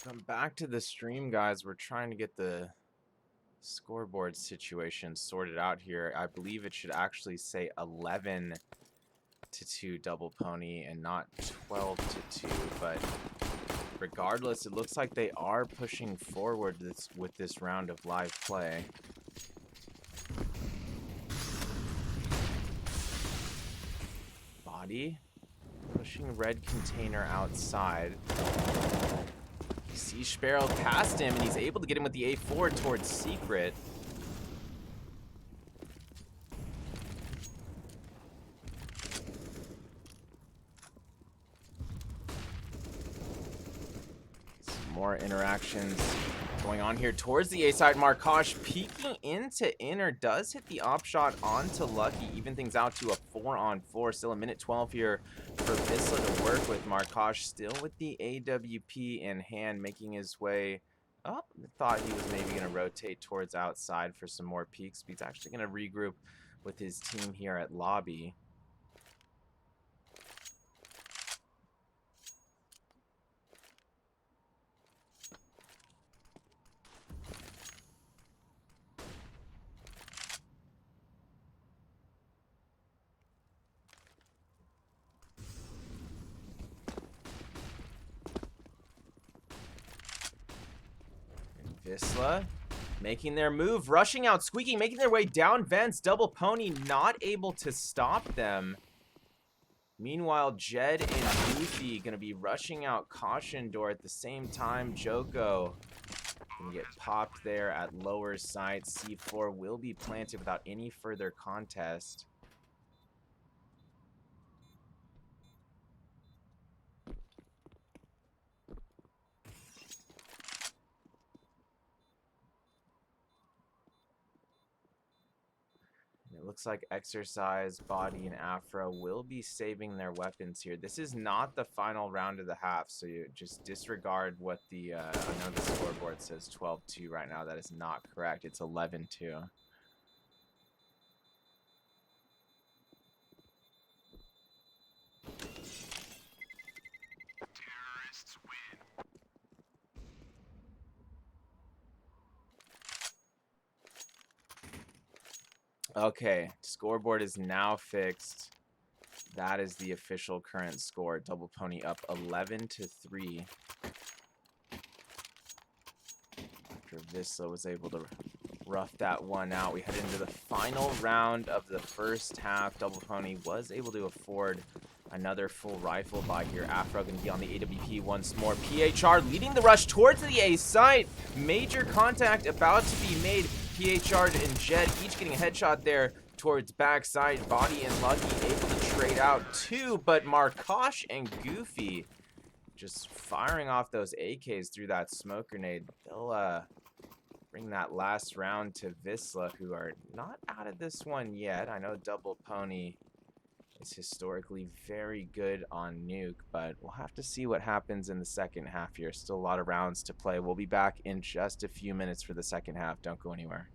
Come back to the stream, guys. We're trying to get the scoreboard situation sorted out here. I believe it should actually say 11-2 double pony and not 12-2, but regardless, it looks like they are pushing forward with this round of live play. Body pushing red container outside. Sea Sparrow past him, and he's able to get him with the A4 towards Secret. Some more interactions going on here towards the A side. Markosh peeking into inner, does hit the op shot onto Lucky, even things out to a 4-on-4. Still a minute 12 here for Visla to work with. Markosh still with the AWP in hand, making his way up. Thought he was maybe going to rotate towards outside for some more peeks, but he's actually going to regroup with his team here at lobby. Visla making their move, rushing out, squeaking, making their way down vents. Double pony not able to stop them. Meanwhile, Jed and Goofy gonna be rushing out caution door at the same time. Joko gonna get popped there at lower side. C4 will be planted without any further contest. It looks like Exercise, Body, and Afro will be saving their weapons here. This is not the final round of the half, so you just disregard what the, I know the scoreboard says 12-2 right now. That is not correct. It's 11-2. Okay, scoreboard is now fixed. That is the official current score. Double pony up 11-3. After Visla was able to rough that one out, we head into the final round of the first half. Double pony was able to afford another full rifle by here. Afro going to be on the AWP once more. PHR leading the rush towards the A site. Major contact about to be made. PHR and Jed each getting a headshot there towards backside. Body and Lucky able to trade out too, but Markosh and Goofy just firing off those AKs through that smoke grenade. They'll bring that last round to Visla, who are not out of this one yet. I know Double Pony is historically very good on Nuke, but we'll have to see what happens in the second half here. Still a lot of rounds to play. We'll be back in just a few minutes for the second half. Don't go anywhere.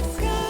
Sky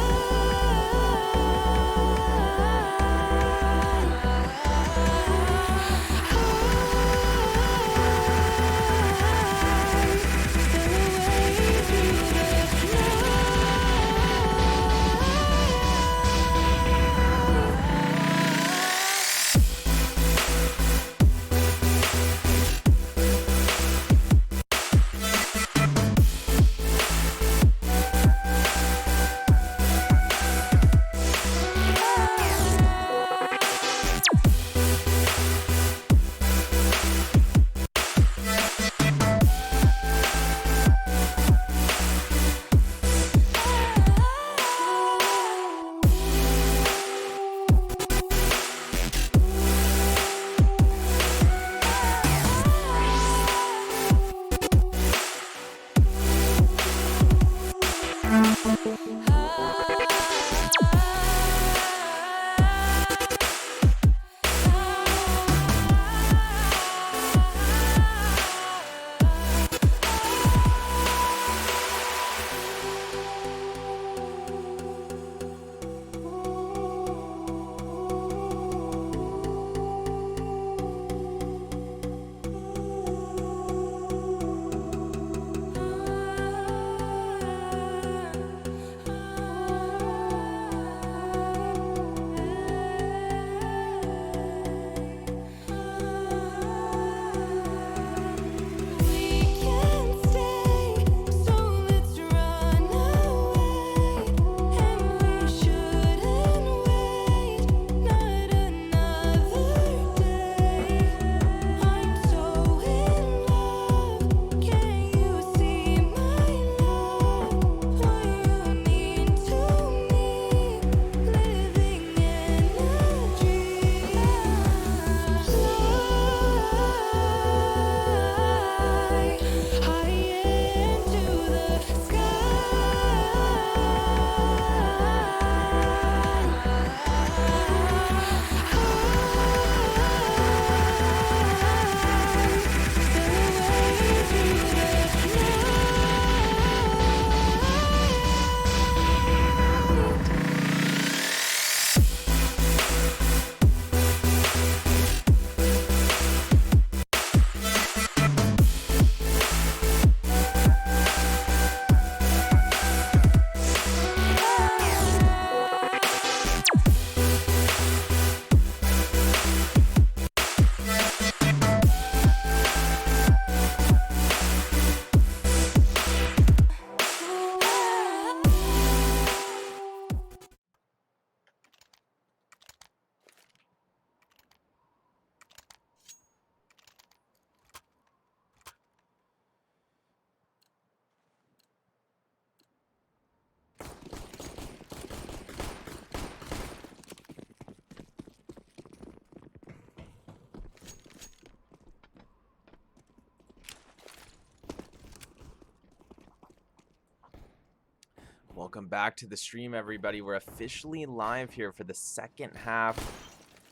Welcome back to the stream, everybody. We're officially live here for the second half,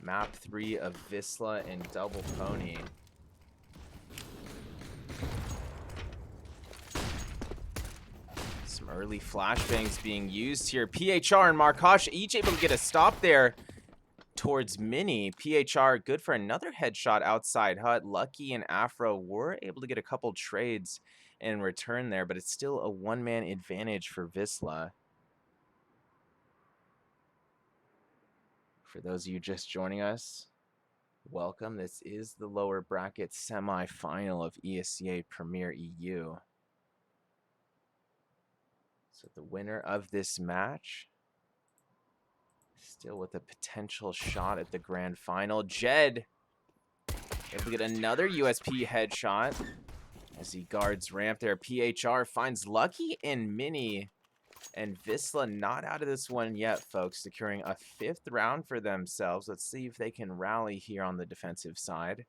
map 3 of Vizsla and Double Pony. Some early flashbangs being used here. PHR and Markosh each able to get a stop there towards Mini. PHR good for another headshot outside hut. Lucky and Afro were able to get a couple trades in return there, but it's still a one-man advantage for Vizsla. For those of you just joining us, welcome. This is the lower bracket semi-final of ESEA Premier EU. So the winner of this match, still with a potential shot at the grand final. Jed able to get another USP headshot as he guards ramp there. PHR finds Lucky and Mini. And Vizsla not out of this one yet, folks. Securing a 5th round for themselves. Let's see if they can rally here on the defensive side.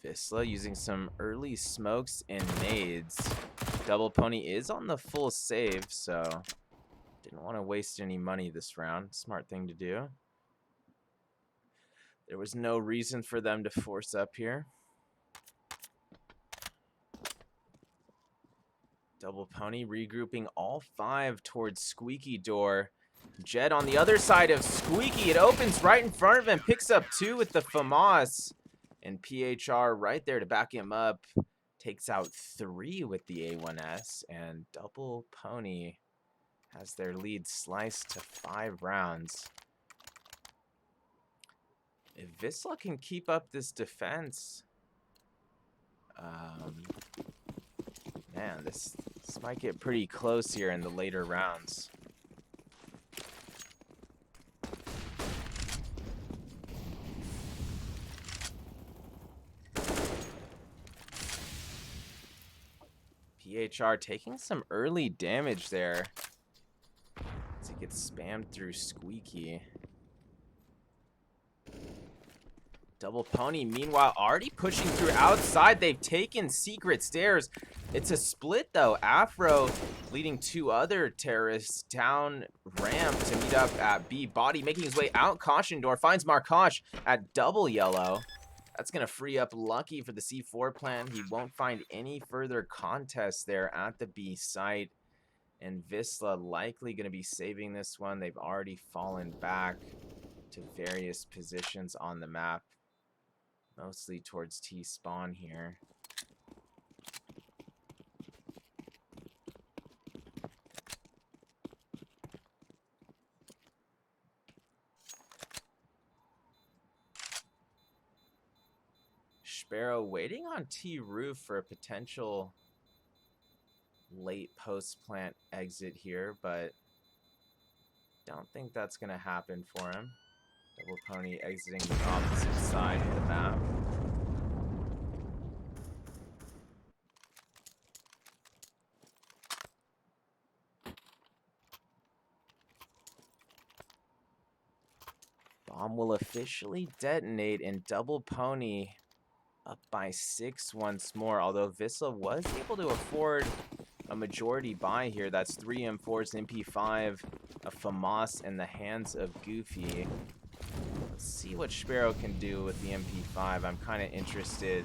Vizsla using some early smokes and nades. Double Pony is on the full save, so didn't want to waste any money this round. Smart thing to do. There was no reason for them to force up here. Double Pony regrouping all 5 towards Squeaky Door. Jed on the other side of Squeaky. It opens right in front of him. Picks up 2 with the FAMAS. And PHR right there to back him up. Takes out 3 with the A1S. And Double Pony has their lead sliced to 5 rounds. If Vizsla can keep up this defense, man, this might get pretty close here in the later rounds. PHR taking some early damage there as he gets spammed through Squeaky. Double Pony, meanwhile, already pushing through outside. They've taken Secret Stairs. It's a split, though. Afro leading 2 other terrorists down ramp to meet up at B. Body making his way out. Caution door finds Markosh at double yellow. That's going to free up Lucky for the C4 plan. He won't find any further contests there at the B site. And Visla likely going to be saving this one. They've already fallen back to various positions on the map. Mostly towards T-spawn here. Sparrow waiting on T-roof for a potential late post-plant exit here, but don't think that's going to happen for him. Double Pony exiting the opposite side of the map. Bomb will officially detonate, and Double Pony up by 6 once more. Although Visla was able to afford a majority buy here. That's 3 M4s, an MP5, a FAMAS, and the hands of Goofy. Let's see what Sparrow can do with the MP5. I'm kind of interested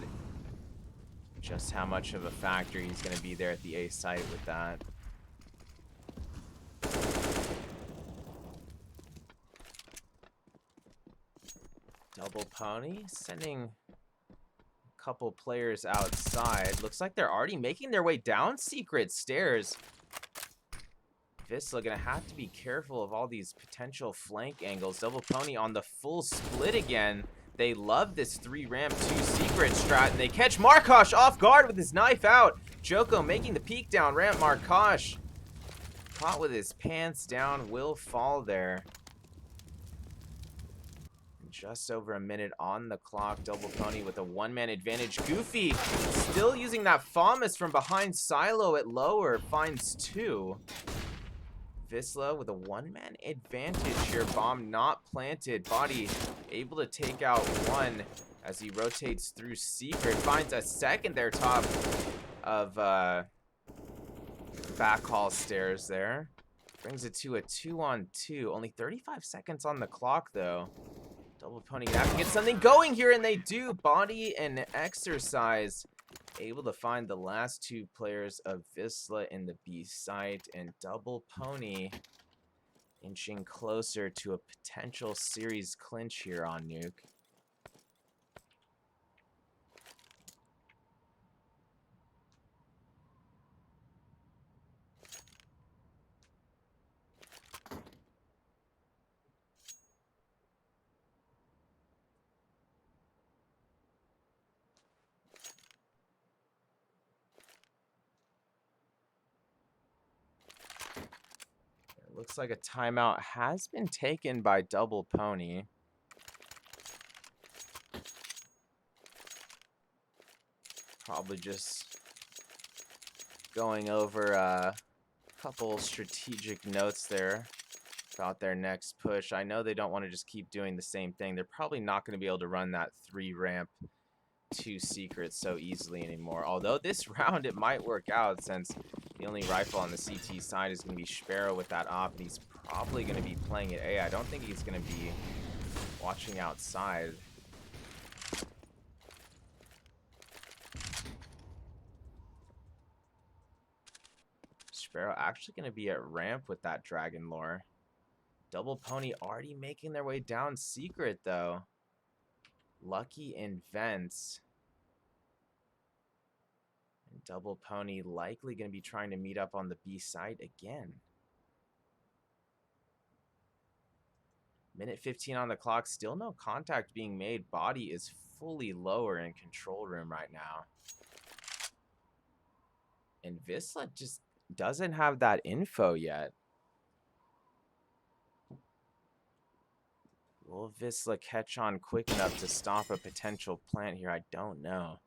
just how much of a factor he's going to be there at the A site with that. Double Pony sending a couple players outside. Looks like they're already making their way down Secret Stairs. Visla gonna have to be careful of all these potential flank angles. Double Pony on the full split again. They love this 3 ramp 2 secret strat, and they catch Markosh off guard with his knife out. Joko making the peek down ramp. Markosh caught with his pants down, will fall there. Just over a minute on the clock. Double Pony with a 1-man advantage. Goofy still using that FAMAS from behind silo at lower. Finds 2. Visla with a 1-man advantage here. Bomb not planted. Body able to take out 1 as he rotates through Secret. Finds a second there top of backhaul stairs there. Brings it to a 2-on-2. Only 35 seconds on the clock though. Double Pony gonna have to get something going here, and they do. Body and Exercise able to find the last 2 players of Visla in the B site, and Double Pony inching closer to a potential series clinch here on Nuke. Looks like a timeout has been taken by Double Pony. Probably just going over a couple strategic notes there about their next push. I know they don't want to just keep doing the same thing. They're probably not going to be able to run that 3 ramp 2 secrets so easily anymore. Although this round it might work out, since the only rifle on the CT side is going to be Sparrow with that op, and he's probably going to be playing it A. I don't think he's going to be watching outside. Sparrow actually going to be at ramp with that Dragon Lore. Double Pony already making their way down Secret though. Lucky and Vents. And Double Pony likely going to be trying to meet up on the B side again. Minute 15 on the clock. Still no contact being made. Body is fully lower in control room right now. And Visla just doesn't have that info yet. Will Visla catch on quick enough to stop a potential plant here? I don't know.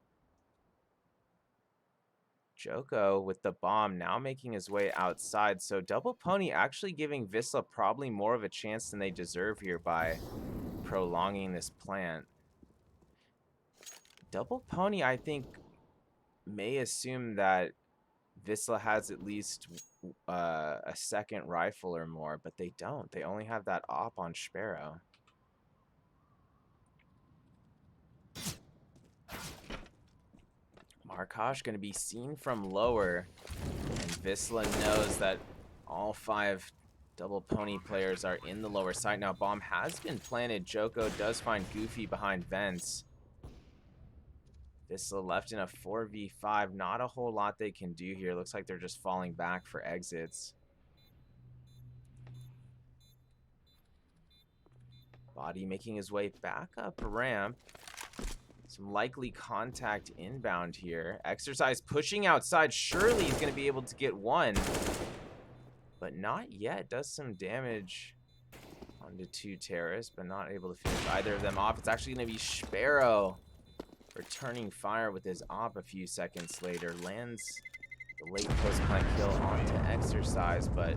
Joko with the bomb now making his way outside. So Double Pony actually giving Vizsla probably more of a chance than they deserve here by prolonging this plant. Double Pony, I think, may assume that Vizsla has at least a second rifle or more, but they don't. They only have that op on Sparrow. Markosh going to be seen from lower, and Vizsla knows that all 5 Double Pony players are in the lower side. Now, bomb has been planted. Joko does find Goofy behind vents. Vizsla left in a 4v5. Not a whole lot they can do here. Looks like they're just falling back for exits. Body making his way back up ramp. Some likely contact inbound here. Exercise pushing outside. Surely he's going to be able to get one. But not yet. Does some damage onto 2 terrorists, but not able to finish either of them off. It's actually going to be Sparrow returning fire with his op a few seconds later. Lands the late post-plant kill onto Exercise, but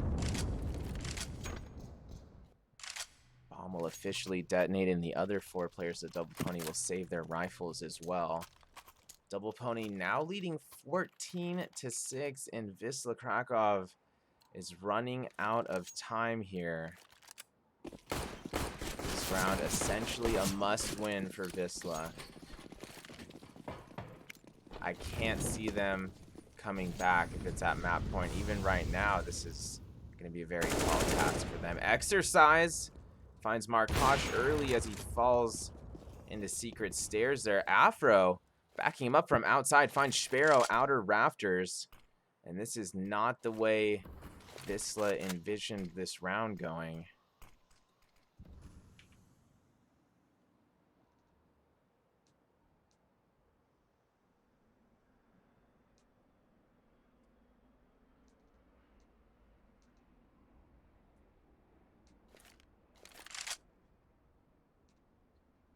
bomb will officially detonate, and the other 4 players of Double Pony will save their rifles as well. Double Pony now leading 14-6, and Vizsla Krakow is running out of time here. This round essentially a must-win for Vizsla. I can't see them coming back if it's at map point. Even right now, this is going to be a very tall task for them. Exercise finds Markosh early as he falls into secret stairs there. Afro backing him up from outside finds Sparrow outer rafters. And this is not the way Vizsla envisioned this round going.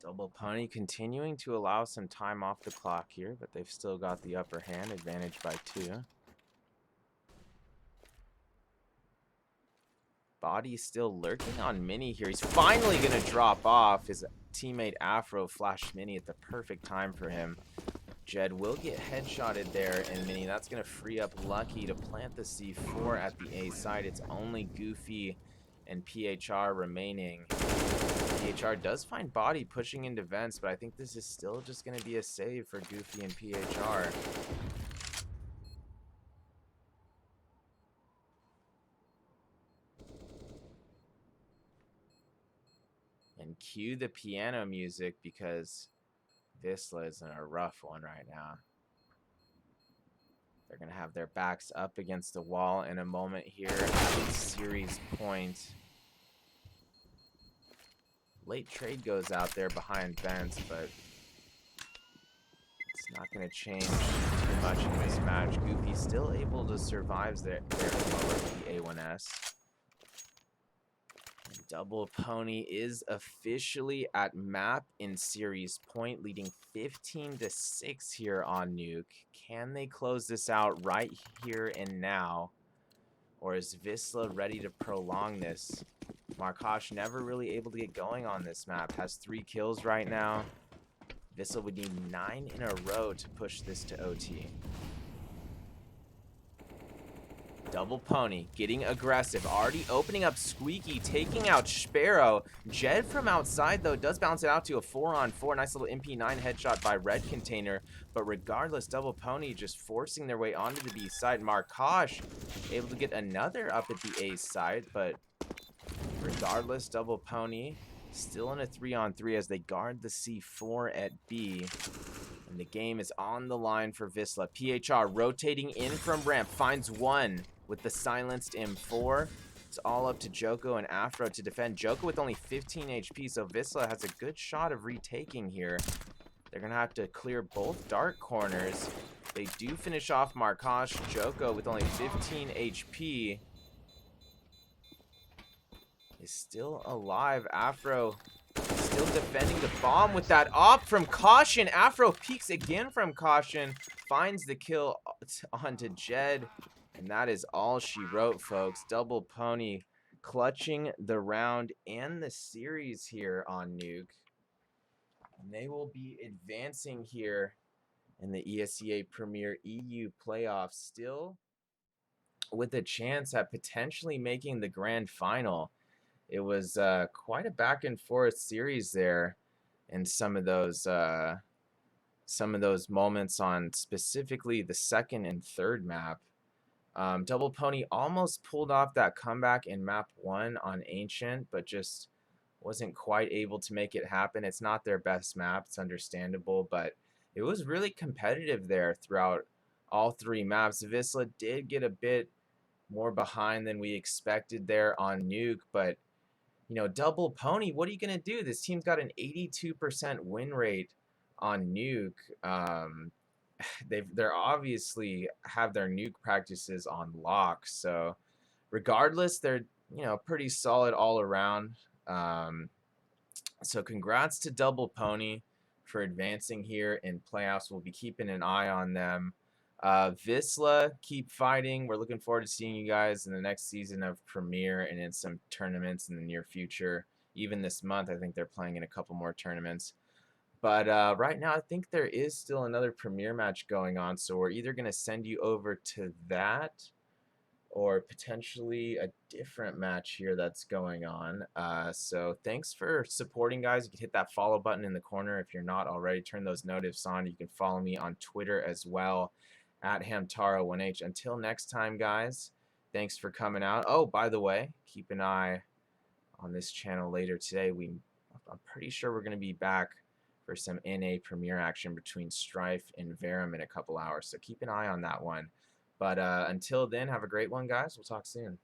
Double Pony continuing to allow some time off the clock here, but they've still got the upper hand, advantage by 2. Body still lurking on Mini here. He's finally going to drop off. His teammate Afro flashed Mini at the perfect time for him. Jed will get headshotted there, and Mini, that's going to free up Lucky to plant the C4 at the A side. It's only Goofy and PHR remaining. PHR does find Body pushing into vents, but I think this is still just going to be a save for Goofy and PHR. And cue the piano music because Vizsla is in a rough one right now. They're going to have their backs up against the wall in a moment here at series point. Late trade goes out there behind vents, but it's not going to change too much in this match. Goofy still able to survive there lower the A1S. And Double Pony is officially at map in series point, leading 15-6 here on Nuke. Can they close this out right here and now? Or is Vizsla ready to prolong this? Markosh never really able to get going on this map. Has 3 kills right now. Vizsla would need 9 in a row to push this to OT. Double Pony getting aggressive. Already opening up Squeaky, taking out Sparrow. Jed from outside, though, does bounce it out to a 4-on-4. Nice little MP9 headshot by Red Container. But regardless, Double Pony just forcing their way onto the B side. Markosh able to get another up at the A side, but regardless, Double Pony still in a 3-on-3 as they guard the C4 at B. And the game is on the line for Vizsla. PHR rotating in from ramp, finds one with the silenced M4. It's all up to Joko and Afro to defend. Joko with only 15 HP, so Vizsla has a good shot of retaking here. They're going to have to clear both dark corners. They do finish off Markosh. Joko with only 15 HP is still alive. Afro still defending the bomb with that op from Caution. Afro peeks again from Caution. Finds the kill onto Jed. And that is all she wrote, folks. Double Pony clutching the round and the series here on Nuke. And they will be advancing here in the ESEA Premier EU playoffs, still with a chance at potentially making the grand final. It was quite a back and forth series there, and some of those moments on specifically the second and third map. Double Pony almost pulled off that comeback in map 1 on Ancient, but just wasn't quite able to make it happen. It's not their best map, it's understandable, but it was really competitive there throughout all 3 maps. Visla did get a bit more behind than we expected there on Nuke, but you know, Double Pony, what are you going to do? This team's got an 82% win rate on Nuke. They're obviously have their Nuke practices on lock, so regardless, they're, you know, pretty solid all around. So congrats to Double Pony for advancing here in playoffs. We'll be keeping an eye on them. Visla, keep fighting. We're looking forward to seeing you guys in the next season of Premier and in some tournaments in the near future. Even this month, I think they're playing in a couple more tournaments. But right now, I think there is still another Premier match going on, so we're either going to send you over to that or potentially a different match here that's going on. So thanks for supporting, guys. You can hit that follow button in the corner if you're not already. Turn those notifs on. You can follow me on Twitter as well, at Hamtaro1H. Until next time, guys, thanks for coming out. Oh, by the way, keep an eye on this channel later today. I'm pretty sure we're going to be back for some NA Premier action between Strife and Verum in a couple hours, so keep an eye on that one. But until then, have a great one, guys. We'll talk soon.